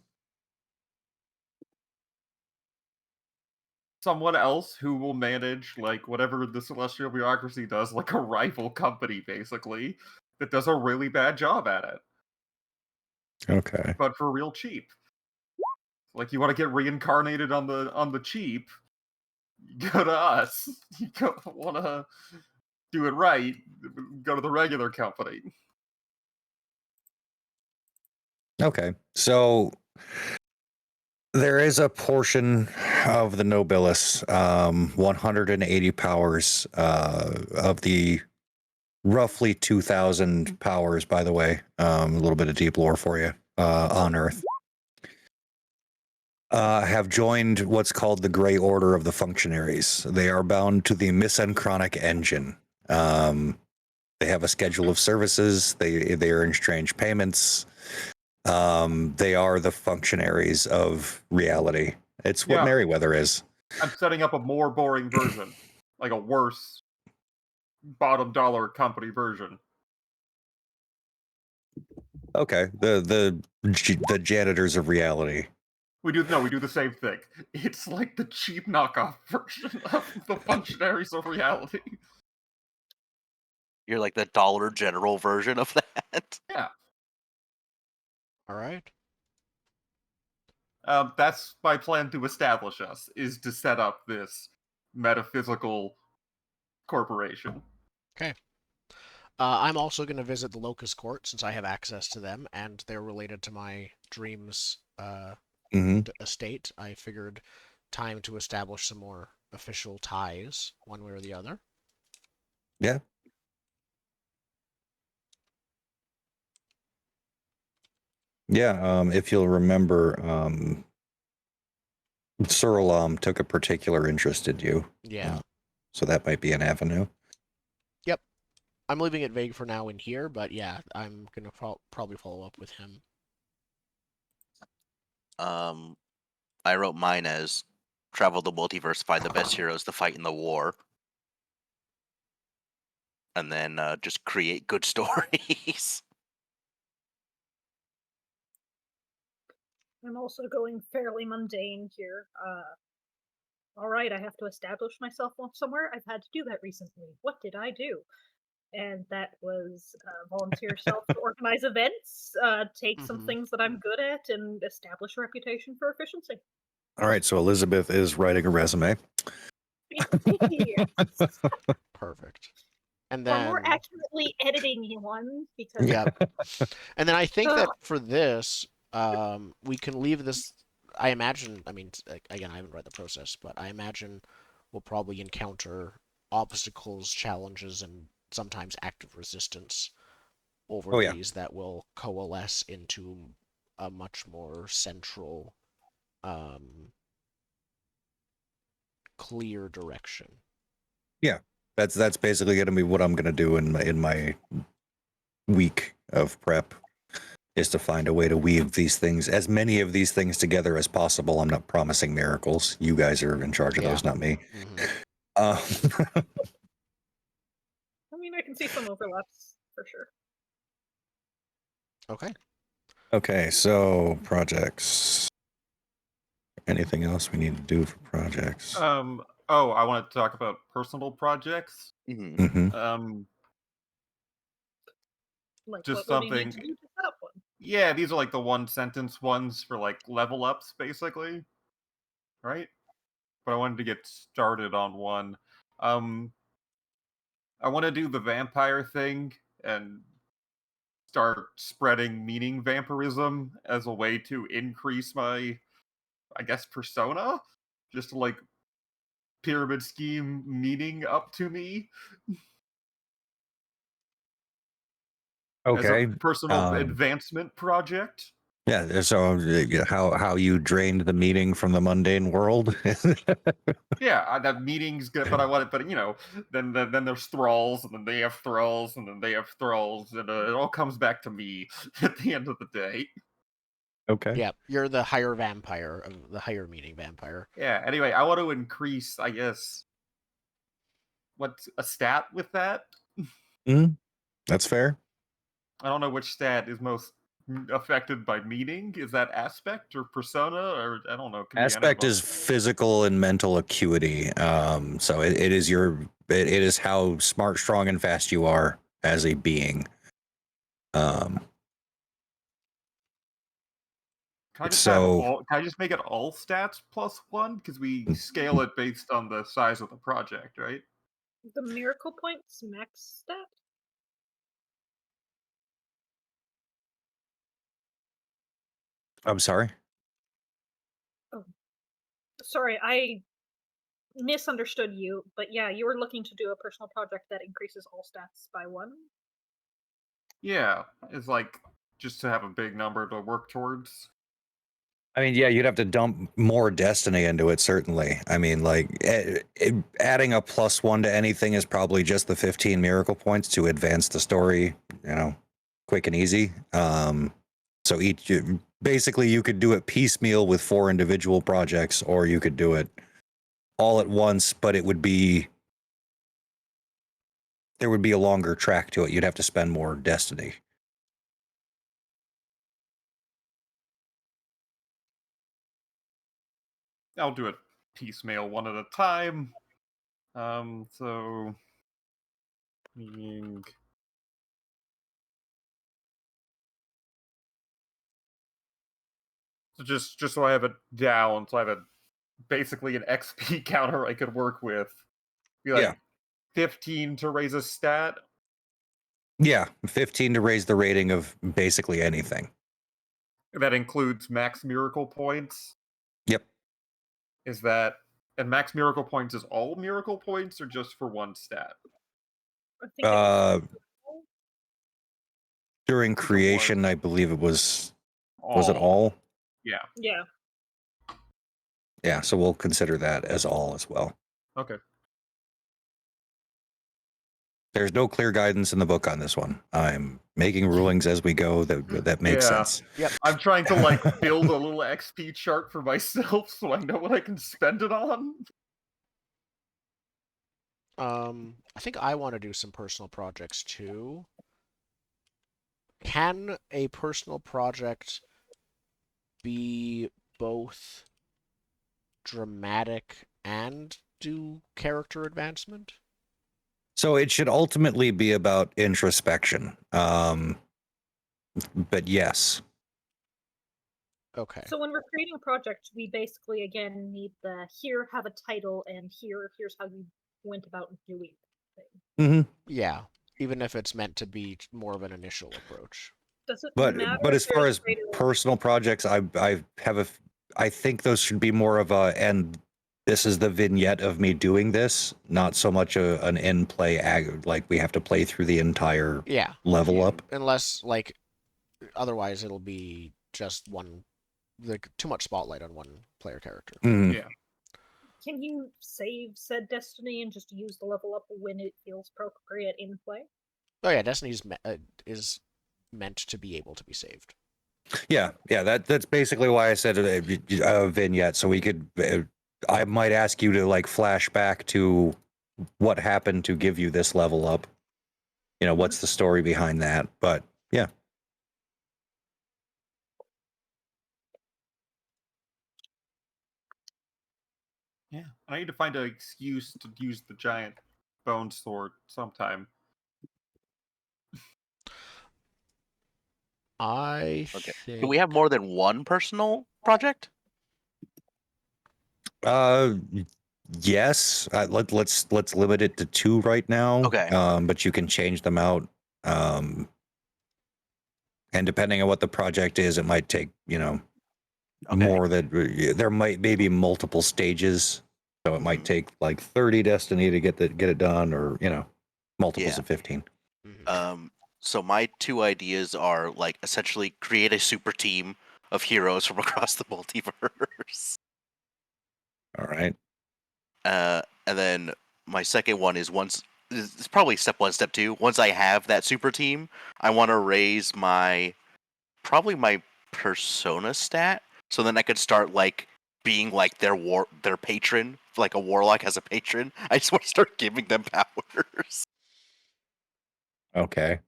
Someone else who will manage like whatever the celestial bureaucracy does, like a rival company, basically, that does a really bad job at it, Okay. but for real cheap. Like, you want to get reincarnated on the cheap, you go to us. You want to do it right, go to the regular company. Okay. So there is a portion of the Nobilis, 180 powers of the roughly 2,000 powers, by the way. A little bit of deep lore for you on Earth. have joined what's called the Grey Order of the Functionaries. They are bound to the misenchronic engine. They have a schedule of services. They earn strange payments. They are the functionaries of reality. It's what Yeah. Merryweather is. I'm setting up a more boring version, like a worse bottom dollar company version. Okay, the janitors of reality. We do the same thing. It's like the cheap knockoff version of the functionaries of reality. You're like the Dollar General version of that. Yeah. All right. That's my plan to establish us, is to set up this metaphysical corporation. Okay. I'm also going to visit the Locust Court since I have access to them, and they're related to my dreams estate. I figured time to establish some more official ties, one way or the other. Yeah. Yeah, if you'll remember, Suralam took a particular interest in you. Yeah. So that might be an avenue. Yep. I'm leaving it vague for now in here, but yeah, I'm going to probably follow up with him. I wrote mine as travel the multiverse, find the best heroes to fight in the war. And then just create good stories. I'm also going fairly mundane here. All right, I have to establish myself somewhere. I've had to do that recently. What did I do? And that was volunteer self to organize events, take some things that I'm good at, and establish a reputation for efficiency. All right, so Elizabeth is writing a resume. Yes. Perfect. And then, or more accurately, editing one, because yeah. And then I think that for this, we can leave this. I imagine. I mean, again, I haven't read the process, but I imagine we'll probably encounter obstacles, challenges, and sometimes active resistance over these that will coalesce into a much more central, clear direction. Yeah, that's basically going to be what I'm going to do in my week of prep, is to find a way to weave these things, as many of these things together as possible. I'm not promising miracles. You guys are in charge of those, not me. I mean, I can see some overlaps for sure. Okay. Okay, so projects. Anything else we need to do for projects? I want to talk about personal projects. Like, just what do you something. need to do to set up one? Yeah, these are like the one sentence ones for like level ups, basically. Right? But I wanted to get started on one. I want to do the vampire thing and start spreading meaning vampirism as a way to increase my, I guess, persona. Just to like pyramid scheme meaning up to me. Okay. As a personal advancement project. Yeah, so how you drained the meaning from the mundane world. Yeah, that meeting's good, but I want it. But then there's thralls, and then they have thralls, and then they have thralls, and it all comes back to me at the end of the day. Okay. Yeah, you're the higher vampire, the higher meaning vampire. Yeah. Anyway, I want to increase, I guess, what's a stat with that? That's fair. I don't know which stat is most affected by meaning. Is that aspect or persona, or I don't know? Aspect is physical and mental acuity. So it is how smart, strong, and fast you are as a being. Can I just make it all stats +1? Because we scale it based on the size of the project, right? The miracle points max stat? I'm sorry? Oh. Sorry, I misunderstood you, but yeah, you were looking to do a personal project that increases all stats by 1? Yeah, it's like just to have a big number to work towards. I mean, yeah, you'd have to dump more destiny into it, certainly. I mean, like, adding a +1 to anything is probably just the 15 miracle points to advance the story, quick and easy. So basically, you could do it piecemeal with 4 individual projects, or you could do it all at once, but there would be a longer track to it. You'd have to spend more destiny. I'll do it piecemeal, one at a time. So meaning so just so I have it down, so I have basically an XP counter I could work with. Be like 15 to raise a stat. Yeah, 15 to raise the rating of basically anything. That includes max miracle points. Yep. And max miracle points is all miracle points or just for one stat? I think it's During creation, I believe it was it all? Yeah. Yeah. Yeah, so we'll consider that as all as well. Okay. There's no clear guidance in the book on this one. I'm making rulings as we go that makes sense. Yep. I'm trying to build a little XP chart for myself so I know what I can spend it on. I think I want to do some personal projects too. Can a personal project be both dramatic and do character advancement? So it should ultimately be about introspection. But yes. Okay. So when we're creating a project, we basically again need here have a title and here's how you went about doing things. Mm-hmm. Yeah, even if it's meant to be more of an initial approach. Does it But matter? as far as personal projects, I think those should be more of and this is the vignette of me doing this, not so much an end play like we have to play through the entire level up. Unless otherwise it'll be just one, too much spotlight on one player character. Mm. Yeah. Can you save said destiny and just use the level up when it feels appropriate in play? Oh yeah, destiny is meant to be able to be saved. Yeah, that's basically why I said a vignette, so we could. I might ask you to flash back to what happened to give you this level up. What's the story behind that? But yeah. Yeah, I need to find an excuse to use the giant bone sword sometime. Okay. Do we have more than one personal project? Yes. Let's limit it to 2 right now. Okay. But you can change them out. And depending on what the project is, it might take more that there might maybe multiple stages. So it might take 30 destiny to get it done, or multiples of 15. So my 2 ideas are essentially create a super team of heroes from across the multiverse. All right. And then my second one is it's probably step 1, step 2. Once I have that super team, I want to raise my persona stat, so then I could start being their patron, like a warlock has a patron. I just want to start giving them powers. Okay.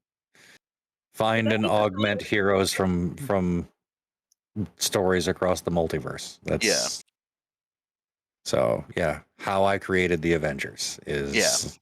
Find and augment heroes from stories across the multiverse. That's So yeah, how I created the Avengers is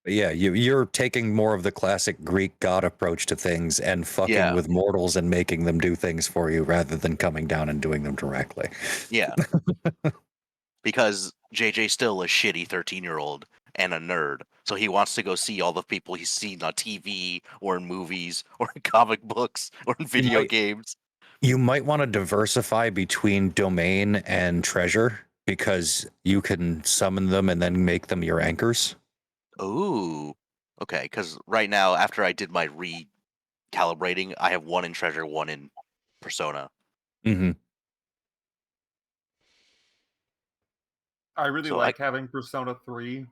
Yeah, you're taking more of the classic Greek god approach to things and fucking with mortals and making them do things for you rather than coming down and doing them directly. Yeah. Because JJ's still a shitty 13-year-old and a nerd, so he wants to go see all the people he's seen on TV or in movies or in comic books or in video games. You might want to diversify between domain and treasure because you can summon them and then make them your anchors. Ooh. Okay, because right now, after I did my recalibrating, I have one in treasure, one in persona. Mm-hmm. I really So like having Persona 3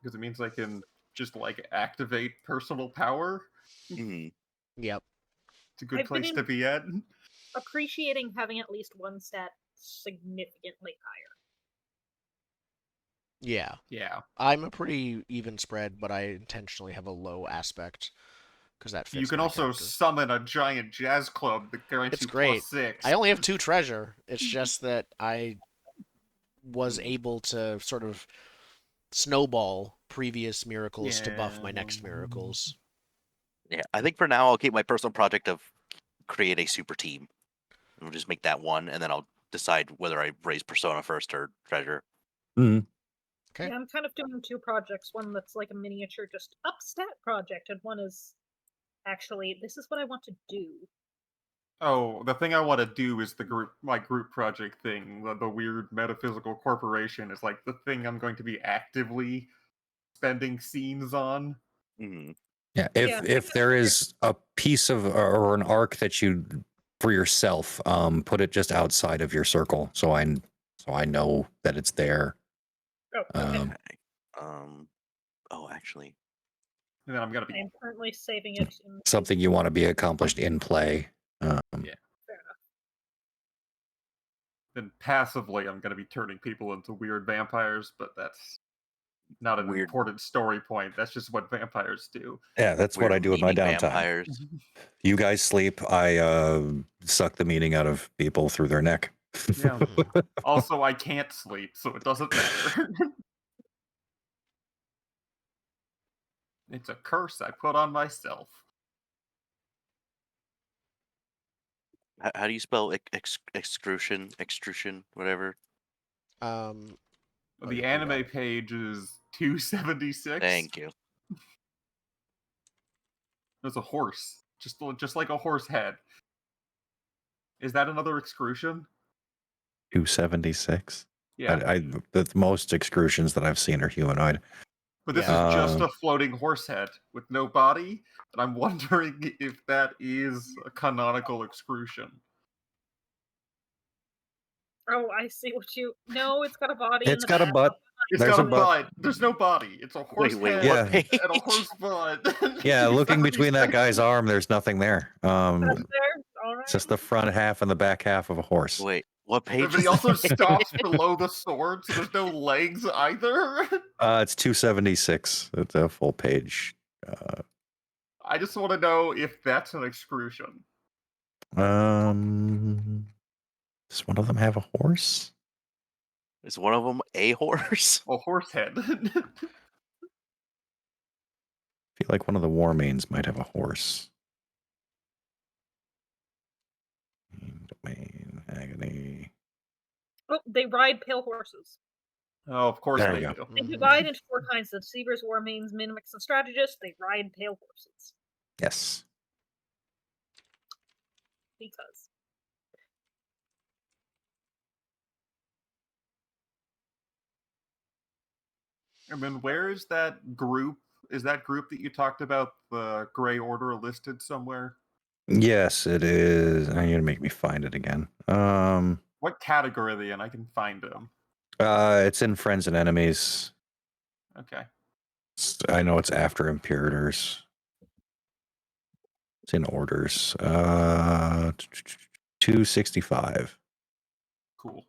because it means I can just like activate personal power. Mhm. Yep. It's a good I've been place in- to be at. Appreciating having at least one stat significantly higher. Yeah. Yeah. I'm a pretty even spread, but I intentionally have a low aspect because that fits You can my also character. summon a giant jazz club that grants It's you great. +6. I only have 2 treasure. It's just that I was able to sort of snowball previous miracles to buff my next miracles. Yeah, I think for now I'll keep my personal project of create a super team. We'll just make that one, and then I'll decide whether I raise persona first or treasure. Mm-hmm. Okay. Yeah, I'm kind of doing 2 projects. One that's like a miniature, just up stat project, and one is actually this is what I want to do. Oh, the thing I want to do is my group project thing. The weird metaphysical corporation is like the thing I'm going to be actively spending scenes on. Mm-hmm. Yeah, Yeah. if there is a piece of or an arc that you for yourself, put it just outside of your circle, so I know that it's there. Oh, okay. Um, Oh, actually, And then I'm gonna I be am currently saving it in something you want to be accomplished in play. Fair enough. then passively I'm gonna be turning people into weird vampires, but that's not an Weird. important story point. That's just what vampires do. Yeah, that's what weird I do in my meaty downtime. vampires. You guys sleep. I suck the meaning out of people through their neck. Yeah. Also, I can't sleep, so it doesn't matter. It's a curse I put on myself. How do you spell extrusion, whatever? Oh, The you got anime it. page is 276. Thank you. There's a horse, just like a horse head. Is that another excrucian? 276. Yeah, The most excrusions that I've seen are humanoid. but this Yeah. is just a floating horse head with no body, and I'm wondering if that is a canonical excrucian. Oh, I see what you. No, it's got a body. It's in the got a back. butt. It's There's got a a butt. There's no body. It's a horse Wait, head Yeah. what page? and a horse butt. Yeah, looking between that guy's arm, there's nothing there. That's there. All right. It's just the front half and the back half of a horse. Wait, what page? But he is also that? stops below the sword, so there's no legs either. It's 276. It's a full page. I just want to know if that's an excrucian. Does one of them have a horse? Is one of them a horse? A horse head. I feel like one of the war mains might have a horse. Domain, agony. Oh, they ride pale horses. Oh, of course There they we go. do. They divide into 4 kinds: the deceivers, war mains, mimics, and strategists. They ride pale horses Yes. because. And then where is that group? Is that group that you talked about, the Grey Order, listed somewhere? Yes, it is. You're gonna make me find it again. What category are they in? I can find them. It's in Friends and Enemies. Okay. I know it's after Imperators. It's in orders. 265. Cool.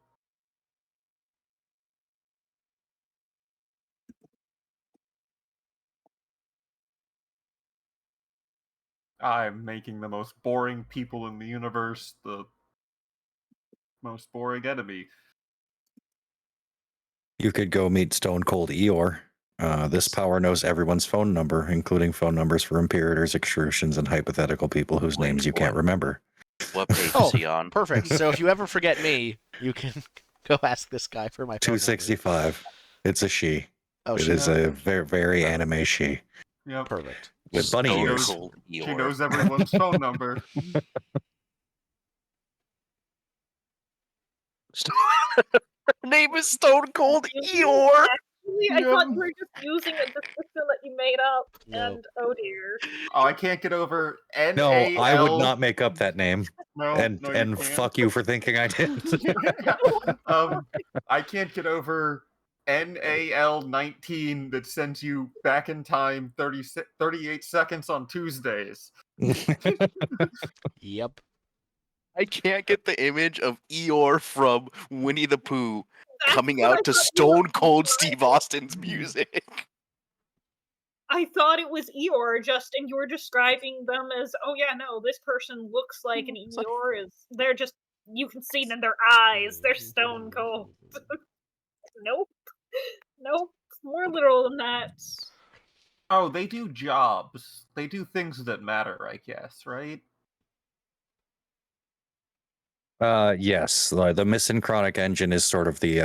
I'm making the most boring people in the universe the most boring enemy. You could go meet Stone Cold Eeyore. This power knows everyone's phone number, including phone numbers for Imperators, extrusions, and hypothetical people whose Wait, names you can't what? remember. What page Oh, is he on? Perfect. So if you ever forget me, you can go ask this guy for my phone number. 265. It's a she. Oh, It she is knows? a very, very anime she Yep. Perfect. with bunny Stone ears. Cold She Eeyore. knows everyone's phone number. Her name is Stone Cold Really? Eeyore. Actually, I thought you were just using a description that you made up, No. and oh dear. Oh, I can't get over NAL. No, I would not make up that name. No, and no, you and can't. fuck you for thinking I did. I can't get over NAL19 that sends you back in time 38 seconds on Tuesdays. Yep. I can't get the image of Eeyore from Winnie the Pooh That's coming what I out to thought you were Stone Cold describing. Steve Austin's music. I thought it was Eeyore, just, and you were describing them as, oh yeah, no, this person looks like an It's like- Eeyore. They're just, you can see it in their eyes. They're stone cold. Nope. Nope. More literal than that. Oh, they do jobs. They do things that matter, I guess, right? Yes, the misynchronic engine is sort of the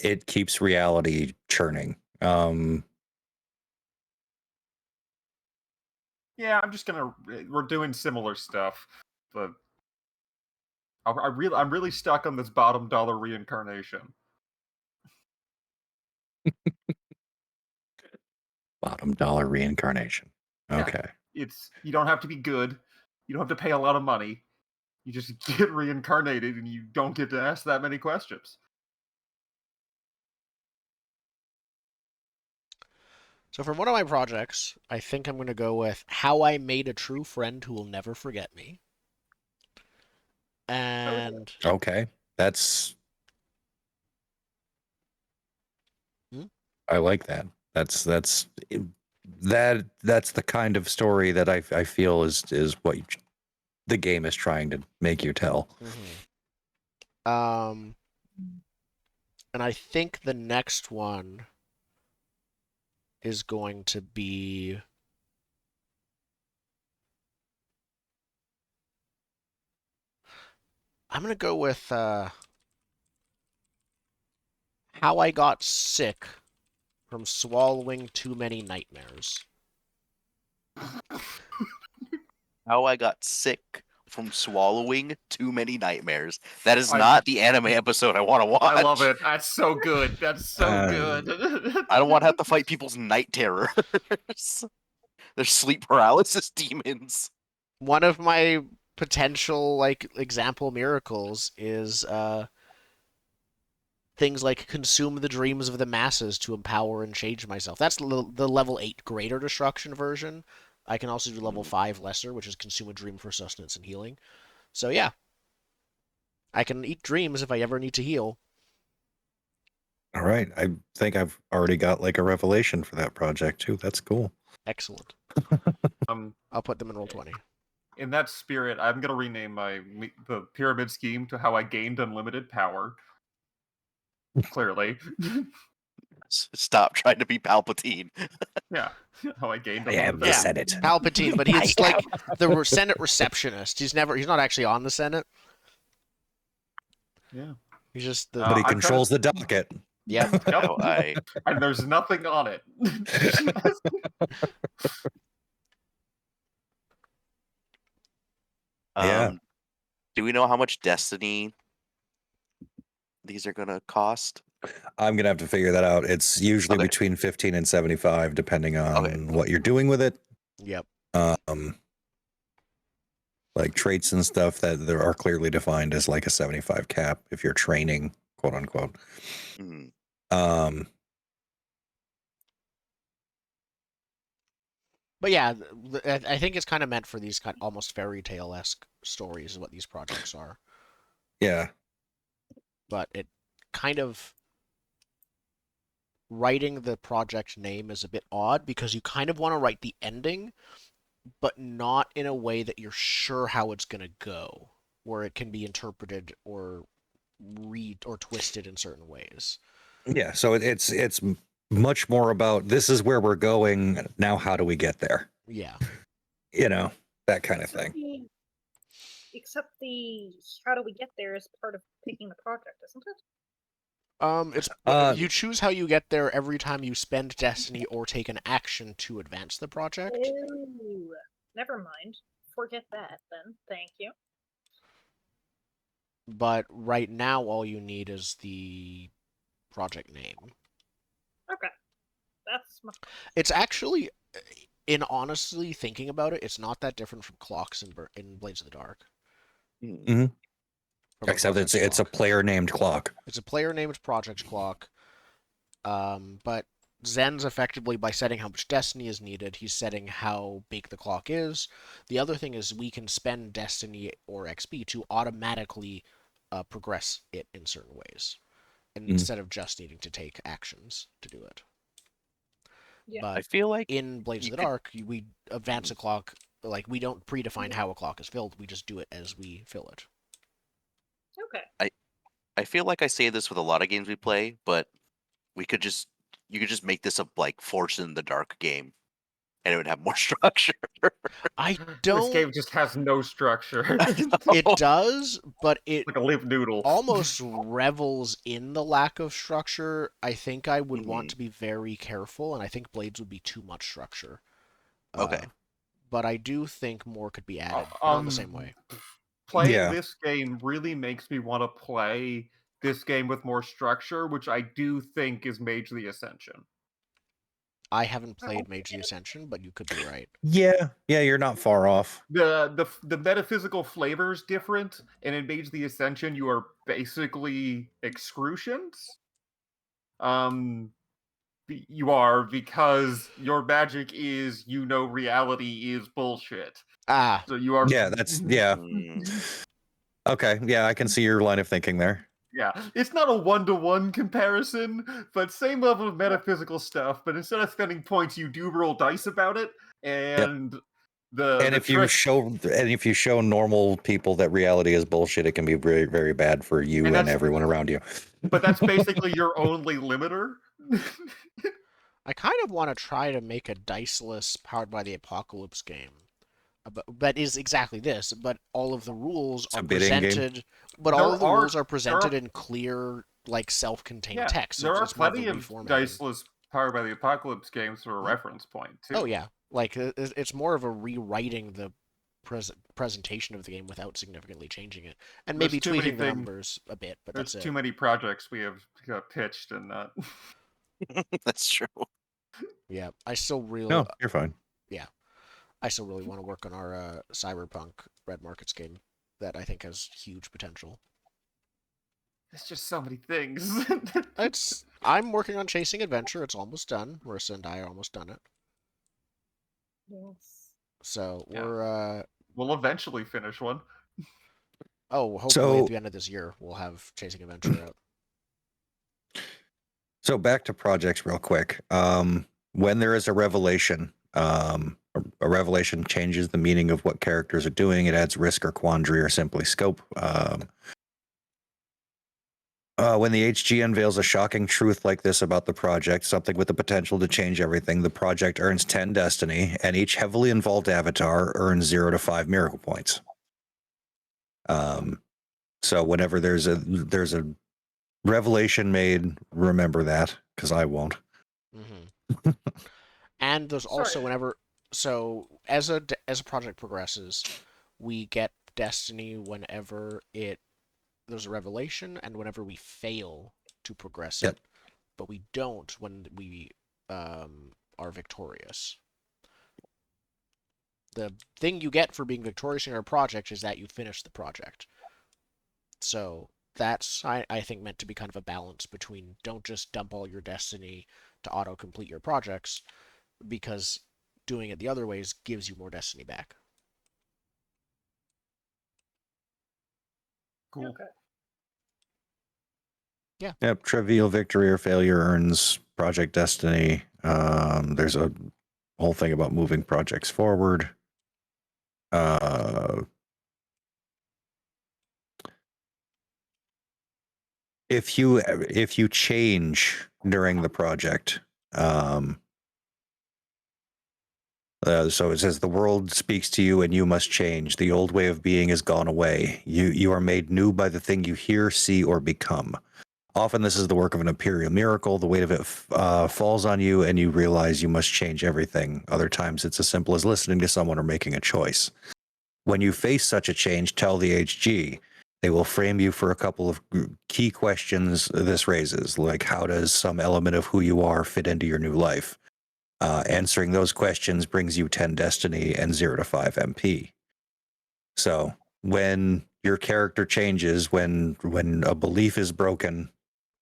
it keeps reality churning. Yeah, we're doing similar stuff, but I'm really stuck on this bottom dollar reincarnation. Bottom dollar reincarnation. Yeah. Okay. You don't have to be good. You don't have to pay a lot of money. You just get reincarnated and you don't get to ask that many questions. So for one of my projects, I think I'm going to go with How I Made a True Friend Who Will Never Forget Me. And Okay. That's Hmm? I like that. That's the kind of story that I feel is what the game is trying to make you tell. and I think the next one is going to be I'm going to go with How I Got Sick from Swallowing Too Many Nightmares. How I got sick from swallowing too many nightmares. That is I- not the anime episode I want to watch. I love it. That's so good. That's so good. I don't want to have to fight people's night terrors. They're sleep paralysis demons. One of my potential example miracles is things like consume the dreams of the masses to empower and change myself. That's the level 8 greater destruction version. I can also do level 5 lesser, which is consume a dream for sustenance and healing. So yeah, I can eat dreams if I ever need to heal. All right. I think I've already got like a revelation for that project too. That's cool. Excellent. Um, I'll put them in roll 20. in that spirit, I'm gonna rename the pyramid scheme to How I Gained Unlimited Power. Clearly, Stop trying to be Palpatine. yeah. How I gained I am unlimited the Yeah. power. Senate. Palpatine, but he's like the Senate receptionist. He's not actually on the Senate. Yeah. He's just the But he I'm trying controls the docket. Yep. How I And there's nothing on it. Yeah. Do we know how much Destiny these are gonna cost? I'm gonna have to figure that out. It's usually Okay. between 15 and 75, depending on Okay. what you're doing with it. Yep. Like traits and stuff that there are clearly defined as like a 75 cap if you're training, quote unquote. Hmm. But yeah, I think it's kind of meant for these kind almost fairy tale-esque stories is what these projects are. Yeah. But it kind of writing the project name is a bit odd because you kind of want to write the ending, but not in a way that you're sure how it's going to go, where it can be interpreted or read or twisted in certain ways. Yeah. So it's much more about this is where we're going. Now, how do we get there? Yeah. You know, that kind of thing. Except the how do we get there is part of picking the project, isn't it? It's you choose how you get there every time you spend destiny or take an action to advance the project. Oh, never mind. Forget that then. Thank you. but right now all you need is the project name. Okay. That's my... It's actually, in honestly thinking about it, it's not that different from clocks in Blades of the Dark. Hmm. From a Except project's it's a clock. player named clock. It's a player named project's clock. But Zen's effectively, by setting how much destiny is needed, he's setting how big the clock is. The other thing is we can spend destiny or XP to automatically progress it in certain ways, instead of just needing to take actions to do it. Yeah. But I feel like in Blades of you the could- Dark, we advance a clock. Like, we don't predefine how a clock is filled. We just do it as we fill it. Okay. I feel like I say this with a lot of games we play, but you could just make this a like Forged in the Dark game, and it would have more structure. I This don't. game just has no structure. It does, but it like a limp noodle. almost revels in the lack of structure. I think I would want Mhm. to be very careful, and I think Blades would be too much structure. Okay. But I do think more could be added, Oh, not in the same way. Playing Yeah. this game really makes me want to play this game with more structure, which I do think is Mage the Ascension. I haven't played Mage the Ascension, but you could be right. Yeah, you're not far off. The metaphysical flavor is different, and in Mage the Ascension, you are basically excrucians. You are, because your magic is, reality is bullshit. Ah, So you are. Yeah, yeah. Mm. Okay, yeah, I can see your line of thinking there. Yeah, it's not a one-to-one comparison, but same level of metaphysical stuff. But instead of spending points, you do roll dice about it, and And if you show normal people that reality is bullshit, it can be very, very bad for you and everyone around you. But that's basically your only limiter. I kind of want to try to make a diceless Powered by the Apocalypse game. That is exactly this, but all of the rules It's are a bidding game. presented. But all of the rules are presented are- in clear, like self-contained Yeah, text. there are It's more of a plenty of reformatting. diceless Powered by the Apocalypse games for a reference point too. Oh yeah, like it's more of a rewriting the presentation of the game without significantly changing it, and There's maybe too many tweaking the things- numbers a bit. But There's that's too it. many projects we have pitched and not. That's true. Yeah, I still really. No, you're fine. I still really want to work on our Cyberpunk Red Markets game that I think has huge potential. There's just so many things. I'm working on Chasing Adventure. It's almost done. Marissa and I are almost done it. Yes. So Yeah. we're We'll eventually finish one. hopefully at So- the end of this year we'll have Chasing Adventure out. So back to projects real quick. When there is a revelation, a revelation changes the meaning of what characters are doing. It adds risk or quandary or simply scope. When the HG unveils a shocking truth like this about the project, something with the potential to change everything, the project earns 10 destiny, and each heavily involved avatar earns 0 to 5 miracle points. So whenever there's a revelation made, remember that, because I won't. Mm-hmm. And there's also Sorry. as a project progresses, we get destiny whenever there's a revelation and whenever we fail to progress Yep. it, but we don't when we are victorious. The thing you get for being victorious in your project is that you finish the project. So that's, I think, meant to be kind of a balance between don't just dump all your destiny to auto-complete your projects, because doing it the other ways gives you more destiny back. Cool. Okay. Yep, trivial victory or failure earns project destiny. There's a whole thing about moving projects forward. If you change during the project, so it says the world speaks to you and you must change. The old way of being is gone away. You are made new by the thing you hear, see, or become. Often this is the work of an imperial miracle. The weight of it falls on you and you realize you must change everything. Other times it's as simple as listening to someone or making a choice. When you face such a change, tell the HG. They will frame you for a couple of key questions this raises, like how does some element of who you are fit into your new life? Answering those questions brings you 10 destiny and 0 to 5 MP. So when your character changes, when a belief is broken,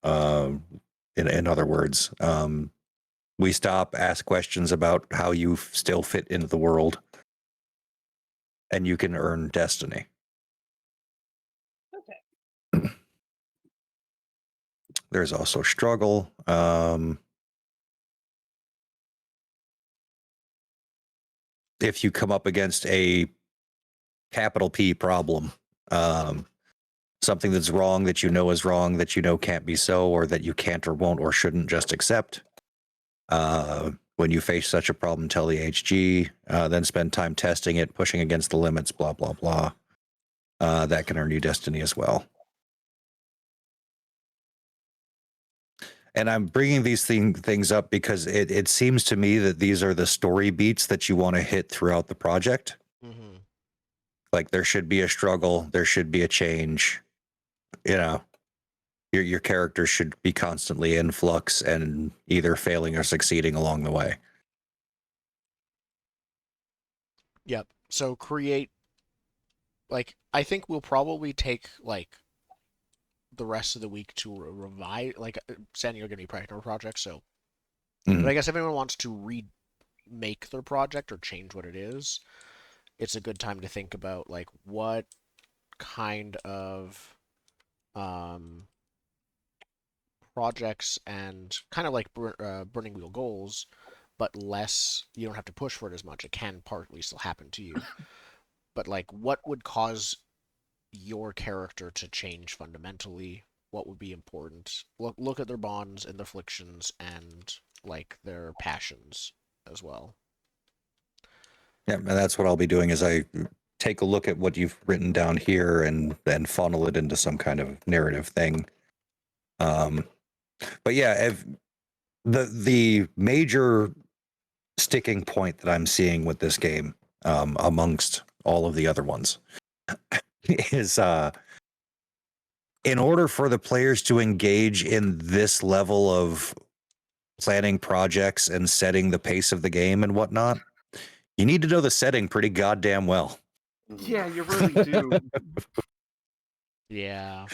in other words, we stop, ask questions about how you still fit into the world, and you can earn destiny. Okay. There's also struggle. If you come up against a capital P problem, something that's wrong that you know is wrong, that you know can't be so, or that you can't or won't or shouldn't just accept. When you face such a problem, tell the HG, then spend time testing it, pushing against the limits, blah, blah, blah. That can earn you destiny as well. And I'm bringing these things up because it seems to me that these are the story beats that you want to hit throughout the project. Mm-hmm. Like there should be a struggle, there should be a change. You know, your character should be constantly in flux and either failing or succeeding along the way. Yep. So create, like, I think we'll probably take, like, the rest of the week to revise, like, Sandy, you're going to be practicing a project, so. Mhm. But I guess if anyone wants to remake their project or change what it is, it's a good time to think about, like, what kind of projects and kind of like burning wheel goals, but less, you don't have to push for it as much. It can partly still happen to you. But like, what would cause your character to change fundamentally? What would be important? Look at their bonds and their afflictions and like their passions as well. Yeah, and that's what I'll be doing is I take a look at what you've written down here and then funnel it into some kind of narrative thing. But yeah, if the major sticking point that I'm seeing with this game, amongst all of the other ones, is in order for the players to engage in this level of planning projects and setting the pace of the game and whatnot, you need to know the setting pretty goddamn well. Yeah, you really do. Yeah.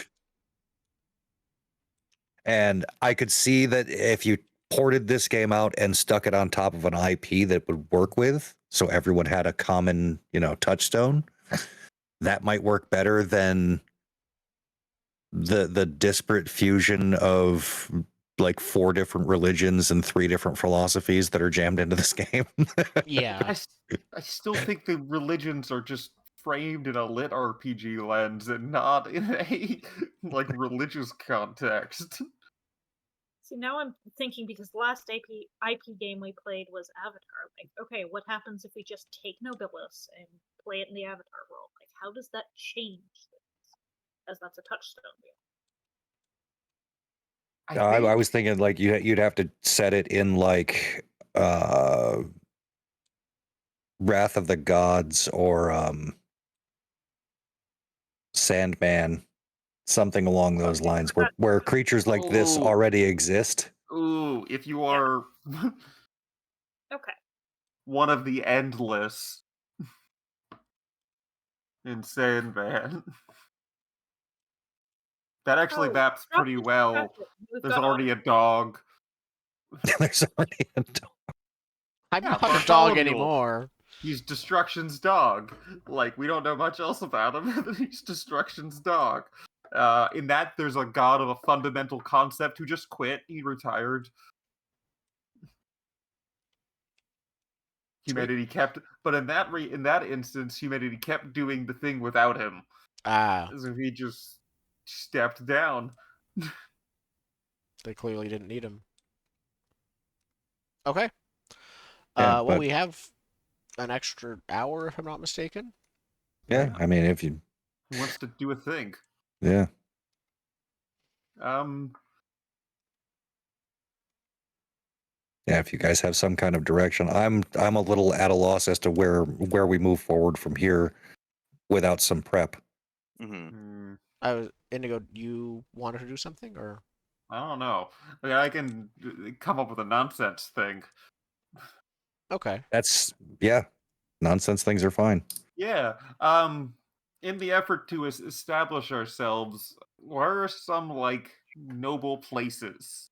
And I could see that if you ported this game out and stuck it on top of an IP that would work with, so everyone had a common, touchstone, that might work better than the disparate fusion of like 4 different religions and 3 different philosophies that are jammed into this game. Yeah. I still think the religions are just framed in a lit RPG lens and not in a like religious context. See, now I'm thinking because the last IP game we played was Avatar. Like, okay, what happens if we just take Nobilis and play it in the Avatar world? Like, how does that change things? As that's a touchstone wheel. I was thinking like you'd have to set it in like Wrath of the Gods or Sandman, something along those lines, where creatures like this already exist. Ooh, if you are Okay. one of the endless in Sandman. That actually maps pretty well. There's already a dog. There's already a dog. I'm Yeah, not a dog Bartholomew. anymore. He's Destruction's dog. Like, we don't know much else about him. He's Destruction's dog. In that, there's a god of a fundamental concept who just quit. He retired. Humanity kept, but in that instance, humanity kept doing the thing without him. So he just stepped down. They clearly didn't need him. Okay. Yeah, well, we have an extra hour, if I'm not mistaken. Yeah, I mean, if you... He wants to do a thing. Yeah. Yeah, if you guys have some kind of direction, I'm a little at a loss as to where we move forward from here without some prep. Mm-hmm. Indigo, you wanted to do something, or? I don't know. Like, I can come up with a nonsense thing. Okay. Yeah, nonsense things are fine. Yeah. In the effort to establish ourselves, where are some like noble places?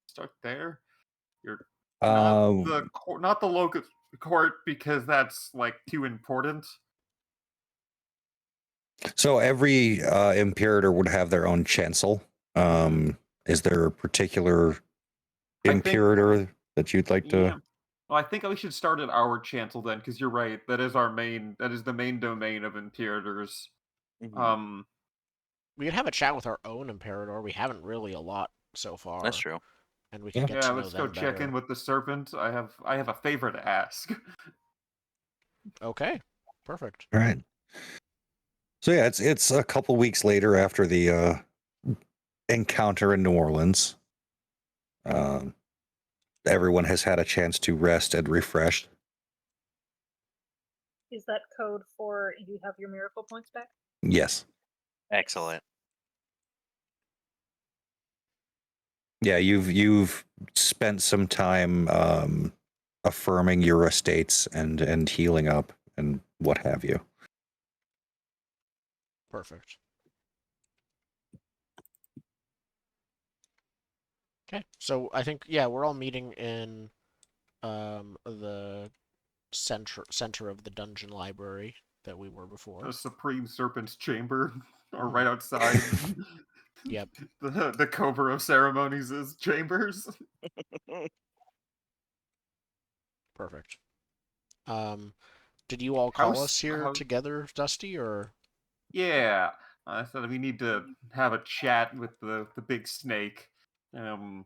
Start there. You're not the locust court because that's like too important. So every imperator would have their own chancel. Is there a particular imperator that you'd like to? Yeah. Well, I think we should start at our chancel then, because you're right. That is the main domain of imperators. Mhm. We could have a chat with our own Imperator. We haven't really a lot so far. That's true. And we can get Yeah, to know let's go them check better. in with the serpent. I have a favor to ask. Okay. Perfect. All right. So yeah, it's a couple weeks later after the encounter in New Orleans. Everyone has had a chance to rest and refresh. Is that code for you have your miracle points back? Yes. Excellent. Yeah, you've spent some time affirming your estates and healing up and what have you. Perfect. Okay. So I think we're all meeting in the center of the dungeon library that we were before. The Supreme Serpent's chamber, or right outside. Yep. The Cobra of Ceremonies' chambers. Perfect. Did you all call us here together, Dusty, or? Yeah, I said we need to have a chat with the big snake, to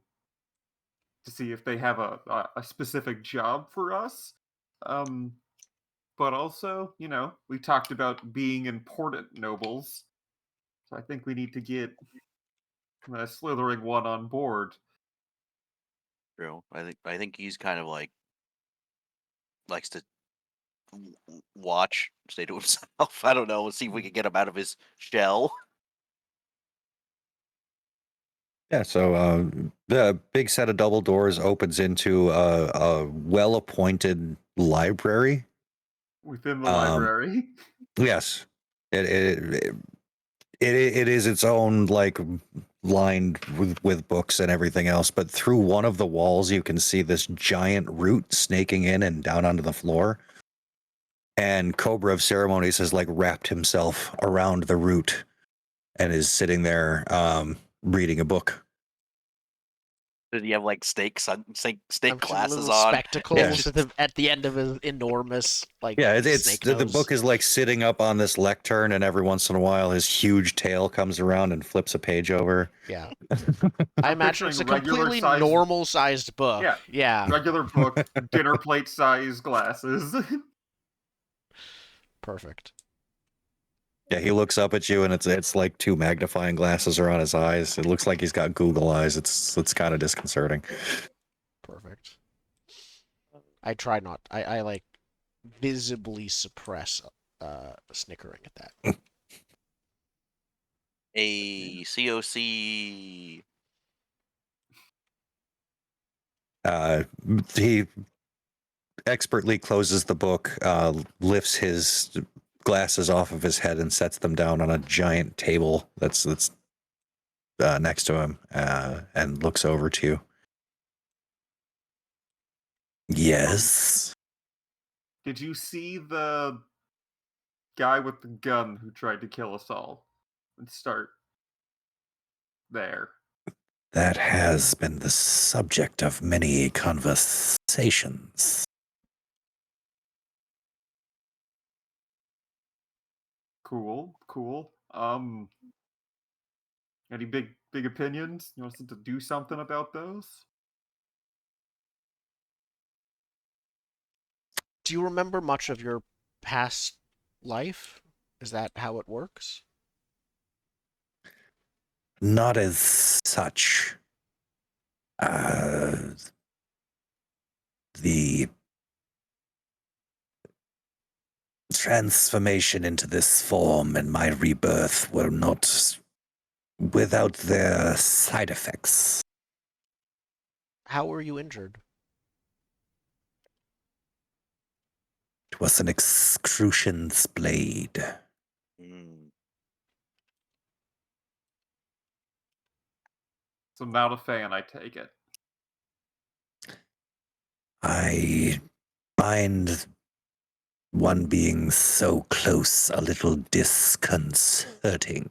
see if they have a specific job for us. But also, we talked about being important nobles, so I think we need to get the slithering one on board. True. I think he's kind of like likes to watch, stay to himself. I don't know. See if we can get him out of his shell. Yeah, so the big set of double doors opens into a well-appointed library. Within the library. Yes, it is its own, like, lined with books and everything else. But through one of the walls, you can see this giant root snaking in and down onto the floor. And Cobra of Ceremonies has like wrapped himself around the root and is sitting there reading a book. Did he have like snake glasses little on? spectacles at the end of his enormous it's snake the nose. book is like sitting up on this lectern, and every once in a while his huge tail comes around and flips a page over. Yeah. I imagine it's a completely regular-sized- normal sized book. Yeah. Regular book, dinner plate size glasses. Perfect. Yeah, he looks up at you, and it's like two magnifying glasses are on his eyes. It looks like he's got Google eyes. It's kind of disconcerting. Perfect. I try not. I like visibly suppress snickering at that. A COC. He expertly closes the book, lifts his glasses off of his head, and sets them down on a giant table that's next to him, and looks over to you. Yes. Did you see the guy with the gun who tried to kill us all? Let's start there. That has been the subject of many conversations. Cool. Any big opinions? You want us to do something about those? Do you remember much of your past life? Is that how it works? Not as such. The transformation into this form and my rebirth were not without their side effects. How were you injured? It was an excrucians blade. Mm. So not a fan, I take it. I find one being so close a little disconcerting.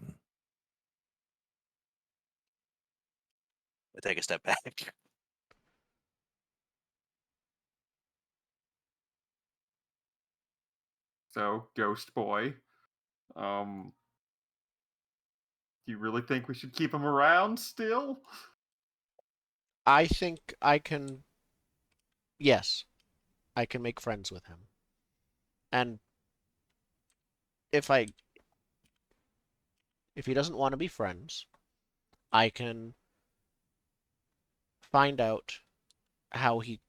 I take a step back. So, Ghost Boy, do you really think we should keep him around still? I think I can. Yes, I can make friends with him. And if he doesn't want to be friends, I can find out how he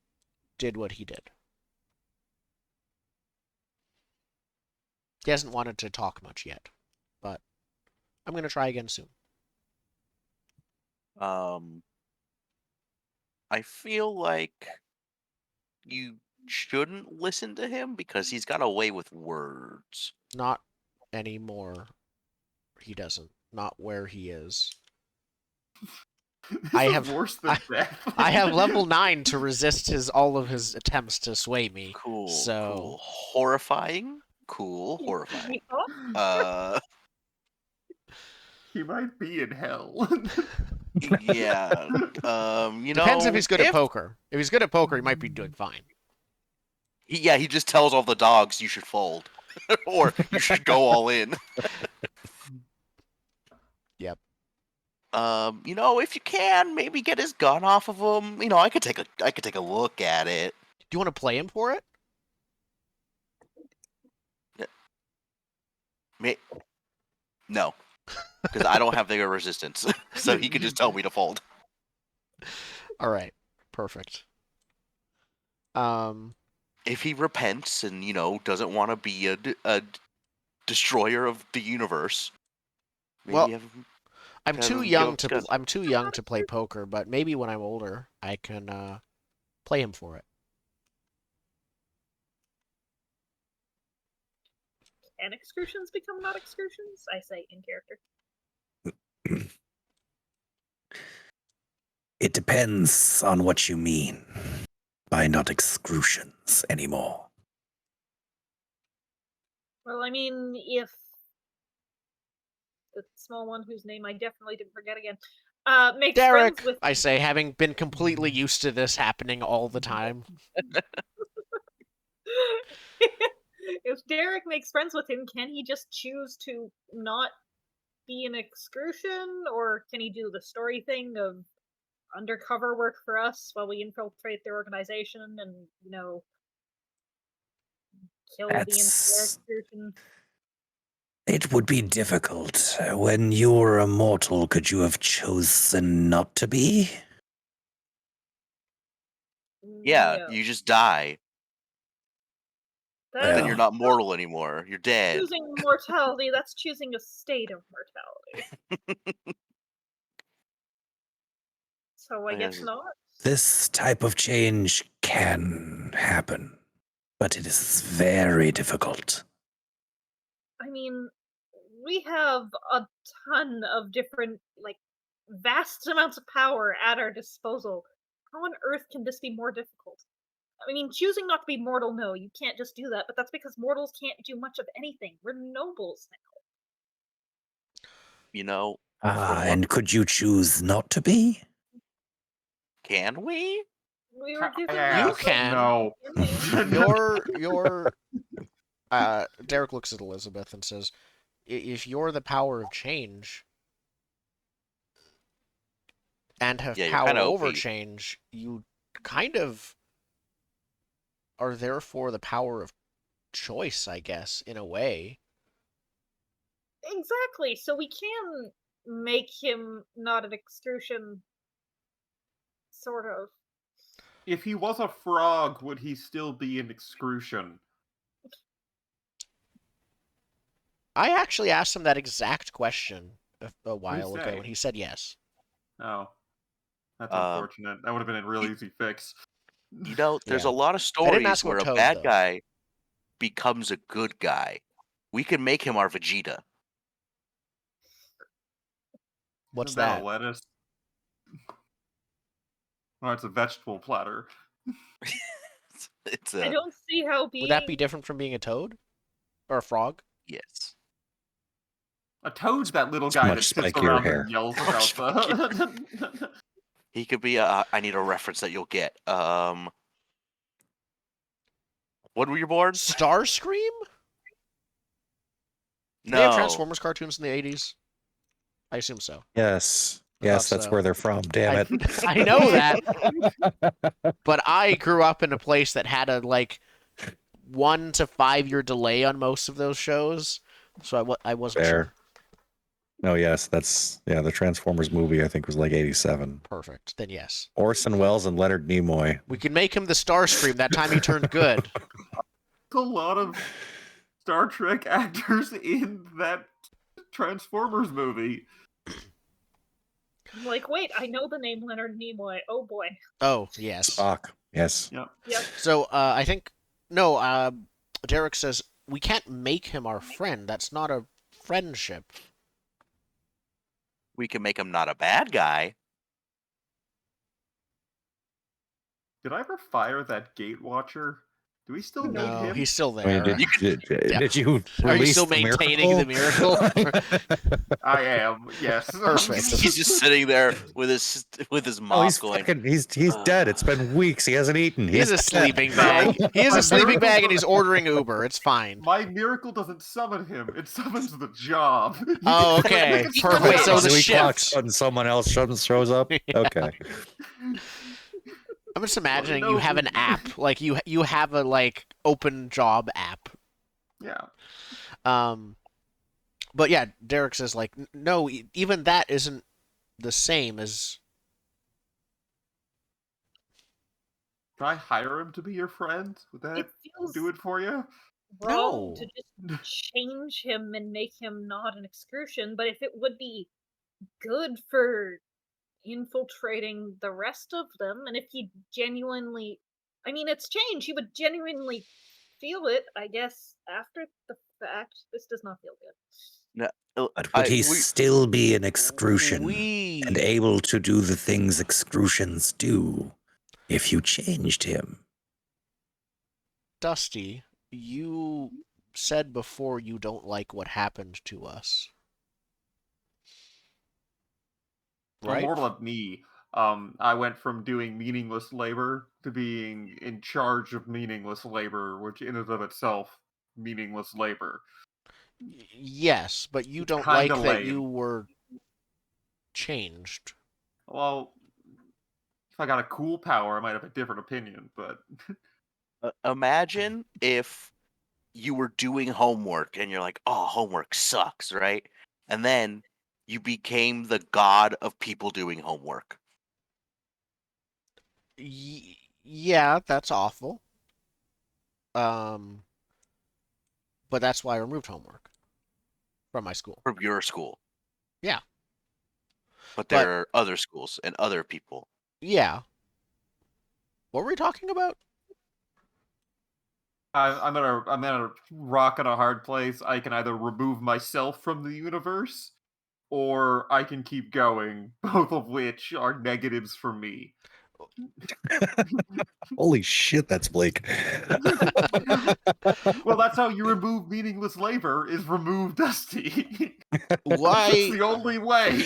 did what he did. He hasn't wanted to talk much yet, but I'm going to try again soon. I feel like you shouldn't listen to him because he's got a way with words. Not anymore. He doesn't. Not where he is. This I is have- worse than death. I have level 9 to resist all of his attempts to sway me. Cool. So- Cool. Horrifying. Cool. Horrifying. You thought? He might be in hell. Yeah. You Depends know, if he's good at poker. If he's good at poker, he might be doing fine. he just tells all the dogs you should fold, or you should go all in. Yep. You know, if you can, maybe get his gun off of him. You know, I could take a look at it. Do you want to play him for it? No, because I don't have the resistance, so he could just tell me to fold. All right. Perfect. If he repents and doesn't want to be a destroyer of the universe, maybe Well, have I'm Have too him young give to up I'm too young to play poker, but maybe when I'm older, I can play him for it. Can excursions become not excursions? I say in character. It depends on what you mean by not excrucians anymore. Well, I mean, if the small one whose name I definitely didn't forget again, makes Derek, friends with I say, having been completely used to this happening all the time. if Derek makes friends with him, can he just choose to not be an excursion, or can he do the story thing of undercover work for us while we infiltrate their organization and kill the entire excursion? It would be difficult. When you were immortal, could you have chosen not to be? Yeah, No. you just die. That's Then you're not mortal anymore. You're dead. choosing mortality. That's choosing a state of mortality. So I guess Yes. not. This type of change can happen, but it is very difficult. I mean, we have a ton of different, vast amounts of power at our disposal. How on earth can this be more difficult? I mean, choosing not to be mortal, no, you can't just do that, but that's because mortals can't do much of anything. We're nobles now. You know, from what- And could you choose not to be? can we? We were given You can. No. Your Derek looks at Elizabeth and says, if you're the power of change and have Yeah, you're power kinda over OP. change, you kind of are therefore the power of choice, I guess, in a way. Exactly, so we can make him not an excursion, sort of. If he was a frog, would he still be an excrucian? I actually asked him that exact question a while ago, say? and he said yes. Oh, that's Um, unfortunate. That would have been a real easy fix. You know, there's Yeah. a lot of I didn't stories ask where about a Toad, bad though. guy becomes a good guy. We can make him our Vegeta. What's Isn't that that? a lettuce? Oh, it's a vegetable platter. It's I a don't see how being. Would that be different from being a toad? Or a frog? yes. A toad's that little It's guy that much sits spikier around hair. and yells Much about the. He could be a. I need a reference that you'll get. What were your boards? Starscream? Did they have No. Transformers cartoons in the 80s? I assume so. Yes. I Yes, thought that's so. where they're from. Damn it. I know that, but I grew up in a place that had a 1 to 5 year delay on most of those shows, so I wasn't Fair. sure. Oh, yes. That's, the Transformers movie, I think, was like 87. Perfect. Then yes. Orson Welles and Leonard Nimoy. We can make him the Starscream that time he turned good. A lot of Star Trek actors in that Transformers movie. I'm like, wait, I know the name Leonard Nimoy. Oh boy. Oh, yes. Spock. Yes. Yep. Yep. So, I think... No, Derek says, we can't make him our friend. That's not a friendship. We can make him not a bad guy. Did I ever fire that gate watcher? Do we still need No, him? he's still I mean, there. did you Are you release still the maintaining the miracle? I am. Yes. Perfect. He's just sitting there with his Oh, mop he's going. fucking, he's dead. It's been weeks. He hasn't eaten. He's a dead. sleeping bag. He is a sleeping bag and he's ordering Uber. It's fine. My miracle doesn't summon him; it summons the job. Oh, okay. Perfect. Wait, So the he shift. clocks and someone else shows up? Okay. I'm just imagining no, you have an app, like you have a open job app. Yeah. But yeah, Derek says no, even that isn't the same as. Can I hire him to be your friend? Would that It feels do it for you? wrong No. to just change him and make him not an excursion, but if it would be good for infiltrating the rest of them, and if he genuinely, I mean, it's change, he would genuinely feel it, I guess, after the fact. This does not feel good. But would he still be an excrucian and We able to do the things excrucians do if you changed him? Dusty, you said before you don't like what happened to us. Well, Right? more like me. I went from doing meaningless labor to being in charge of meaningless labor, which in and of itself, meaningless labor. Yes, but you It's don't like kinda that lame. you were changed. Well, if I got a cool power, I might have a different opinion, but Imagine if you were doing homework and you're like, oh, homework sucks, right? And then you became the god of people doing homework. Yeah, that's awful. But that's why I removed homework from my school. From your school. Yeah. But there are other schools and other people. Yeah. What were we talking about? I'm at a rock and a hard place. I can either remove myself from the universe, or I can keep going, both of which are negatives for me. Holy shit, that's bleak. Well, that's how you remove meaningless labor, is remove Dusty. Why? It's the only way.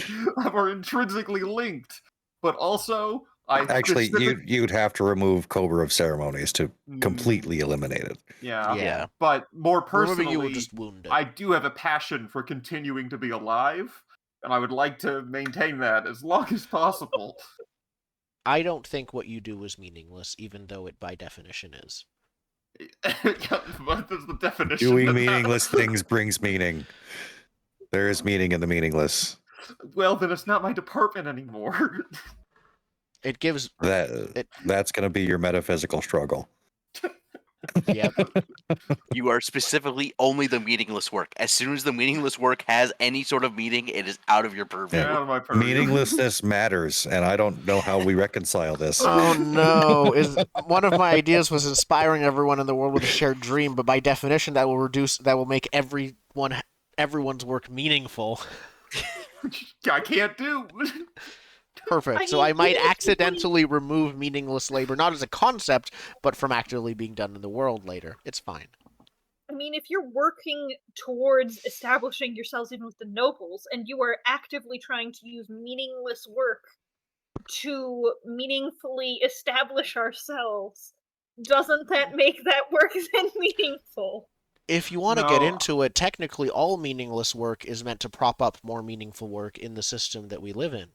We're intrinsically linked. But also, Actually, you'd have to remove Cobra of Ceremonies to completely eliminate it. Yeah. Yeah. But more Removing you personally, would just wound it. I do have a passion for continuing to be alive, and I would like to maintain that as long as possible. I don't think what you do is meaningless, even though it by definition is. What is the definition? Doing of that? meaningless things brings meaning. There is meaning in the meaningless. Well, then it's not my department anymore. It gives That's going to be your metaphysical struggle. Yep. You are specifically only the meaningless work. As soon as the meaningless work has any sort of meaning, it is out of your purview. Get out of my purview. Meaninglessness matters, and I don't know how we reconcile this. Oh no! Is one of my ideas was inspiring everyone in the world with a shared dream, but by definition, that will make everyone's work meaningful. I can't do. Perfect. So mean, I might even if you accidentally remove meaningless labor, not as a concept, but from actively being done in the world later. It's fine. I mean, if you're working towards establishing yourselves even with the nobles, and you are actively trying to use meaningless work to meaningfully establish ourselves, doesn't that make that work then meaningful? If you want to get No. into it, technically all meaningless work is meant to prop up more meaningful work in the system that we live in.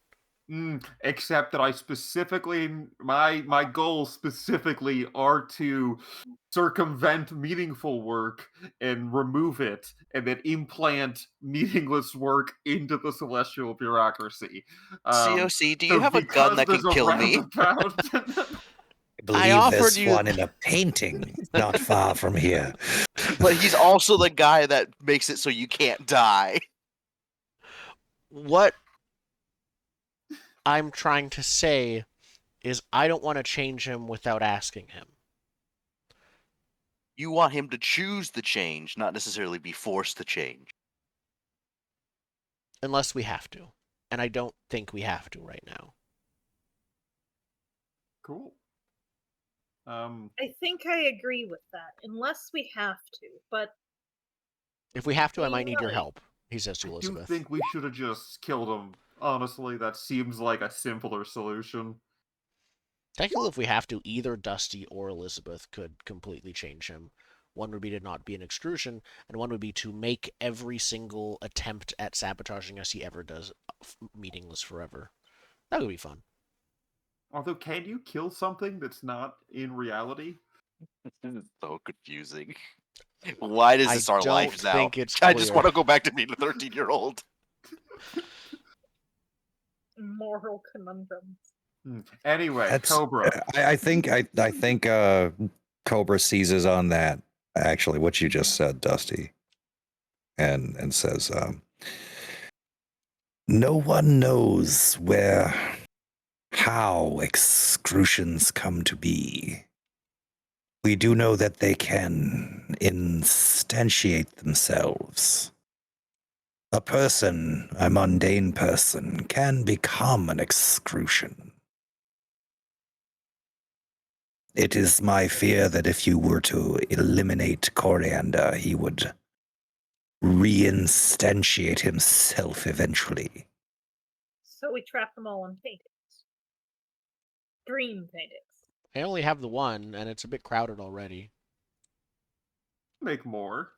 Except that I specifically, my goals specifically are to circumvent meaningful work and remove it, and then implant meaningless work into the celestial bureaucracy. COC, do you So have a gun because that can there's a kill me? roundabout- I believe offered there's you- one in a painting not far from here. But he's also the guy that makes it so you can't die. What I'm trying to say is I don't want to change him without asking him. You want him to choose the change, not necessarily be forced to change. Unless we have to. And I don't think we have to right now. Cool. I think I agree with that, unless we have to, but If we have to, I might need your Really? help, he says to I do Elizabeth. think we should have just killed him. Honestly, that seems like a simpler solution. Technically, if we have to, either Dusty or Elizabeth could completely change him. One would be to not be an extrusion, and one would be to make every single attempt at sabotaging us he ever does meaningless forever. That would be fun. Although, can you kill something that's not in reality? This is so confusing. Why is I this our don't life now? think it's I just clear. want to go back to being a 13-year-old. moral conundrums. Anyway, That's- Cobra. I think Cobra seizes on that. Actually, what you just said, Dusty, and says, "No one knows how excrusions come to be. We do know that they can instantiate themselves. A person, a mundane person, can become an excrusion. It is my fear that if you were to eliminate Coriander, he would reinstantiate himself eventually." So we trap them all in paintings. Dream paintings. I only have the one, and it's a bit crowded already. Make more.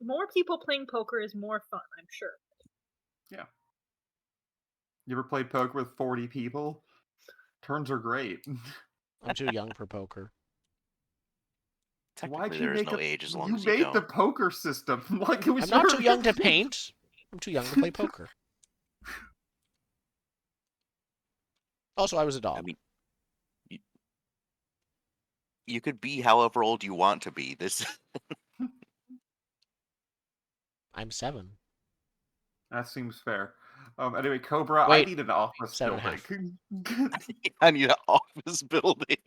More people playing poker is more fun, I'm sure. You ever played poker with 40 people? Turns are great. I'm too young for poker. Technically, you there is make no a- age as long you as you made don't. the poker system. Like it was I'm not your- too young to paint. I'm too young to play poker. Also, I was a dog. I mean, you could be however old you want to be. This I'm 7. That seems fair. Anyway, Cobra, Wait, I need an office 7.5. building. I need an office building.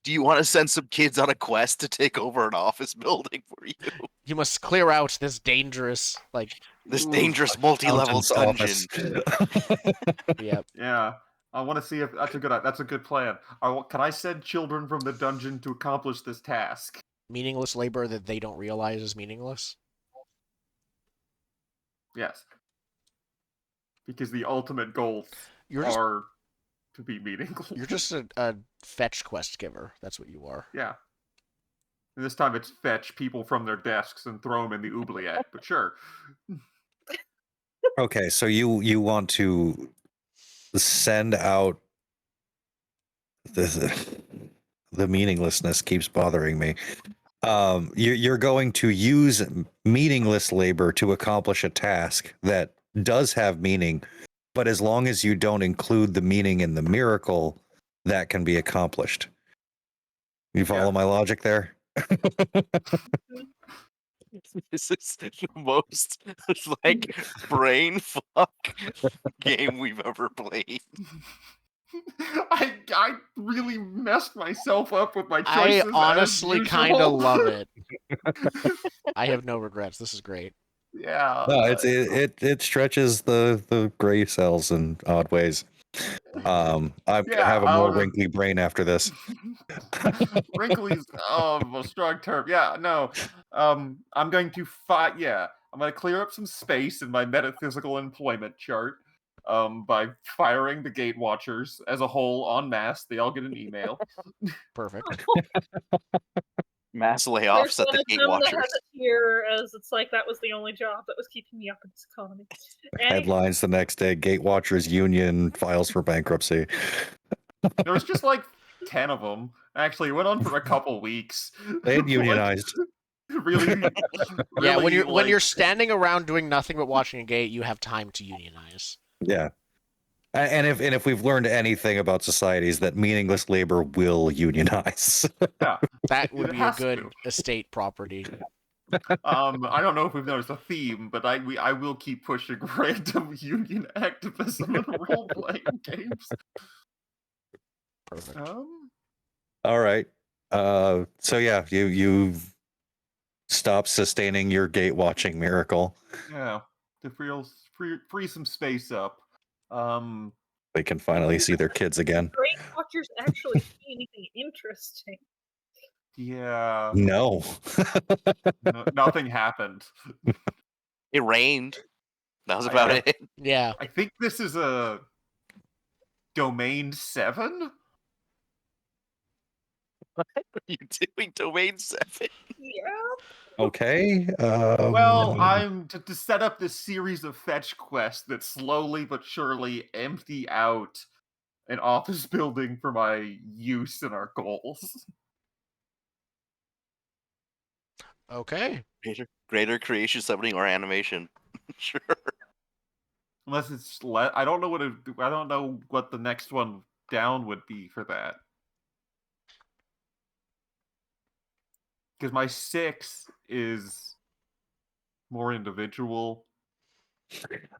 Do you want to send some kids on a quest to take over an office building for you? You must clear out this dangerous, This Ooh, dangerous multi-level Accountant's dungeon. office. yep. Yeah, I want to see if that's a good plan. Can I send children from the dungeon to accomplish this task? Meaningless labor that they don't realize is meaningless. Yes, because the ultimate goals You're just are to be meaningful. you're just a fetch quest giver. That's what you are. Yeah. And this time it's fetch people from their desks and throw them in the oubliette, but sure. Okay, so you want to send out the meaninglessness keeps bothering me. You're going to use meaningless labor to accomplish a task that does have meaning, but as long as you don't include the meaning in the miracle, that can be accomplished. You follow my logic there? This is the most like brain fuck game we've ever played. I really messed myself up with my I choices. honestly kind of usual. love it. I have no regrets. This is great. Yeah. No, it stretches the gray cells in odd ways. I'm gonna have a more wrinkly brain after this. Wrinkly's a strong term. Yeah, no. I'm going to fight. Yeah, I'm going to clear up some space in my metaphysical employment chart. By firing the Gate Watchers as a whole en masse. They all get an email. Perfect. Mass There's layoffs at one the of Gate them that Watchers. has it here as it's like that was the only job that was keeping me up in this economy. Headlines the next day: Gate Watchers Union files for bankruptcy. There was just like 10 of them. Actually, it went on for a couple weeks. They had unionized. really, Yeah, when really, you're standing around doing nothing but watching a gate, you have time to unionize. Yeah. And if we've learned anything about societies, that meaningless labor will unionize. yeah. That would It be a has good to. estate property. I don't know if we've noticed a theme, but I will keep pushing random union activism in role-playing games. Perfect. All right. So yeah, you stop sustaining your gate watching miracle. Yeah, to free some space up. They can finally see their kids again. Great Watchers actually see anything interesting. Yeah, No. nothing happened. It rained. That was about it. Yeah. I think this is a domain 7. What are you doing, Domain 7? Yeah. Okay. Well, I'm to set up this series of fetch quests that slowly but surely empty out an office building for my use in our goals. Okay. Greater creation, summoning, or animation. Sure. Unless it's I don't know I don't know what the next one down would be for that. Because my 6 is more individual.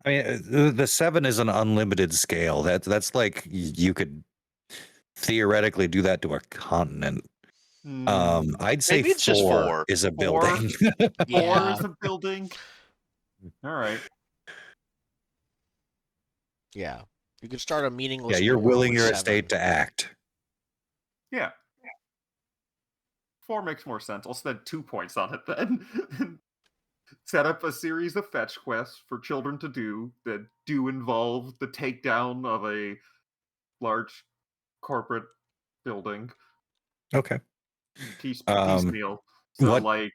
I mean, the 7 is an unlimited scale. That's like you could theoretically do that to a continent. I'd say Maybe it's just 4 is a 4? building. 4 Yeah. is a building. All right. Yeah. You could start a meaningless. Yeah, you're war willing with your 7. estate to act. Yeah. 4 makes more sense. I'll spend 2 points on it then. Set up a series of fetch quests for children to do that do involve the takedown of a large corporate building. Okay. Piecemeal. So, what- like,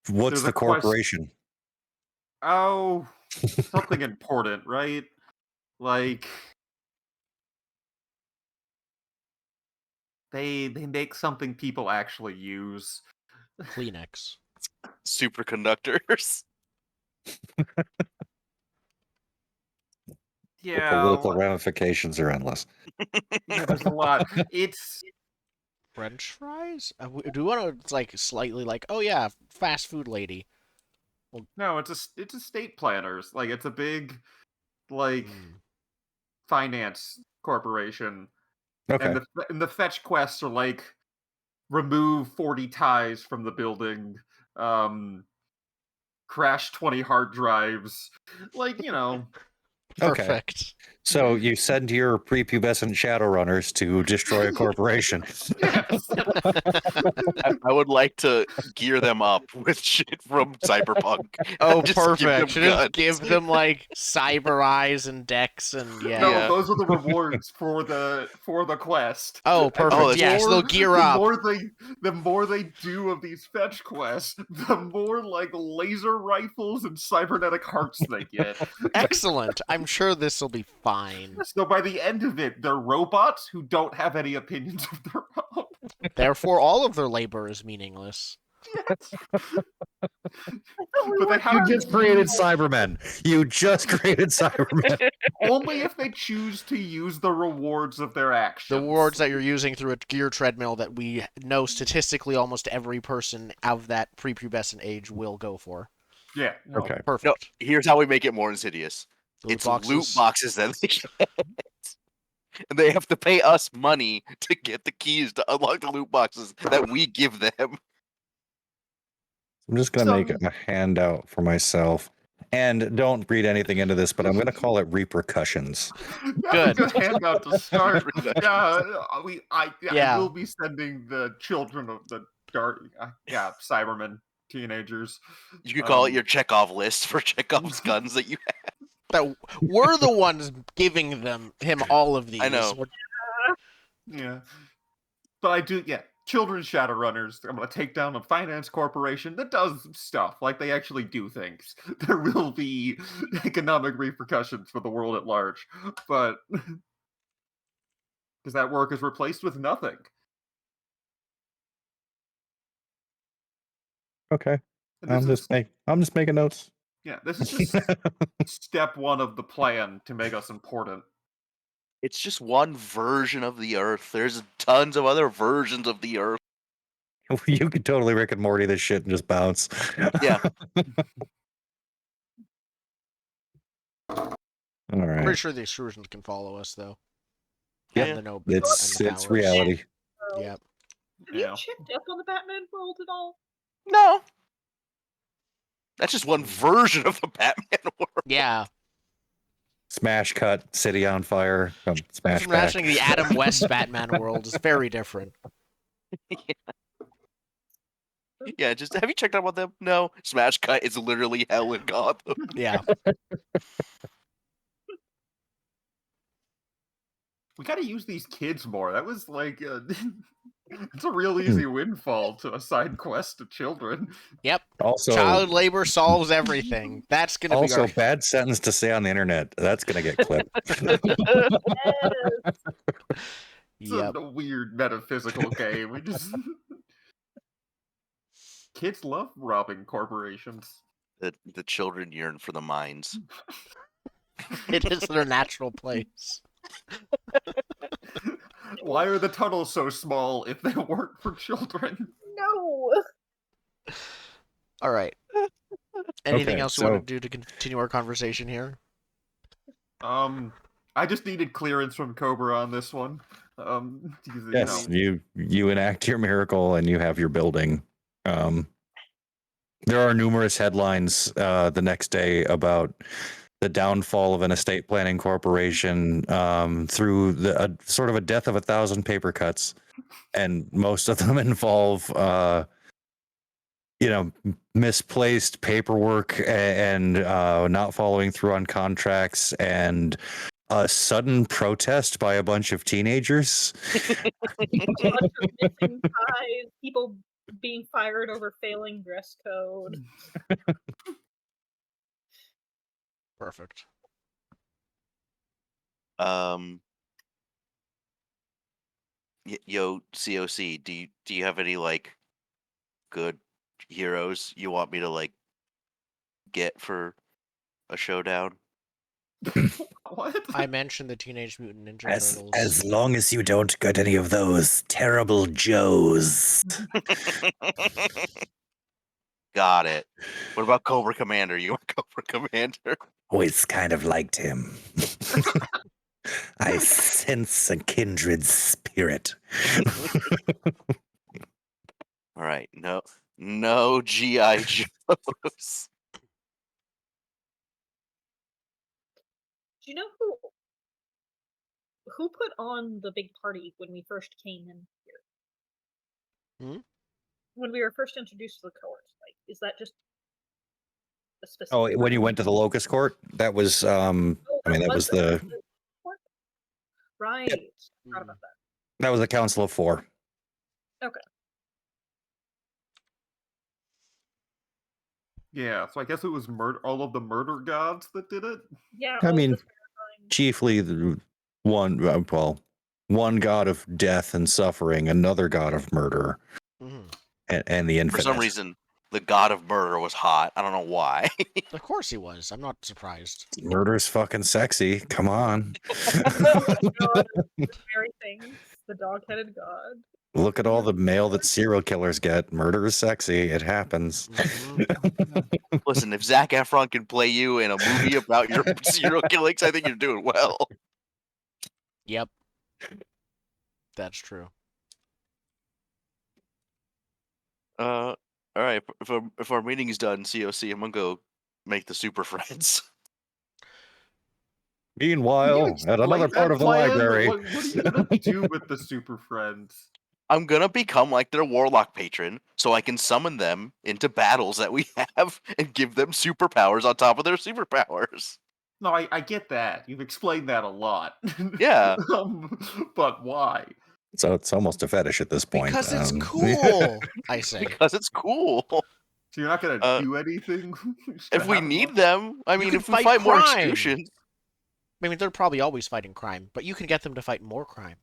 What's there's the a quest- corporation? Oh, something important, right? Like, they make something people actually use. Kleenex. Superconductors. The Yeah, political ramifications are endless. yeah, there's a lot. It's French fries? Do you want to like slightly like? Oh yeah, fast food lady. no, it's estate planners. Like, it's a big, like, Mm. finance corporation. Okay. And the fetch quests are like remove 40 ties from the building, crash 20 hard drives, like, you know. Okay. Perfect. So you send your prepubescent shadowrunners to destroy a corporation. Yes. I would like to gear them up with shit from Cyberpunk. Oh, Just give them perfect. Should just guns. give them like cyber eyes and decks and No, Yeah. those are the rewards for the quest. Oh, And perfect. that's Yeah, so they'll gear up. The more they do of these fetch quests, the more like laser rifles and cybernetic hearts they get. Excellent. I'm sure this will be fine. So by the end of it, they're robots who don't have any opinions of their own. Therefore, all of their labor is meaningless. But they have You just created Cybermen. You just created Cybermen. only if they choose to use the rewards of their actions. The rewards that you're using through a gear treadmill that we know statistically almost every person of that prepubescent age will go for. Yeah. No. Okay. Perfect. No, here's how we make it more insidious. Loot It's boxes. loot boxes that they get. And they have to pay us money to get the keys to unlock the loot boxes that we give them. I'm just going to make a handout for myself. And don't read anything into this, but I'm going to call it repercussions. That's Good. a good handout to start. Yeah, I Yeah. will be sending the children of the dark, Cybermen, teenagers. You could call it your Chekhov list for Chekhov's guns that you have. That we're the ones giving him all of these. I know. Yeah. But I do, children's Shadowrunners. I'm going to take down a finance corporation that does stuff, like they actually do things. There will be economic repercussions for the world at large, but because that work is replaced with nothing. Okay. And I'm just making notes. Yeah, this is just step one of the plan to make us important. It's just one version of the Earth. There's tons of other versions of the Earth. You could totally Rick and Morty this shit and just bounce. Yeah. All I'm right. pretty sure the extrusions can follow us, though. Yeah. And the Nobilis It's and the it's powers. reality. Yep. Have you checked up on the Batman world at all? No. That's just one version of the Batman world. Yeah. Smash cut, city on fire. Smash Just back. imagining the Adam West Batman world is very different. Yeah, just have you checked out about them? No. Smash cut is literally hell in Gotham. Yeah. We got to use these kids more. That was like, it's a real easy windfall to a side quest to children. Yep. Also, Child labor solves everything. That's gonna be also our... bad sentence to say on the internet. That's gonna get clipped. It's Yep. a weird metaphysical game. We just kids love robbing corporations. The children yearn for the mines. It is their natural place. Why are the tunnels so small if they weren't for children? No. All right. Anything Okay, else you want to do to continue our conversation here? I just needed clearance from Cobra on this one. Because, Yes, you enact your miracle and you have your building. There are numerous headlines the next day about the downfall of an estate planning corporation through the sort of a death of 1,000 paper cuts, and most of them involve misplaced paperwork and not following through on contracts and a sudden protest by a bunch of teenagers. A bunch of missing ties, people being fired over failing dress code. Perfect. Yo, COC, do you have any like good heroes you want me to like get for a showdown? What? I mentioned the Teenage Mutant Ninja Turtles. As long as you don't get any of those terrible Joes. Got it. What about Cobra Commander? You want Cobra Commander? Always kind of liked him. I sense a kindred spirit. All right, no GI Joes. Do you know who put on the big party when we first came in here? When we were first introduced to the cohort, like, is that just a specific? Oh, when you went to the Locust Court, that was that was the right. Forgot about that. That was the Council of Four. Okay. Yeah, so I guess it was all of the murder gods that did it. Yeah. I mean, chiefly the one god of death and suffering, another god of murder, and the For infinite. some reason, the god of murder was hot. I don't know why. Of course he was. I'm not surprised. Murder's fucking sexy. Come on. God, the very things. The dog-headed god. Look at all the mail that serial killers get. Murder is sexy. It happens. Mhm. Listen, if Zac Efron can play you in a movie about your serial killings, I think you're doing well. Yep. That's true. All right. If our meeting's done, COC, I'm gonna go make the Super Friends. Meanwhile, at another part of the library. What are you gonna do with the Super Friends? I'm gonna become like their warlock patron, so I can summon them into battles that we have and give them superpowers on top of their superpowers. No, I get that. You've explained that a lot. Yeah. But why? So it's almost a fetish at this point. Because it's cool, I say. Because it's cool. So you're not gonna do anything? Just If gonna we have need fun? them, I mean, can if we fight fight more crime. executions, I mean, they're probably always fighting crime, but you can get them to fight more crime.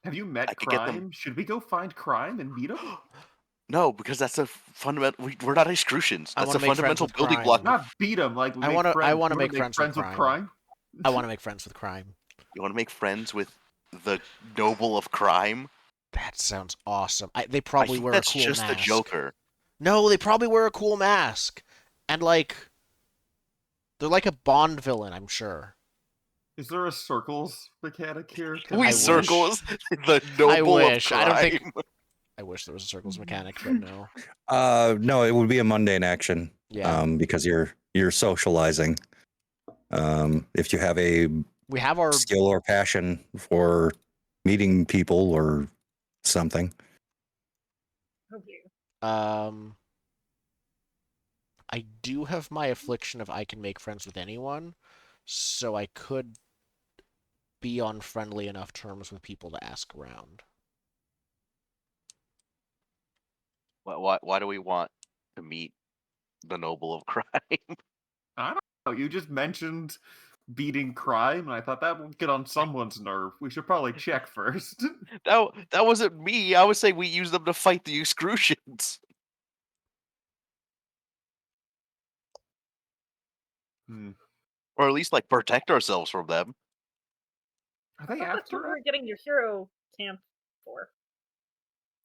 Have you met I could get them- Crime? Should we go find Crime and meet him? no, because that's a fundamental. We're not excrucians. I That's a wanna make friends fundamental with building crime. block. Not beat him like we I make wanna- I friends. wanna You make friends with with Crime. Crime. I want to make friends with crime. You want to make friends with the noble of crime? That sounds awesome. They I probably think wear that's a cool just mask. the Joker. No, they probably wear a cool mask. And, like, they're like a Bond villain, I'm sure. Is there a circles mechanic here? We I circle wish. the noble wish. of I crime. don't think- I wish there was a circles mechanic, but no. No, it would be a mundane action. Yeah. Because you're socializing. If you have a We have our... skill or passion for meeting people or something. Okay. I do have my affliction of I can make friends with anyone, so I could be on friendly enough terms with people to ask around. Why do we want to meet the noble of crime? I don't know. You just mentioned beating Crime, and I thought that would get on someone's nerve. We should probably check first. That wasn't me. I was saying we use them to fight the excrucians. Or at least like protect ourselves from them. Are they I thought that's what after we us? were getting your hero camp for.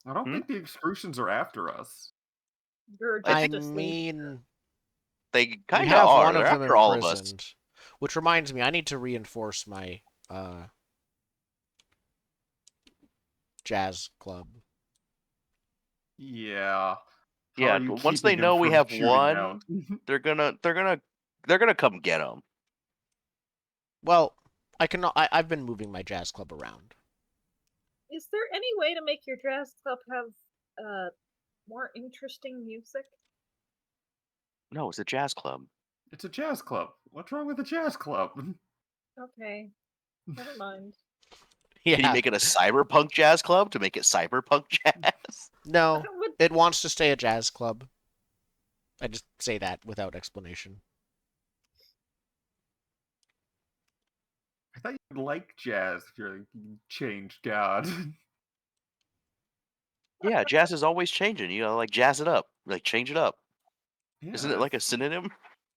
I don't think the excrucians are after us. Your I Justice League. mean, They we kind of have are. one They're of them after all of us. imprisoned. Which reminds me, I need to reinforce my jazz club. Yeah. How Yeah, are you once they keeping know him we from have shooting one, out? they're gonna come get them. Well, I've been moving my jazz club around. Is there any way to make your jazz club have more interesting music? No, it's a jazz club. It's a jazz club. What's wrong with a jazz club? Okay, never mind. Yeah. Can you make it a cyberpunk jazz club to make it cyberpunk jazz? No, That would- it wants to stay a jazz club. I just say that without explanation. I thought you'd like jazz if you're a changed god. Yeah, jazz is always changing. You gotta like jazz it up, like change it up. Yeah, Isn't it like a synonym?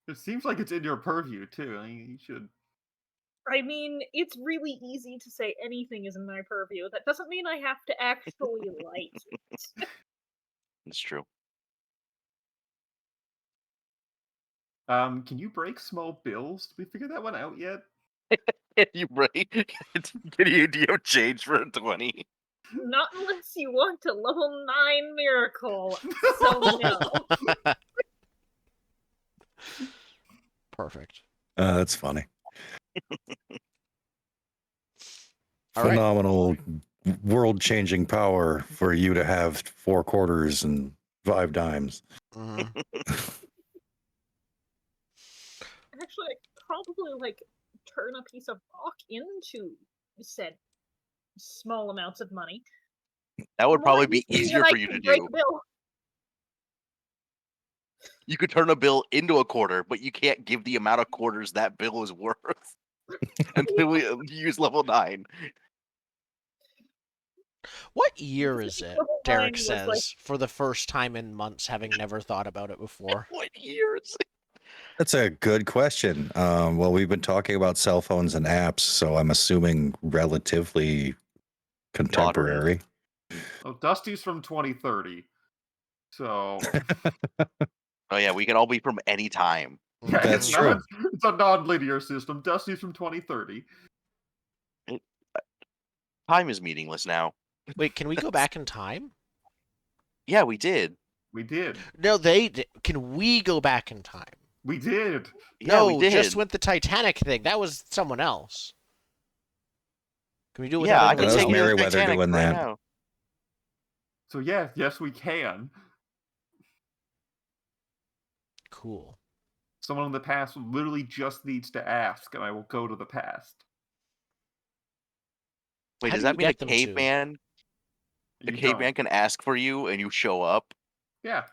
It seems like it's in your purview too. I mean, you should. I mean, it's really easy to say anything is in my purview. That doesn't mean I have to actually like it. It's true. Can you break small bills? Did we figure that one out yet? Can you break? Can you change for a 20? Not unless you want a level 9 miracle. So no. Perfect. That's funny. All right. Phenomenal, world-changing power for you to have 4 quarters and 5 dimes. Mhm. Actually, I could probably like turn a piece of rock into said small amounts of money. That would More probably be easy easier than I for you to could break do. bill. You could turn a bill into a quarter, but you can't give the amount of quarters that bill is worth until we use level 9. What year is it? Purple Derek line was, like- says, for the first time in months, having never thought about it before. What year is it? That's a good question. Well, we've been talking about cell phones and apps, so I'm assuming relatively contemporary. Oh, Dusty's from 2030. So Oh yeah, we can all be from any time. yeah, That's it's true. not- it's a non-linear system. Dusty's from 2030. Time is meaningless now. Wait, can we go back in time? Yeah, we did. We did. No, can we go back in time? We did. Yeah, No, we did. just with the Titanic thing. That was someone else. Can we do it with Yeah, I that? can That was take you to the Merriweather Titanic doing right that. now. So yeah, yes, we can. Cool. Someone in the past literally just needs to ask, and I will go to the past. Wait, How does do you that mean a get them to? caveman? A You caveman don't. can ask for you and you show up? Yeah.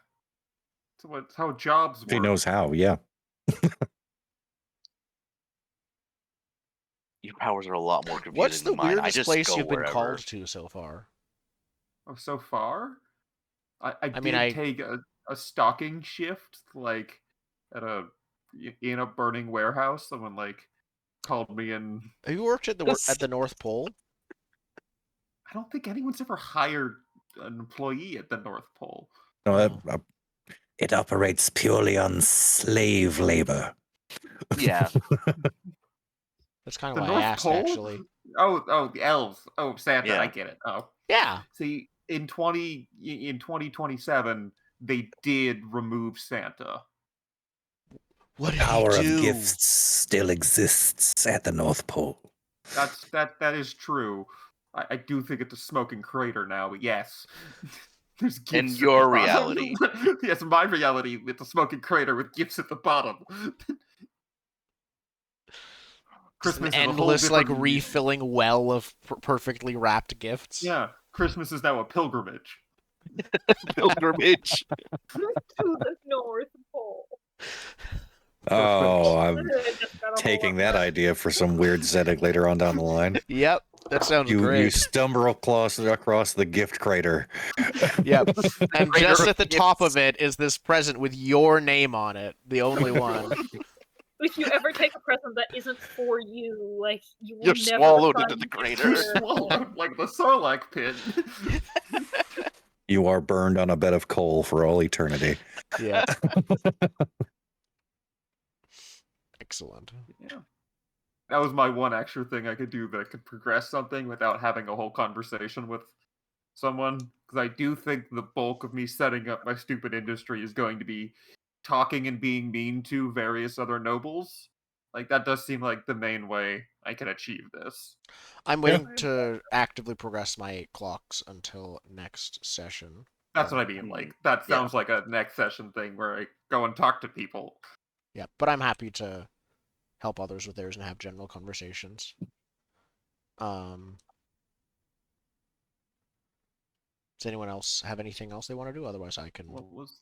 That's how jobs If he work. knows how, yeah. Your powers are a lot more confusing What's the than mine. I weirdest just place go you've been wherever. called to so far? Oh, so far? I I did mean, take a stalking shift, like in a burning warehouse. Someone like called me, and Have you worked at the North Pole? I don't think anyone's ever hired an employee at the North Pole. No, it operates purely on slave labor. Yeah. That's kind of The why North I asked, Pole? actually. Oh, the elves. Oh, Santa. Yeah. I get it. Oh, Yeah. see, in 2027, they did remove Santa. What The did power he of do? gifts still exists at the North Pole. That is true. I do think it's a smoking crater now, but yes. There's gifts In at the your bottom. reality. Yes, in my reality, it's a smoking crater with gifts at the bottom. Just an Christmas is a whole endless, like, different- refilling well of perfectly wrapped gifts. Yeah, Christmas is now a pilgrimage. Pilgrimage. to the North Pole. Oh, I'm I just got a whole taking lot that more. idea for some weird setting later on down the line. Yep, that sounds You great. stumble across the gift crater. Yep. And Crater just of at the top gifts. of it is this present with your name on it, the only one. If you ever take a present that isn't for you, like you will You're never swallowed find into the it crater. You there. swallowed like the Sarlacc pit. You are burned on a bed of coal for all eternity. Yeah. Excellent. Yeah. That was my one extra thing I could do that could progress something without having a whole conversation with someone. Because I do think the bulk of me setting up my stupid industry is going to be talking and being mean to various other nobles. Like, that does seem like the main way I can achieve this. I'm waiting to actively progress my clocks until next session. That's what I mean. Like, that Yeah. sounds like a next session thing where I go and talk to people. Yeah, but I'm happy to help others with theirs and have general conversations. Does anyone else have anything else they want to do? Otherwise, I can. What was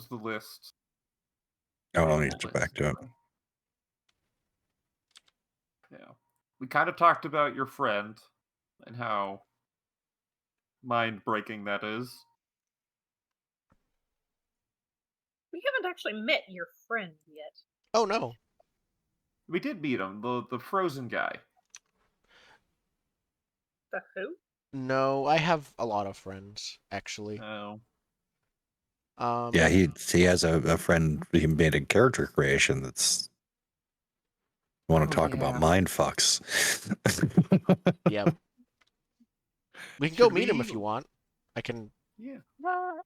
the list? Oh, I'll need to get back to it. Yeah. We kind of talked about your friend and how mind-breaking that is. We haven't actually met your friend yet. Oh no. We did meet him, the frozen guy. The who? No, I have a lot of friends, actually. Oh. Yeah, he has a friend. He made a character creation that's. Want to talk about mind fucks? Yep. We can go Should meet him we- if you want. I can. Yeah. How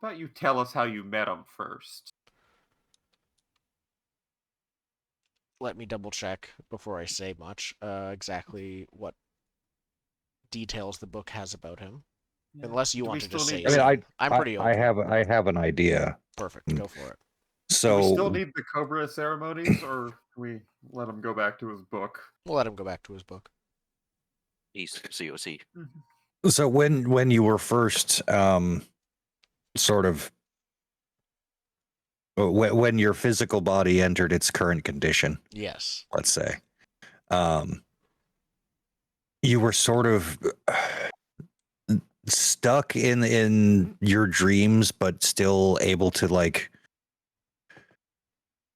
about you tell us how you met him first? Let me double check before I say much. Exactly what details the book has about him. Yeah. Unless you Do we want to just still say. need- I mean, I'm pretty open. I have an idea. Perfect. Go for it. Do So we still need the Cobra ceremonies, or can we let him go back to his book? We'll let him go back to his book. He's COC. So when you were first sort of when your physical body entered its current condition, Yes. let's say, you were sort of stuck in your dreams, but still able to like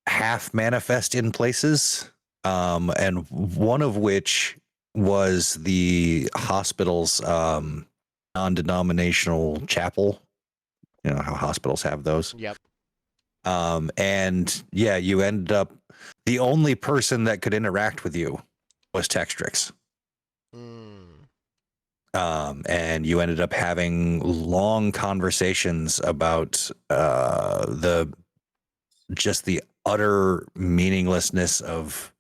half manifest in places. And one of which was the hospital's non-denominational chapel. You know how hospitals have those. Yep. And yeah, you ended up the only person that could interact with you was Textrix. Mm. And you ended up having long conversations about the utter meaninglessness of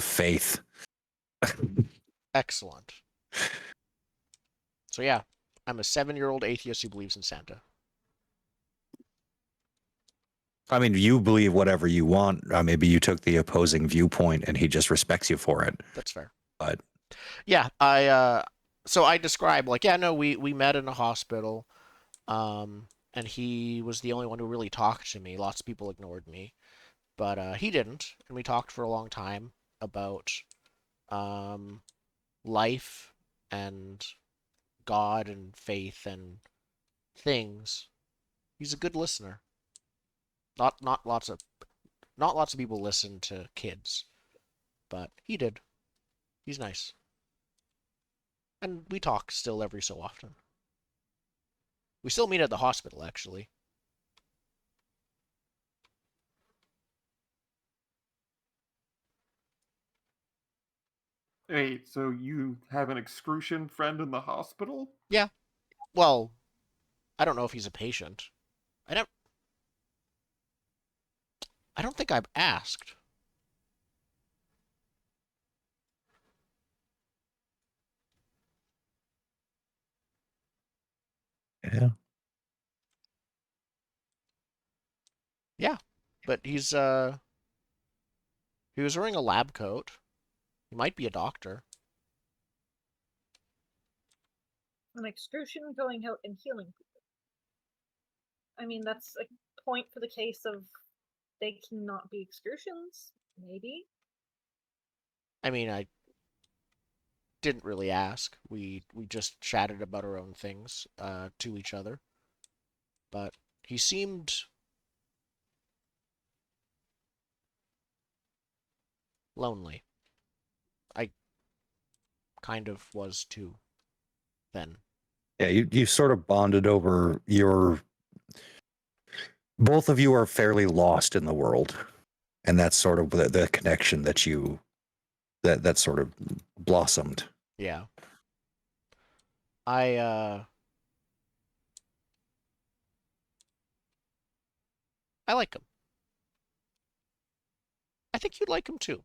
faith. Excellent. So yeah, I'm a 7-year-old atheist who believes in Santa. I mean, you believe whatever you want. Maybe you took the opposing viewpoint, and he just respects you for it. That's fair. But yeah, so I described like, yeah, no, we met in a hospital, and he was the only one who really talked to me. Lots of people ignored me, but he didn't, and we talked for a long time about life and God and faith and things. He's a good listener. Not lots of people listen to kids, but he did. He's nice. And we talk still every so often. We still meet at the hospital, actually. Wait, so you have an excrucian friend in the hospital? Yeah. Well, I don't know if he's a patient. I don't think I've asked. yeah, Yeah. But he was wearing a lab coat. He might be a doctor. An excrucian going out and healing people. I mean, that's a point for the case of they cannot be excrucians, maybe. I mean, I didn't really ask. We just chatted about our own things to each other. But he seemed lonely. I kind of was too then. yeah. You sort of bonded over your. Both of you are fairly lost in the world, and that's sort of the connection that you that sort of blossomed. Yeah. I like him. I think you'd like him too.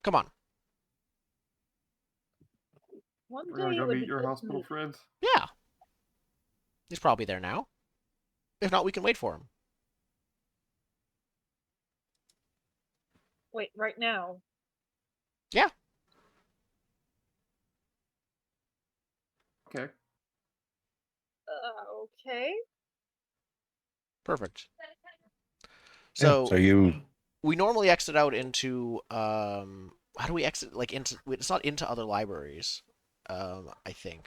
Come on. One We're day gonna it go would meet be your good to hospital meet. friend? Yeah. He's probably there now. If not, we can wait for him. Wait, right now? Yeah. Okay. Okay. Perfect. Yeah, So so you we normally exit out into how do we exit like into it's not into other libraries. I think.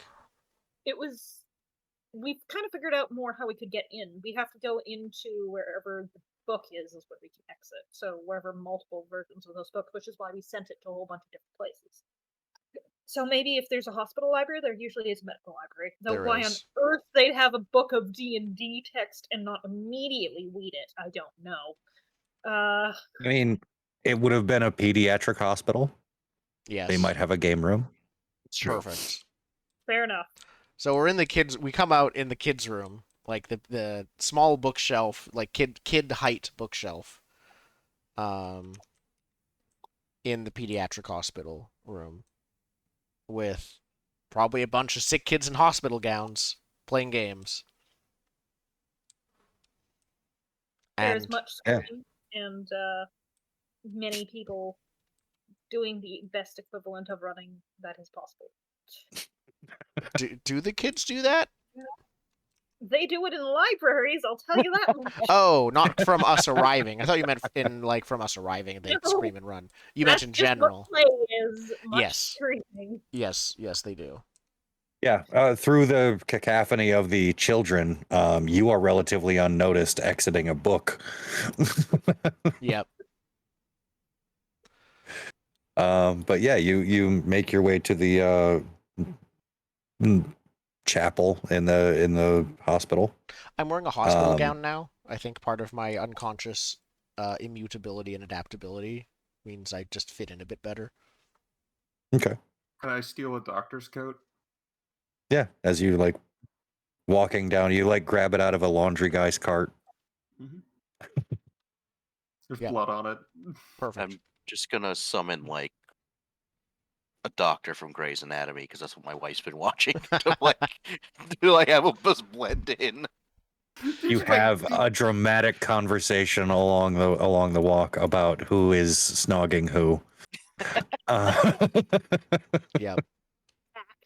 We've kind of figured out more how we could get in. We have to go into wherever the book is where we can exit. So wherever multiple versions of those books, which is why we sent it to a whole bunch of different places. So maybe if there's a hospital library, there usually is a medical library. Though There why is. on earth they'd have a book of D&D text and not immediately read it, I don't know. I mean, it would have been a pediatric hospital. Yes. They might have a game room. Perfect. Fair enough. So we're in the kids. We come out in the kids' room, like the small bookshelf, like kid height bookshelf, um, in the pediatric hospital room, with probably a bunch of sick kids in hospital gowns playing games. There's And much screaming and many people doing the best equivalent of running that is possible. do the kids do that? They do it in libraries, I'll tell you that much. Oh, not from us arriving. I thought you meant in like from us arriving. They No, scream and run. You That's meant in just general. what play is. Much Yes. screaming. Yes, they do. Yeah, through the cacophony of the children, you are relatively unnoticed exiting a book. Yep. But yeah, you make your way to the chapel in the hospital. I'm wearing a hospital gown now. I think part of my unconscious immutability and adaptability means I just fit in a bit better. Okay. Can I steal a doctor's coat? Yeah, as you like walking down, you like grab it out of a laundry guy's cart. Mm-hmm. There's Yep. blood on it. Perfect. I'm just gonna summon like a doctor from Grey's Anatomy because that's what my wife's been watching to have them just blend in. You have a dramatic conversation along the walk about who is snogging who. Yep.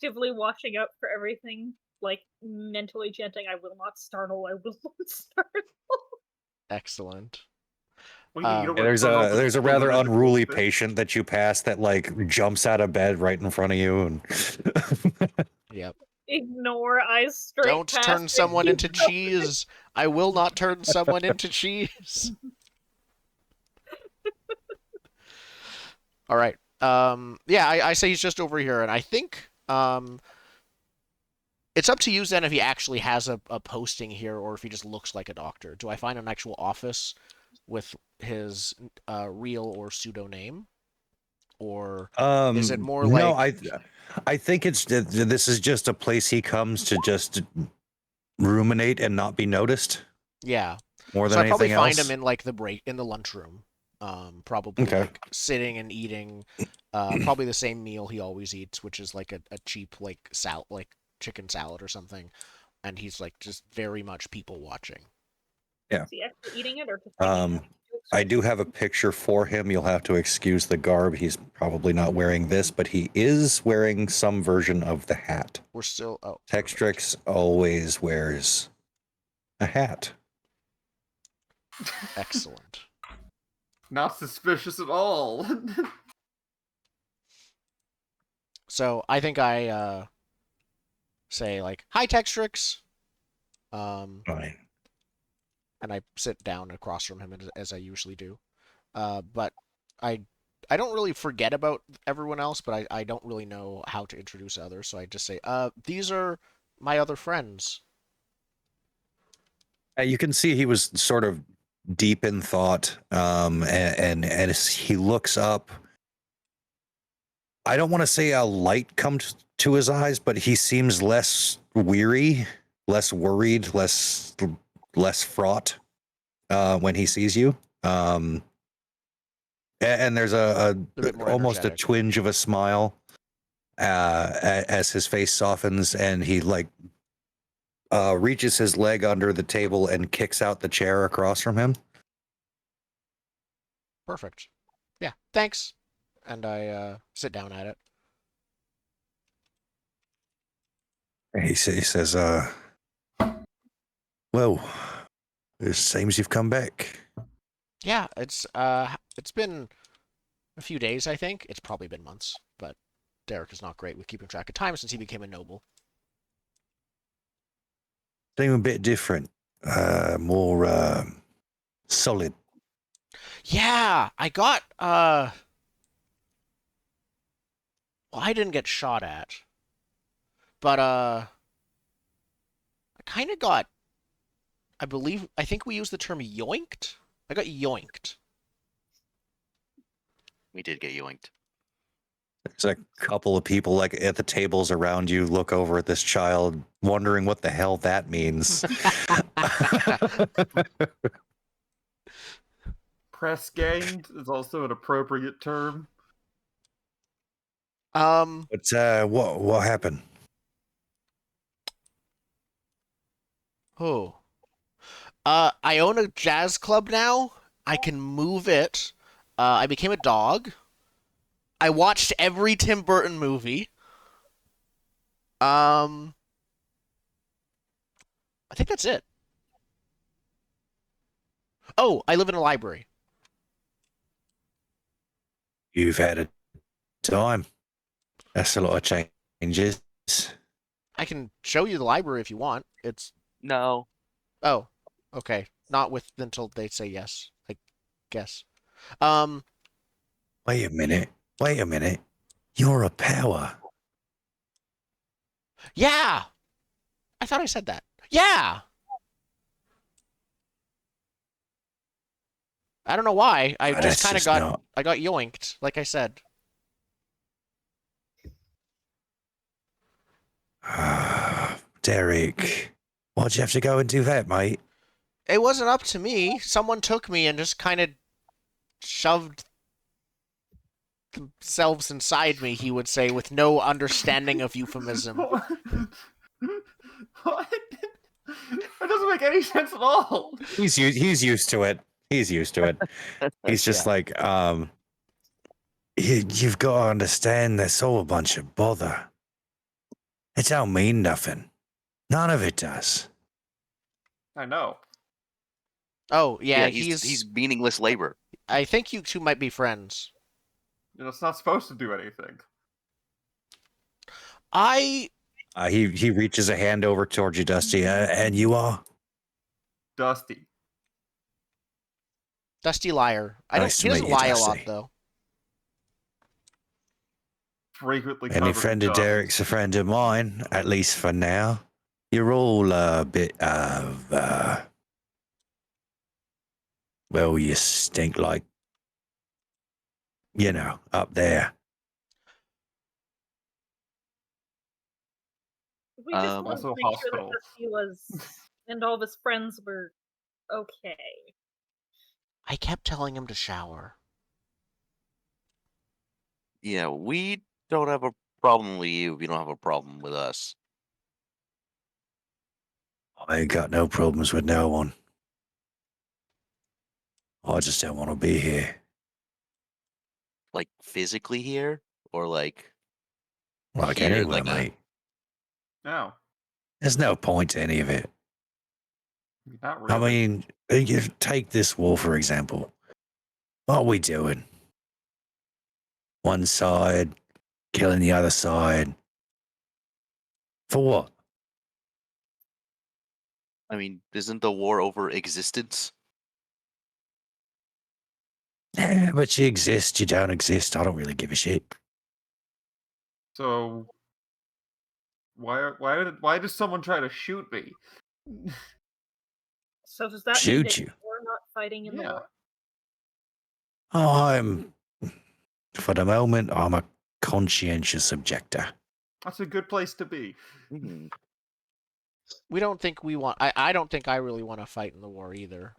Actively watching out for everything, like mentally chanting, I will not startle, I will not startle. Excellent. What do you mean, you don't There's wanna turn a over rather the unruly fit? patient that you pass that like jumps out of bed right in front of you and Yep. Ignore, eyes straight Don't past turn it, someone keep into going. cheese. I will not turn someone into cheese. All right. Yeah, I say he's just over here, and I think it's up to you, Zen, if he actually has a posting here or if he just looks like a doctor. Do I find an actual office with his real or pseudo name? Or is it more no, like... I think this is just a place he comes to just ruminate and not be noticed Yeah. more So than I probably anything find else. him in like in the lunchroom. Probably Okay. like sitting and eating probably the same meal he always eats, which is like a cheap like chicken salad or something. And he's like just very much people watching. Yeah. Is he actually eating it or just making it? I do have a picture for him. You'll have to excuse the garb. He's probably not wearing this, but he is wearing some version of the hat. We're still... Oh, Textrix always wears a hat. excellent. Not suspicious at all. So I think I say like, "Hi, Textrix," Fine. and I sit down across from him as I usually do. But I don't really forget about everyone else, but I don't really know how to introduce others, so I just say, these are my other friends. You can see he was sort of deep in thought, and as he looks up, I don't want to say a light comes to his eyes, but he seems less weary, less worried, less fraught when he sees you. And there's a bit more almost a energetic. twinge of a smile as his face softens, and he like reaches his leg under the table and kicks out the chair across from him. Perfect. Yeah, thanks. And I sit down at it. He says, well, it seems you've come back. Yeah, it's been a few days, I think. It's probably been months, but Derek is not great with keeping track of time since he became a noble. Seem a bit different, more solid. Yeah, I got well, I didn't get shot at. But I kind of got, I think we used the term yoinked. I got yoinked. We did get yoinked. There's a couple of people like at the tables around you look over at this child, wondering what the hell that means. Press ganged is also an appropriate term. But what happened? Oh. I own a jazz club now. I can move it. I became a dog. I watched every Tim Burton movie. I think that's it. Oh, I live in a library. You've had a time. That's a lot of changes. I can show you the library if you want. It's No. oh, okay. Not with until they say yes, I guess. Um, Wait a minute. Wait a minute. You're a power. yeah. I thought I said that. Yeah. I don't know why. I Oh, just that's kind of just got not. I got yoinked, like I said. Derek, why'd you have to go and do that, mate? It wasn't up to me. Someone took me and just kind of shoved themselves inside me, he would say, with no understanding of euphemism. What? That doesn't make any sense at all. He's used to it. He's used to it. He's just Yeah. like, you've got to understand that's all a bunch of bother. It don't mean nothing. None of it does. I know. Oh, yeah, he's meaningless labor. I think you two might be friends. It's not supposed to do anything. He reaches a hand over towards you, Dusty, and you are? Dusty. Dusty liar. Nice to He doesn't meet you, lie a lot, Dusty. though. Frequently Any covered friend in of dust. Derek's a friend of mine, at least for now. You're all a bit of, well, you stink like, up there. We just wanted Also to make sure that hospital. Dusty was and all of his friends were okay. I kept telling him to shower. Yeah, we don't have a problem with you if you don't have a problem with us. I ain't got no problems with no one. I just don't want to be here. Like physically here, or like Like here, anywhere, like mate. No, There's no point to any of it. not really. I mean, you take this war, for example. What are we doing? One side killing the other side. For what? I mean, isn't the war over existence? Yeah, but you exist, you don't exist. I don't really give a shit. So why does someone try to shoot me? So does that mean Shoot that you. we're not fighting in the Yeah. war? For the moment, I'm a conscientious objector. That's a good place to be. Hmm. We don't think we want... I don't think I really want to fight in the war either.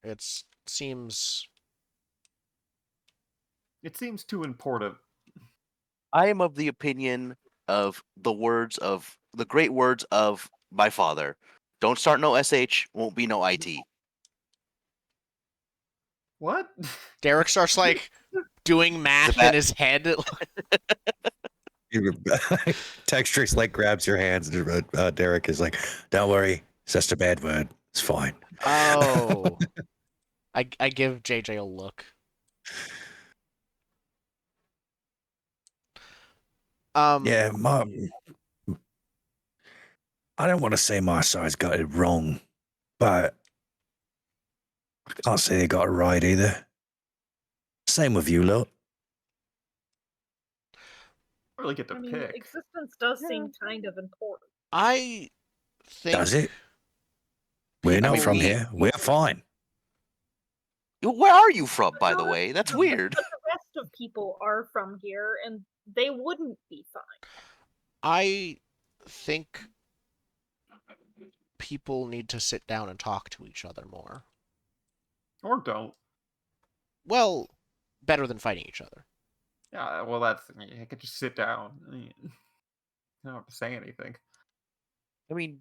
It seems too important. I am of the opinion of the great words of my father. Don't start no SH, won't be no IT. What? Derek starts, like, doing math that- in his head. Textrix like grabs your hands, and Derek is like, "Don't worry, it's just a bad word. It's fine." Oh. I give JJ a look. Yeah, I don't want to say my side's got it wrong, but I can't say they got it right either. Same with you, lot. Really get to I mean, pick. existence does seem kind of important. I think... Does it? We're not mean, from here. We're fine. Where are you from, by No, the that's way? That's true, weird. But the rest of people are from here, and they wouldn't be fine. I think people need to sit down and talk to each other more. Or don't. Well, better than fighting each other. Yeah, well, I could just sit down. You don't have to say anything. I mean,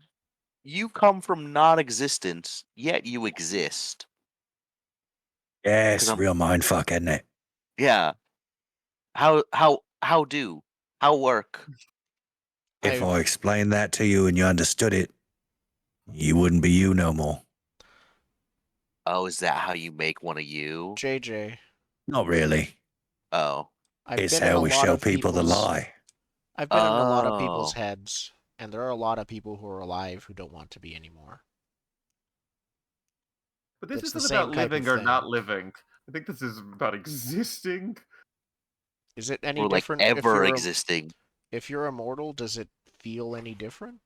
you come from non-existence, yet you exist. Yeah, 'Cause it's a I'm- real mindfuck, isn't it? Yeah. How work? If I explained that to you and you understood it, You wouldn't be you no more. Oh, is that how you make one of you? JJ, Not really. Oh. I've It's been in how a we lot show of people the people's lie. I've been in a lot of people's Oh. heads, and there are a lot of people who are alive who don't want to be anymore. But this It's the isn't same about type living of or thing. not living. I think this is about existing. Is it any Or like different ever existing. if you're immortal? Does it feel any different?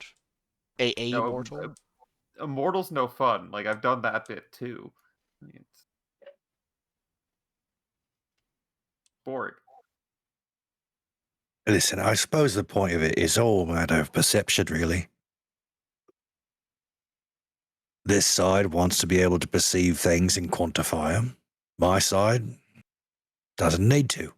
No, Immortal? Immortal's no fun. Like, I've done that bit too. It's boring. Listen, I suppose the point of it is all a matter of perception, really. This side wants to be able to perceive things and quantify them. My side doesn't need to.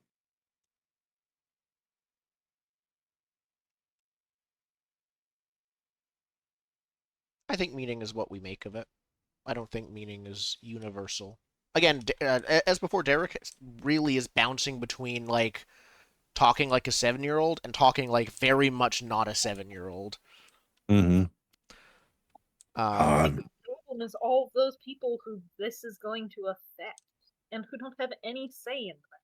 I think meaning is what we make of it. I don't think meaning is universal. Again, as before, Derek really is bouncing between like talking like a 7-year-old and talking like very much not a 7-year-old. Mm-hmm. I think the problem is all of those people who this is going to affect and who don't have any say in that.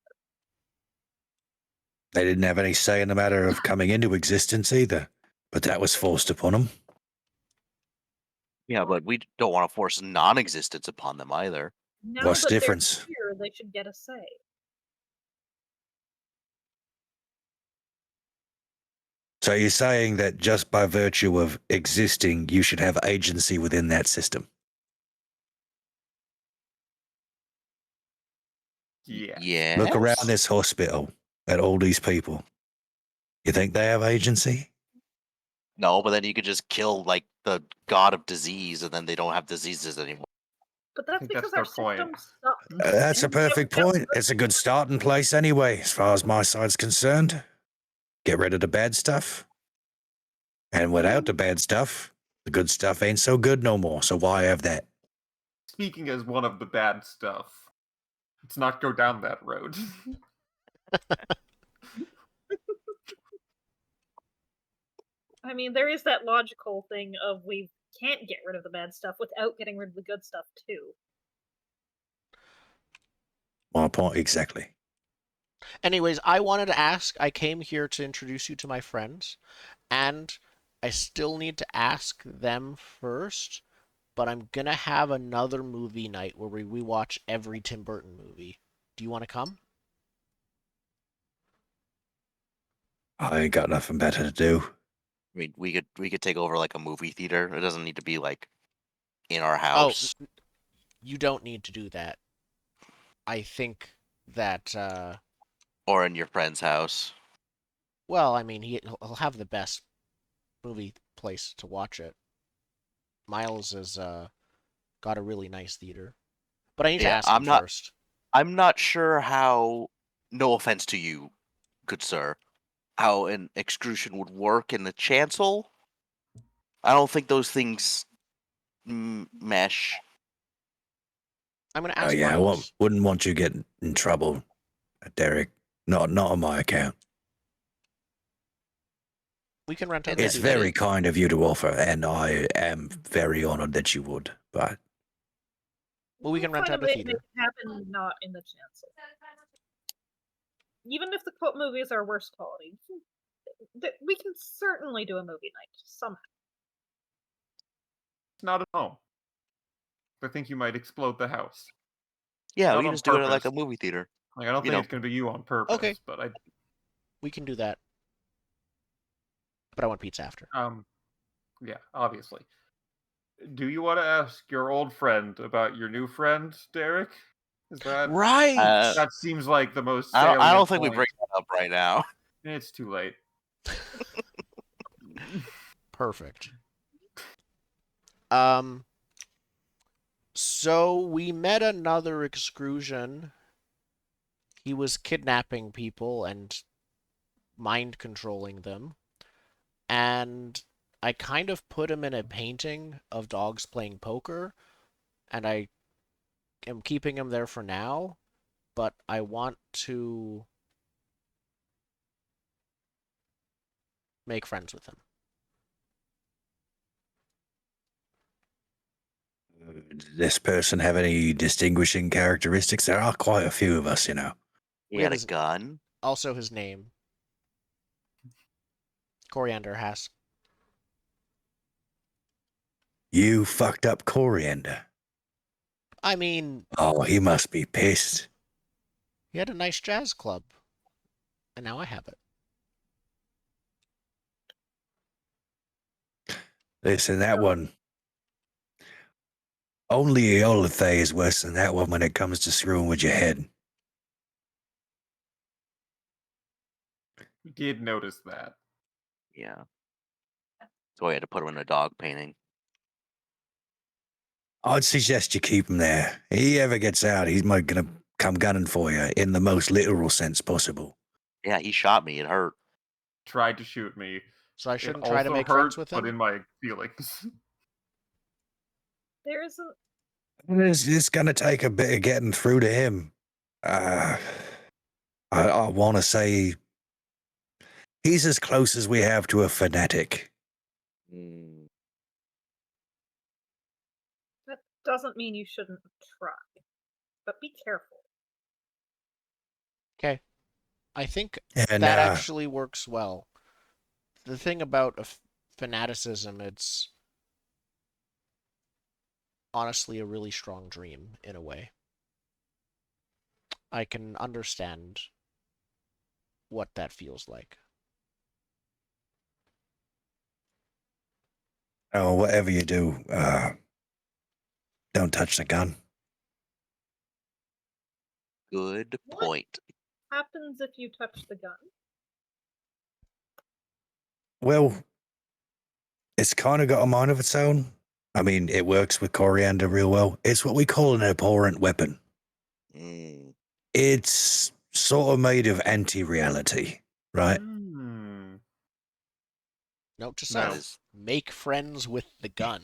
They didn't have any say in the matter of coming into existence either, but that was forced upon them. Yeah, but we don't want to force non-existence upon them either. Now What's the that difference? they're here, they should get a say. So you're saying that just by virtue of existing, you should have agency within that system? Yeah. Yeah. Look around this hospital at all these people. You think they have agency? No, but then you could just kill like the god of disease, and then they don't have diseases anymore. But that's think because that's our their point. system sucks. That's a And we don't perfect have point. It's a good starting place anyway, as far as my side's concerned. Get rid of the bad stuff. And without the bad stuff, the good stuff ain't so good no more. So why have that? Speaking as one of the bad stuff, let's not go down that road. I mean, there is that logical thing of we can't get rid of the bad stuff without getting rid of the good stuff too. My point exactly. Anyways, I wanted to ask, I came here to introduce you to my friends, and I still need to ask them first, but I'm gonna have another movie night where we watch every Tim Burton movie. Do you want to come? I ain't got nothing better to do. I mean, we could take over like a movie theater. It doesn't need to be like in our Oh, house. you don't need to do that. I think that, Or in your friend's house. well, I mean, he'll have the best movie place to watch it. Miles has got a really nice theater, but I need to Yeah, ask him first. I'm not sure how. No offense to you, good sir. How an excrucian would work in the chancel. I don't think those things mesh. I'm gonna Oh ask yeah, Miles. wouldn't want you getting in trouble, Derek. Not on my account. We can rent out And the It's theater. very kind of you to offer, and I am very honored that you would. But Well, we can rent find out a a way to make theater. it happen not in the chancel. Even if the movies are worse quality, we can certainly do a movie night somehow. It's not at home. I think you might explode the house. yeah, Not we can on just do it at like purpose. a movie theater. Like, I don't You think know. it's going to be you on purpose, Okay. but We can do that. But I want pizza after. yeah, obviously. Do you want to ask your old friend about your new friend, Derek? Is that Right. that seems like the most I salient don't think we point. bring that up right now. It's too late. Perfect. So we met another excrusion. He was kidnapping people and mind controlling them. And I kind of put him in a painting of dogs playing poker, and I am keeping him there for now, but I want to make friends with him. this person have any distinguishing characteristics? There are quite a few of us, you know. He We had have a his- gun. Also, his name. Coriander has. You fucked up Coriander. I mean, Oh, he must be pissed. he had a nice jazz club, and now I have it. Listen, that one. Only Eolithe is worse than that one when it comes to screwing with your head. He did notice that. Yeah. So I had to put him in a dog painting. I'd suggest you keep him there. He ever gets out, he's gonna come gunning for you in the most literal sense possible. Yeah, he shot me. It hurt. Tried to shoot me. So I It shouldn't try to also make hurt, friends with but him? in my feelings. There is a It's gonna take a bit of getting through to him. I want to say he's as close as we have to a fanatic. Mm, that doesn't mean you shouldn't try, but be careful. Okay. I think And that actually works well. The thing about fanaticism, it's honestly a really strong dream in a way. I can understand what that feels like. oh, whatever you do, don't touch the gun. good What? point. Happens if you touch the gun. Well, it's kind of got a mind of its own. I mean, it works with Coriander real well. It's what we call an abhorrent weapon. Mm, It's sort of made of anti-reality, right? Hmm. Note to that self: is make friends with the gun.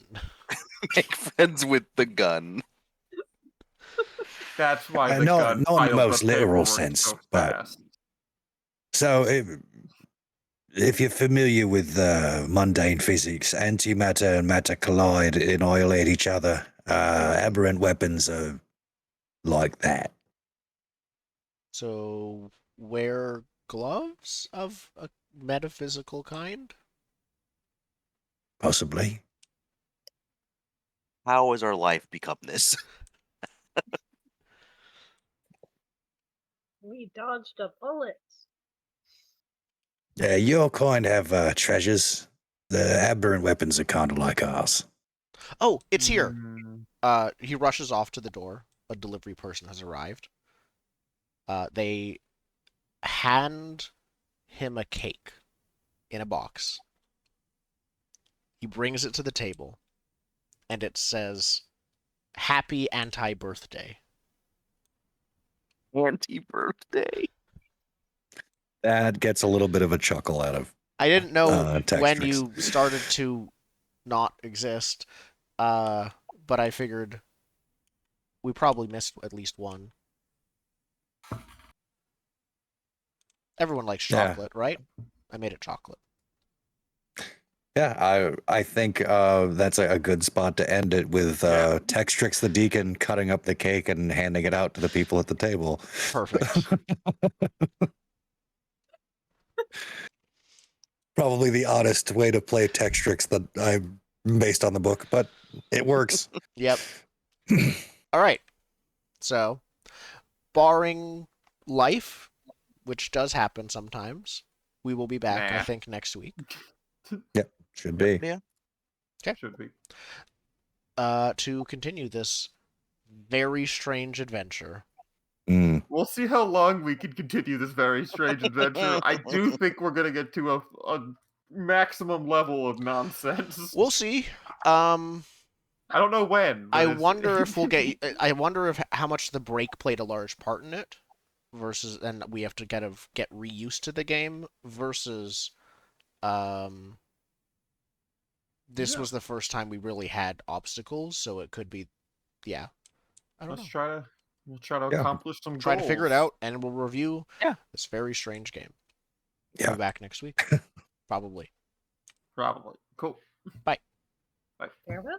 make friends with the gun. That's why the Not gun in the filed most literal paperwork sense, so but fast. so if you're familiar with mundane physics, antimatter and matter collide, annihilate each other. Aberrant weapons are like that. So wear gloves of a metaphysical kind? Possibly. How has our life become this? We dodged a bullet. Yeah, your kind have treasures. The aberrant weapons are kind of like ours. Oh, it's here. Hmm. He rushes off to the door. A delivery person has arrived. They hand him a cake in a box. He brings it to the table, and it says, "Happy anti-birthday." Anti-birthday. That gets a little bit of a chuckle out of I didn't know when Textrix. you started to not exist, but I figured we probably missed at least one. Everyone likes Yeah. chocolate, right? I made it chocolate. Yeah, I think that's a good spot to end it with Yeah. Textrix the Deacon cutting up the cake and handing it out to the people at the table. Perfect. Probably the oddest way to play Textrix that I'm based on the book, but it works. Yep. All right. So, barring life, which does happen sometimes, we will be back, I Nah. think, next week. Should be. Yeah. Should be. To continue this very strange adventure. Mm. We'll see how long we can continue this very strange adventure. I do think we're gonna get to a maximum level of nonsense. We'll see. I don't know when. But I it's- wonder if we'll get. I wonder if how much the break played a large part in it, versus, and we have to kind of get reused to the game. Versus, this Yeah. was the first time we really had obstacles, so it could be, yeah. I don't know. We'll try to Yeah. accomplish some Try to figure it goals. out, and we'll review Yeah. this very strange game. Yeah. We'll be back next week, probably. Probably. Cool. Bye. Bye. Farewell.